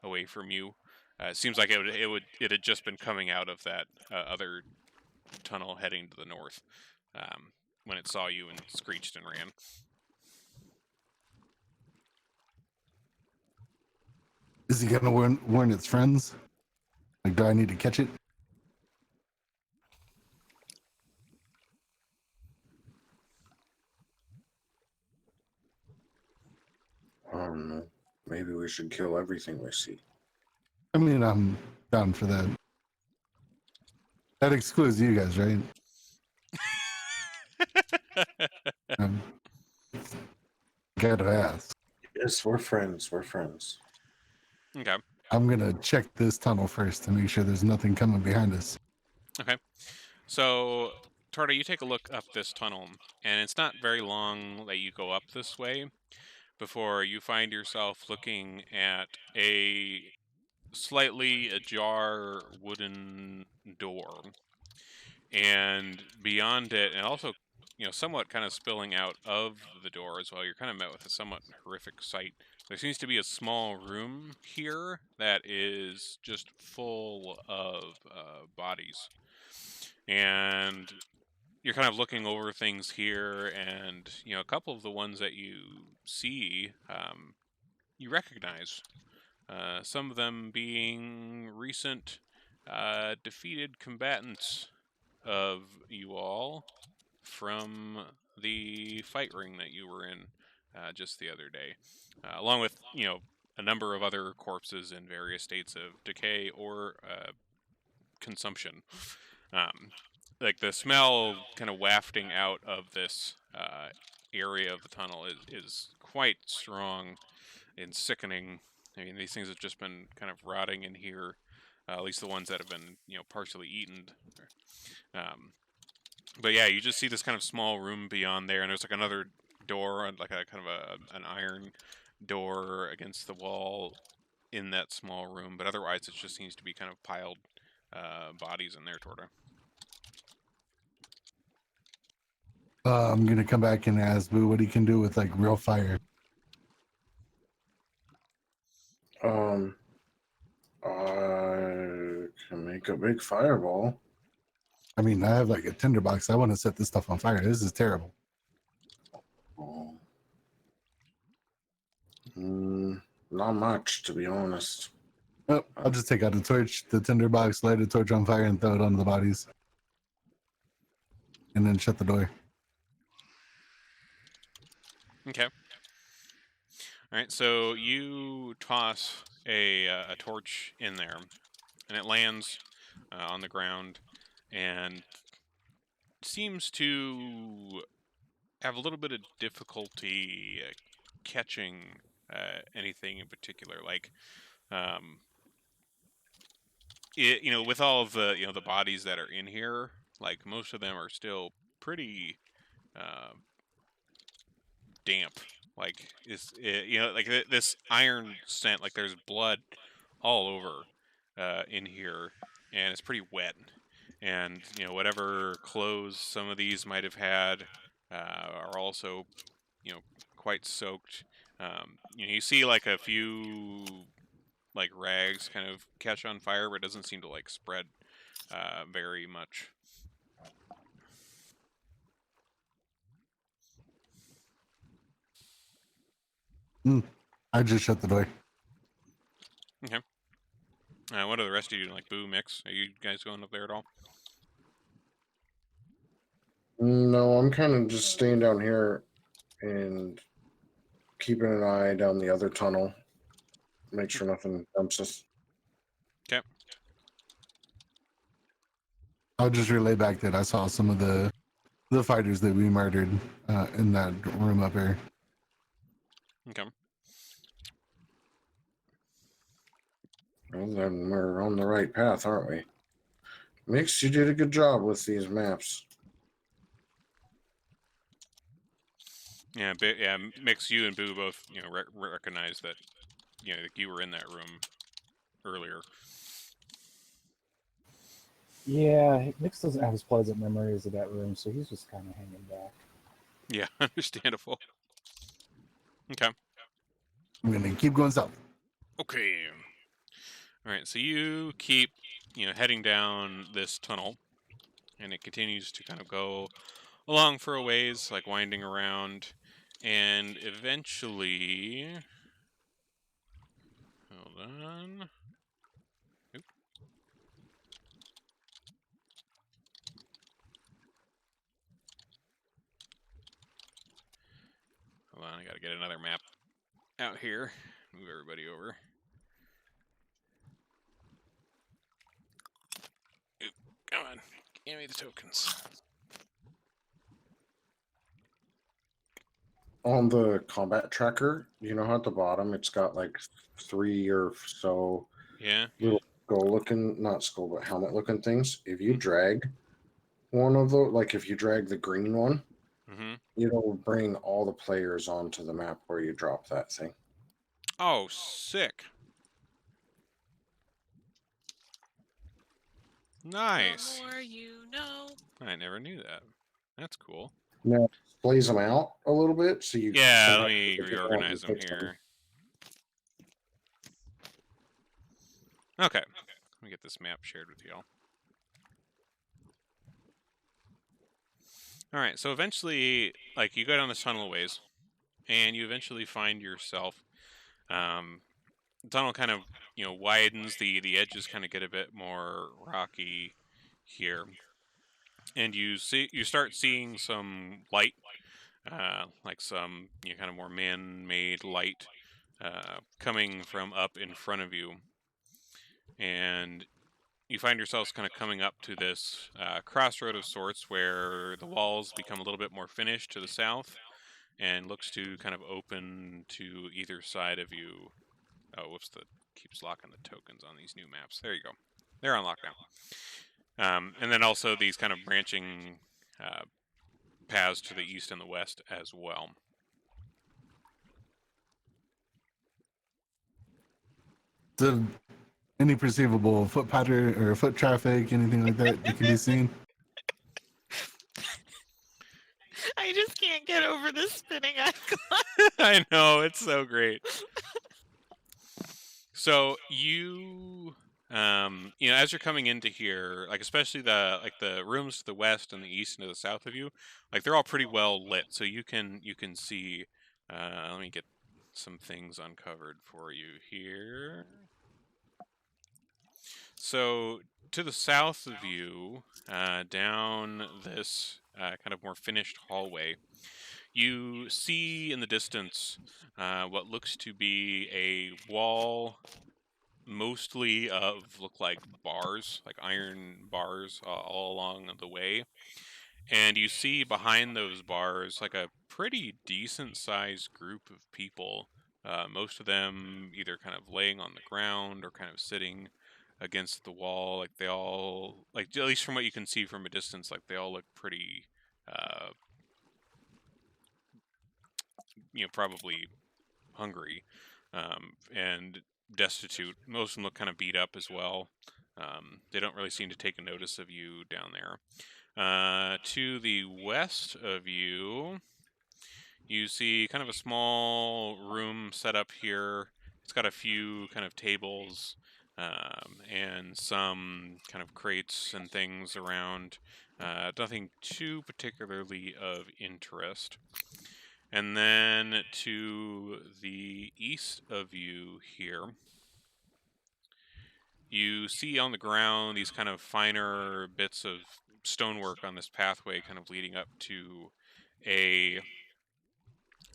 away from you. It seems like it had just been coming out of that other tunnel heading to the north when it saw you and screeched and ran. Is he gonna warn its friends? Like, do I need to catch it? I don't know. Maybe we should kill everything we see. I mean, I'm down for that. That excludes you guys, right? Um, gotta ask. Yes, we're friends. We're friends. Okay. I'm gonna check this tunnel first to make sure there's nothing coming behind us. Okay. So, Tarda, you take a look up this tunnel, and it's not very long that you go up this way before you find yourself looking at a slightly ajar wooden door. And beyond it, and also, somewhat kind of spilling out of the door as well, you're kind of met with a somewhat horrific sight. There seems to be a small room here that is just full of bodies. And you're kind of looking over things here, and a couple of the ones that you see, you recognize. Some of them being recent defeated combatants of you all from the fight ring that you were in just the other day, along with a number of other corpses in various states of decay or consumption. Like the smell kind of wafting out of this area of the tunnel is quite strong and sickening. I mean, these things have just been kind of rotting in here, at least the ones that have been partially eaten. But yeah, you just see this kind of small room beyond there, and there's like another door, like a kind of an iron door against the wall in that small room. But otherwise, it just seems to be kind of piled bodies in there, Torta. I'm gonna come back and ask Boo what he can do with like real fire. I can make a big fireball. I mean, I have like a tinderbox. I want to set this stuff on fire. This is terrible. Oh, Not much, to be honest. Oh, I'll just take out the torch, the tinderbox, light a torch on fire, and throw it onto the bodies. And then shut the door. Okay. All right, so you toss a torch in there, and it lands on the ground, and seems to have a little bit of difficulty catching anything in particular. Like, with all of the the bodies that are in here, like most of them are still pretty damp. Like like this iron scent. Like there's blood all over in here, and it's pretty wet. And whatever clothes some of these might have had are also quite soaked. You see like a few like rags kind of catch on fire, but it doesn't seem to like spread very much. I just shut the door. Okay. What are the rest of you doing? Like Boo, Mix? Are you guys going up there at all? No, I'm kind of just staying down here and keeping an eye down the other tunnel. Make sure nothing dumps us. Okay. I'll just relay back that I saw some of the fighters that we murdered in that room up here. Okay. Well, then we're on the right path, aren't we? Mix, you did a good job with these maps. Yeah, yeah. Mix, you and Boo both recognize that you were in that room earlier. Yeah, Mix doesn't have as pleasant memories of that room, so he's just kind of hanging back. Yeah, understandable. Okay. I'm gonna keep going south. Okay. All right, so you keep heading down this tunnel, and it continues to kind of go along for a ways, like winding around, and eventually, hold on. Oop. Hold on, I gotta get another map out here. Move everybody over. Oop, come on, give me the tokens. On the combat tracker, you know how at the bottom it's got like 3 or so Yeah. little skull looking, not skull, but helmet looking things. If you drag one of those, like if you drag the green one, Mm-hmm. it'll bring all the players onto the map where you drop that thing. Oh, sick. Nice. The more you know. I never knew that. That's cool. Now, it displays them out a little bit, so you Yeah, sometimes let me if you want, reorganize you them fix here. Okay. Let me get this map shared with y'all. All right, so eventually, like, you go down this tunnel a ways, and you eventually find yourself. The tunnel kind of, widens. The edges kind of get a bit more rocky here, and you start seeing some light, like some kind of more man-made light, coming from up in front of you, and you find yourselves kind of coming up to this crossroad of sorts where the walls become a little bit more finished to the south and looks to kind of open to either side of you. Oh, whoops, that keeps locking the tokens on these new maps. There you go. They're unlocked now. And then also these kind of branching paths to the east and the west as well. So, any perceivable foot pattern or foot traffic, anything like that that can be seen? I just can't get over this spinning icon. I know, it's so great. So you as you're coming into here, like especially the rooms to the west and the east and to the south of you, like they're all pretty well lit, so you can see. Let me get some things uncovered for you here. So to the south of you, down this kind of more finished hallway, you see in the distance what looks to be a wall, mostly of look like bars, like iron bars all along the way. And you see behind those bars like a pretty decent sized group of people. Most of them either kind of laying on the ground or kind of sitting against the wall. Like they all, like at least from what you can see from a distance, like they all look pretty, uh, probably hungry and destitute. Most of them look kind of beat up as well. They don't really seem to take a notice of you down there. To the west of you, you see kind of a small room set up here. It's got a few kind of tables and some kind of crates and things around. Nothing too particularly of interest. And then to the east of you here, you see on the ground these kind of finer bits of stonework on this pathway kind of leading up to a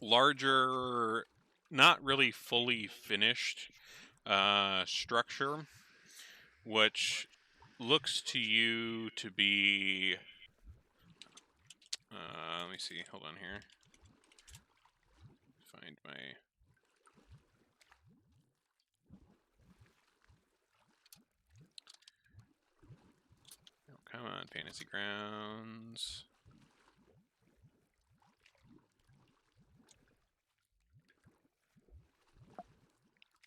larger, not really fully finished structure, which looks to you to be, let me see, hold on here, find my, oh, come on, Fantasy Grounds.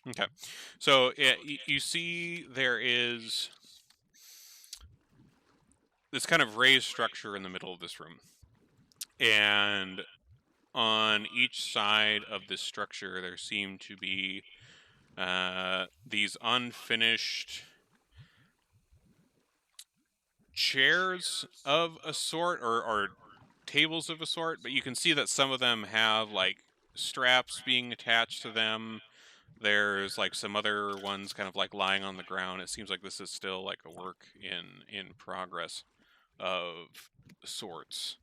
Okay, so you see there is this kind of raised structure in the middle of this room, and on each side of this structure there seem to be these unfinished chairs of a sort, or tables of a sort, but you can see that some of them have like straps being attached to them. There's like some other ones kind of like lying on the ground. It seems like this is still like a work in progress of sorts.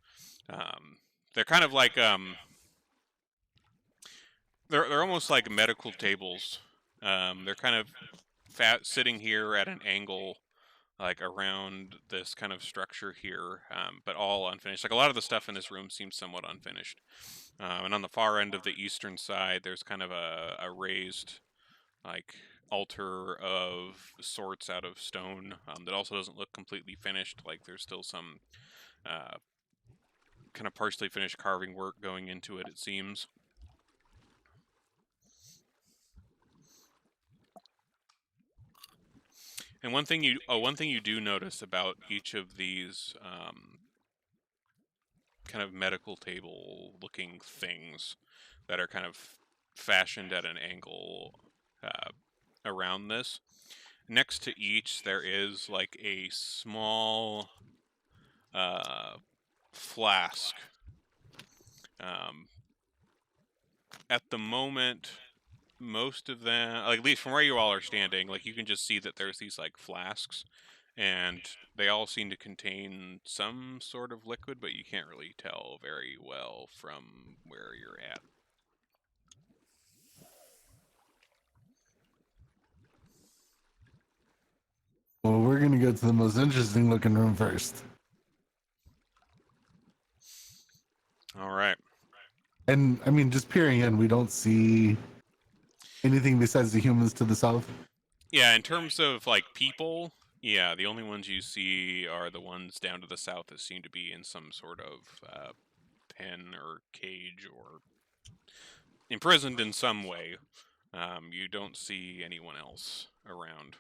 They're kind of like they're almost like medical tables. They're kind of sitting here at an angle, like around this kind of structure here, but all unfinished. Like a lot of the stuff in this room seems somewhat unfinished. And on the far end of the eastern side, there's kind of a raised like altar of sorts out of stone that also doesn't look completely finished. Like there's still some kind of partially finished carving work going into it, it seems. And one thing you do notice about each of these kind of medical table looking things that are kind of fashioned at an angle around this, next to each there is like a small flask. At the moment, most of them, like at least from where you all are standing, like you can just see that there's these like flasks, and they all seem to contain some sort of liquid, but you can't really tell very well from where you're at. Well, we're gonna go to the most interesting looking room first. All right. And I mean, just peering in, we don't see anything besides the humans to the south. Yeah, in terms of like people, yeah, the only ones you see are the ones down to the south that seem to be in some sort of pen or cage or imprisoned in some way. You don't see anyone else around.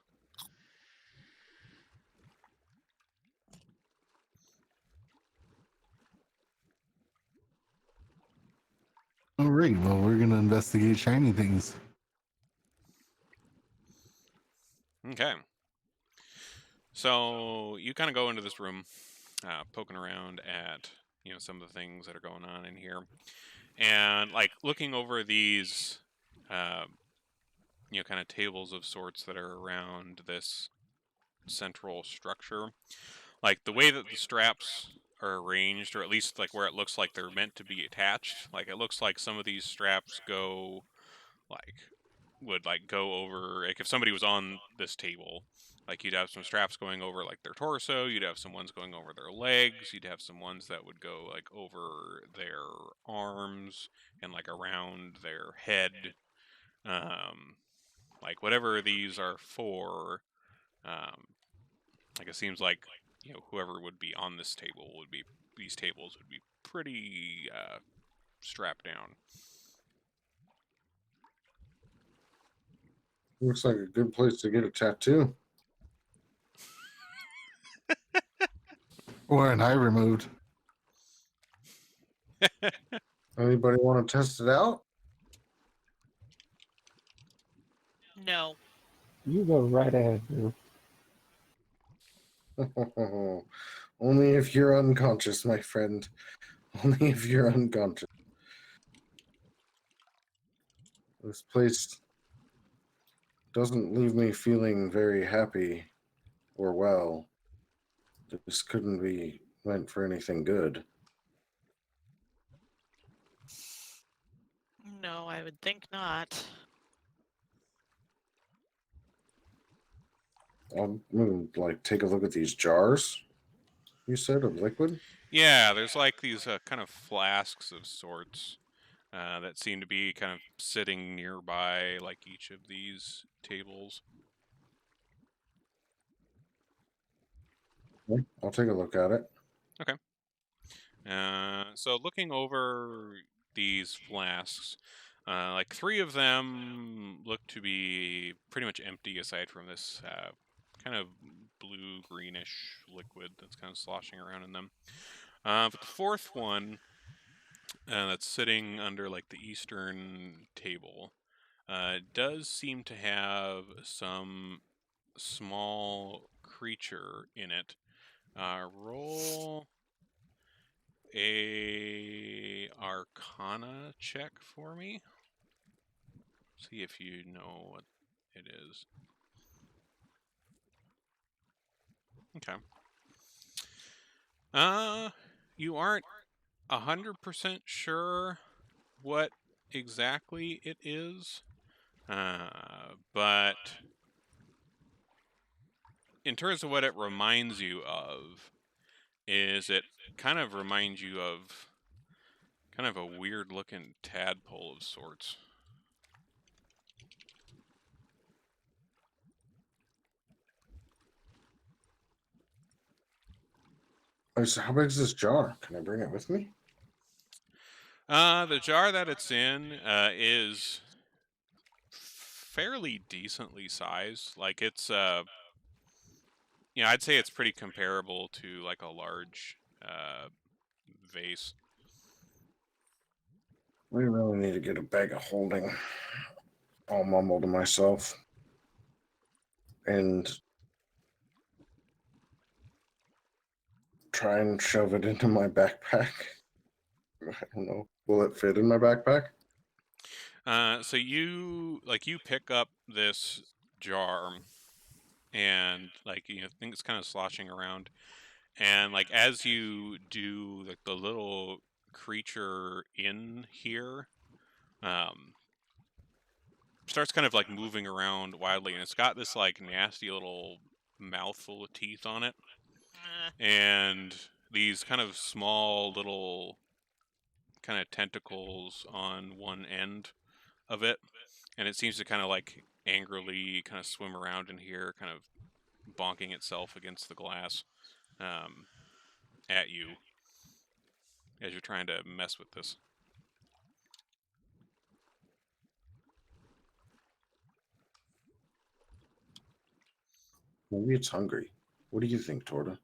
All right, well, we're gonna investigate shiny things. Okay. So you kind of go into this room, poking around at some of the things that are going on in here, and like looking over these kind of tables of sorts that are around this central structure. Like the way that the straps are arranged, or at least like where it looks like they're meant to be attached. Like it looks like some of these straps would go over, like if somebody was on this table, like you'd have some straps going over like their torso, you'd have some ones going over their legs, you'd have some ones that would go like over their arms and like around their head. Like whatever these are for, like it seems like whoever would be on this table would be these tables would be pretty strapped down. Looks like a good place to get a tattoo. Or an eye removed. Anybody want to test it out? No. You go right ahead, Boo. Only if you're unconscious, my friend. Only if you're unconscious. This place doesn't leave me feeling very happy or well. This couldn't be meant for anything good. No, I would think not. I'm gonna take a look at these jars. You said of liquid. Yeah, there's like these kind of flasks of sorts that seem to be kind of sitting nearby, like each of these tables. Okay, I'll take a look at it. Okay. So looking over these flasks, like 3 of them look to be pretty much empty, aside from this kind of blue-greenish liquid that's kind of sloshing around in them. But the 4th one that's sitting under like the eastern table does seem to have some small creature in it. Roll a Arcana check for me. See if you know what it is. Okay. You aren't 100% sure what exactly it is, but in terms of what it reminds you of, is it kind of reminds you of kind of a weird looking tadpole of sorts. So how big is this jar? Can I bring it with me? The jar that it's in is fairly decently sized. Like it's I'd say it's pretty comparable to like a large vase. We really need to get a bag of holding. I'll mumble to myself and try and shove it into my backpack. I don't know. Will it fit in my backpack? So you pick up this jar and think it's kind of sloshing around, and like as you do, like the little creature in here starts kind of like moving around wildly, and it's got this like nasty little mouthful of teeth on it, and these kind of small little kind of tentacles on one end of it, and it seems to kind of like angrily kind of swim around in here, kind of bonking itself against the glass at you as you're trying to mess with this. Maybe it's hungry. What do you think, Torta?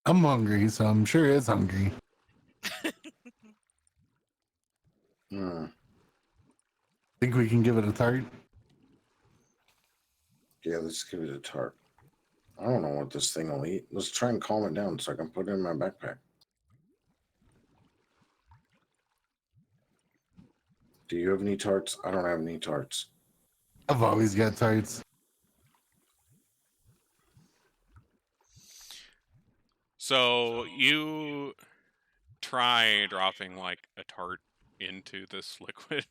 I'm hungry, so I'm sure it's hungry. Think we can give it a tart? Yeah, let's give it a tart. I don't know what this thing will eat. Let's try and calm it down so I can put it in my backpack. Do you have any tarts? I don't have any tarts. I've always got tarts. So you try dropping like a tart into this liquid,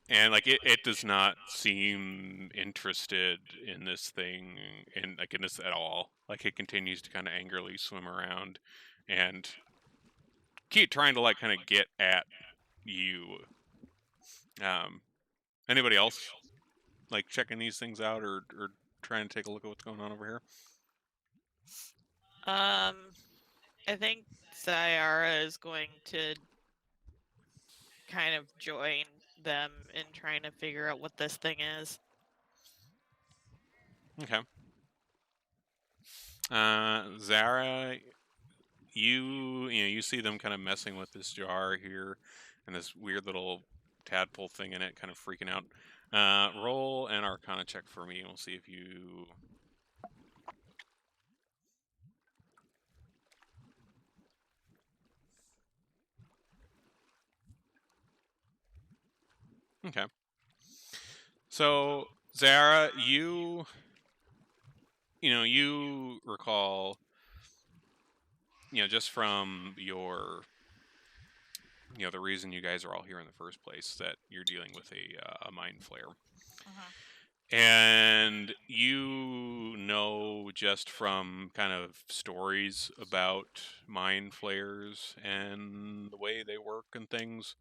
and like it does not seem interested in this thing and like in this at all. Like it continues to kind of angrily swim around and keep trying to like kind of get at you. Anybody else like checking these things out or trying to take a look at what's going on over here? I think Sayara is going to kind of join them in trying to figure out what this thing is. Okay. Zara, you see them kind of messing with this jar here and this weird little tadpole thing in it, kind of freaking out. Roll an Arcana check for me, and we'll see if you. Okay. So Zara, you recall, just from your, the reason you guys are all here in the first place, that you're dealing with a mind flare. And you know just from kind of stories about mind flayers and the way they work and things,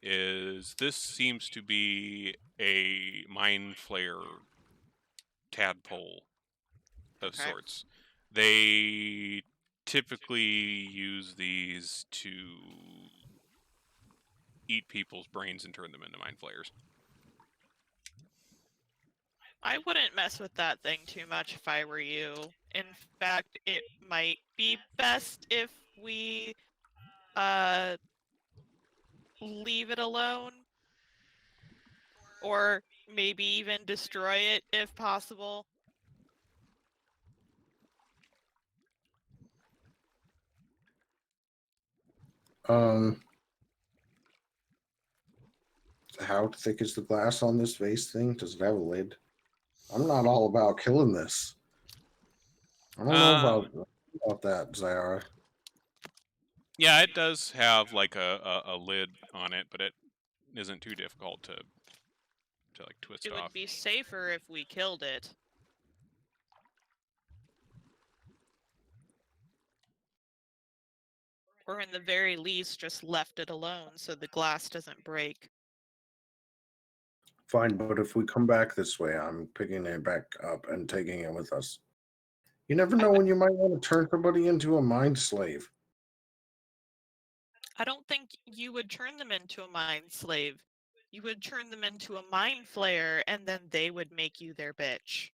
is this seems to be a mind flayer tadpole of Okay. sorts. They typically use these to eat people's brains and turn them into mind flayers. I wouldn't mess with that thing too much if I were you. In fact, it might be best if we leave it alone, or maybe even destroy it if possible. How thick is the glass on this vase thing? Does it have a lid? I'm not all about killing this. I don't know about that, Zyara. Yeah, it does have like a lid on it, but it isn't too difficult to like twist It off. would be safer if we killed it. Or in the very least, just left it alone so the glass doesn't break. Fine, but if we come back this way, I'm picking it back up and taking it with us. You never know when you might want to turn somebody into a mind slave. I don't think you would turn them into a mind slave. You would turn them into a mind flayer, and then they would make you their bitch.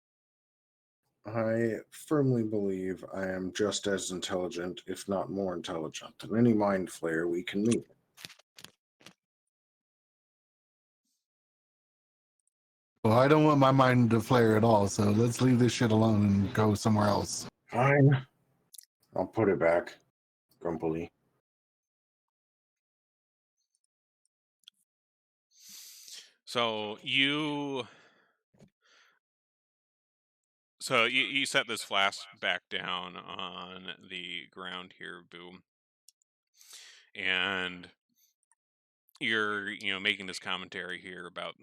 I firmly believe I am just as intelligent, if not more intelligent, than any mind flayer we can meet. Well, I don't want my mind to flare at all, so let's leave this shit alone and go somewhere else. Fine. I'll put it back, grumpily. So you set this flask back down on the ground here, Boom, and you're making this commentary here about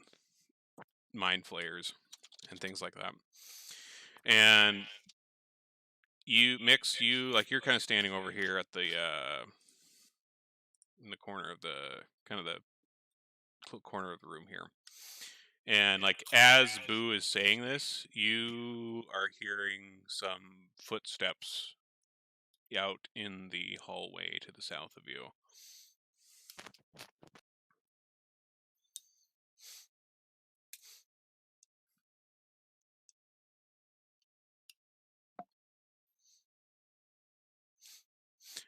mind flayers and things like that, and you're kind of standing over here at the in the corner of the corner of the room here. And like as Boo is saying this, you are hearing some footsteps out in the hallway to the south of you.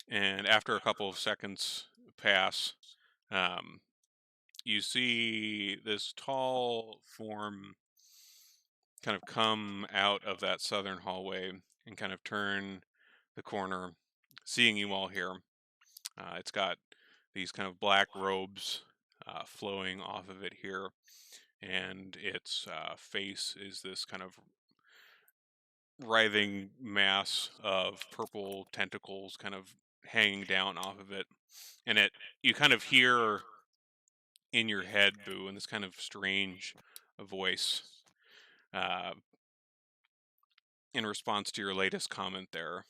And after a couple of seconds pass, you see this tall form kind of come out of that southern hallway and kind of turn the corner, seeing you all here. It's got these kind of black robes flowing off of it here, and its face is this kind of writhing mass of purple tentacles kind of hanging down off of it. And you kind of hear in your head, Boo, in this kind of strange voice, in response to your latest comment there.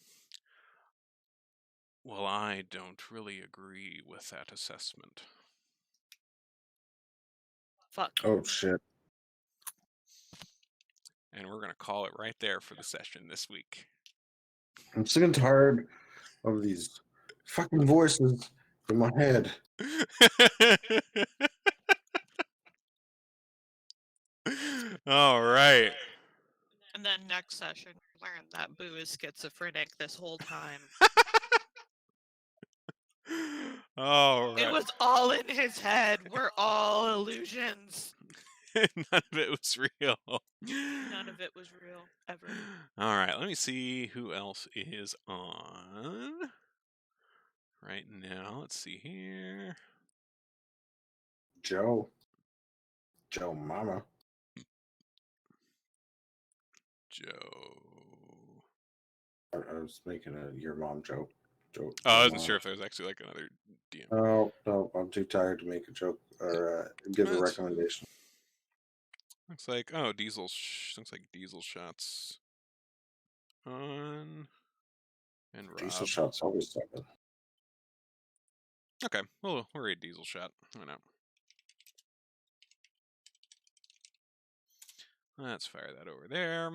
Well, I don't really agree with that assessment. Fuck. Oh shit. And we're going to call it right there for the session this week. I'm sick and tired of these fucking voices in my head. All right. And then next session, learn that Boo is schizophrenic this whole time. All right. It was all in his head. We're all illusions. None of it was real. None of it was real, ever. All right, let me see who else is on right now. Let's see here. Joe Mama. Joe. I was making a your mom joke. Oh, I wasn't Mama. sure if there was actually like another DM. Oh, no, I'm too tired to make a joke or give a recommendation. Looks like looks like Diesel shots on and Rob. Diesel shots always something. Okay, we'll read Diesel shot. Why not? Let's fire that over there.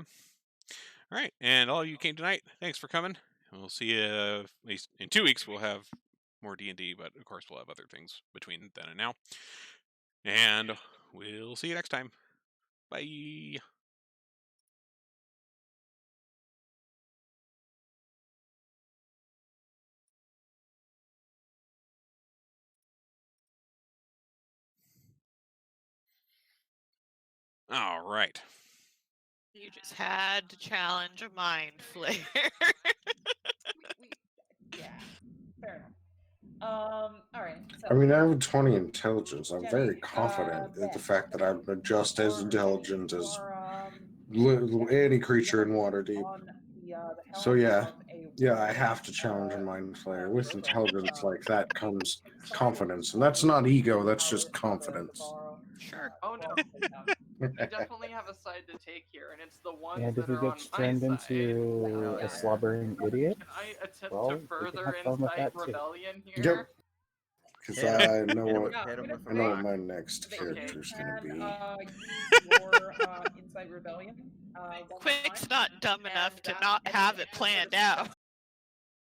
All right, and all you came tonight, thanks for coming. We'll see you at least in 2 weeks. We'll have more D&D, but of course we'll have other things between then and now. And we'll see you next time. Bye. All right. You just had to challenge a mind flare. Yeah, fair enough. All right. So I mean, I have a 20 intelligence. I'm Jenny, very confident in the Ben, fact that I'm just as Jenny, intelligent you as are, any creature in Waterdeep. on the So helm yeah, of a yeah, I warrior, have to challenge a mind flayer. With system. intelligence like that comes Excited confidence, and that's not ego. That's how just this, confidence. borrow, Sure. Oh, no. will play out. You definitely have a side to take here, and it's the ones And that if he are on gets my turned side. into Yeah. a slobbering idiot, Can I attempt well, to we can further have fun with incite that too. rebellion here? Yep. Because Hit I him. know Hit him what with- hit him with a I know what rock. my next But character's you gonna be. can use your Insight Rebellion. One Quick's time, not dumb enough and to that not at the have it end of planned the out.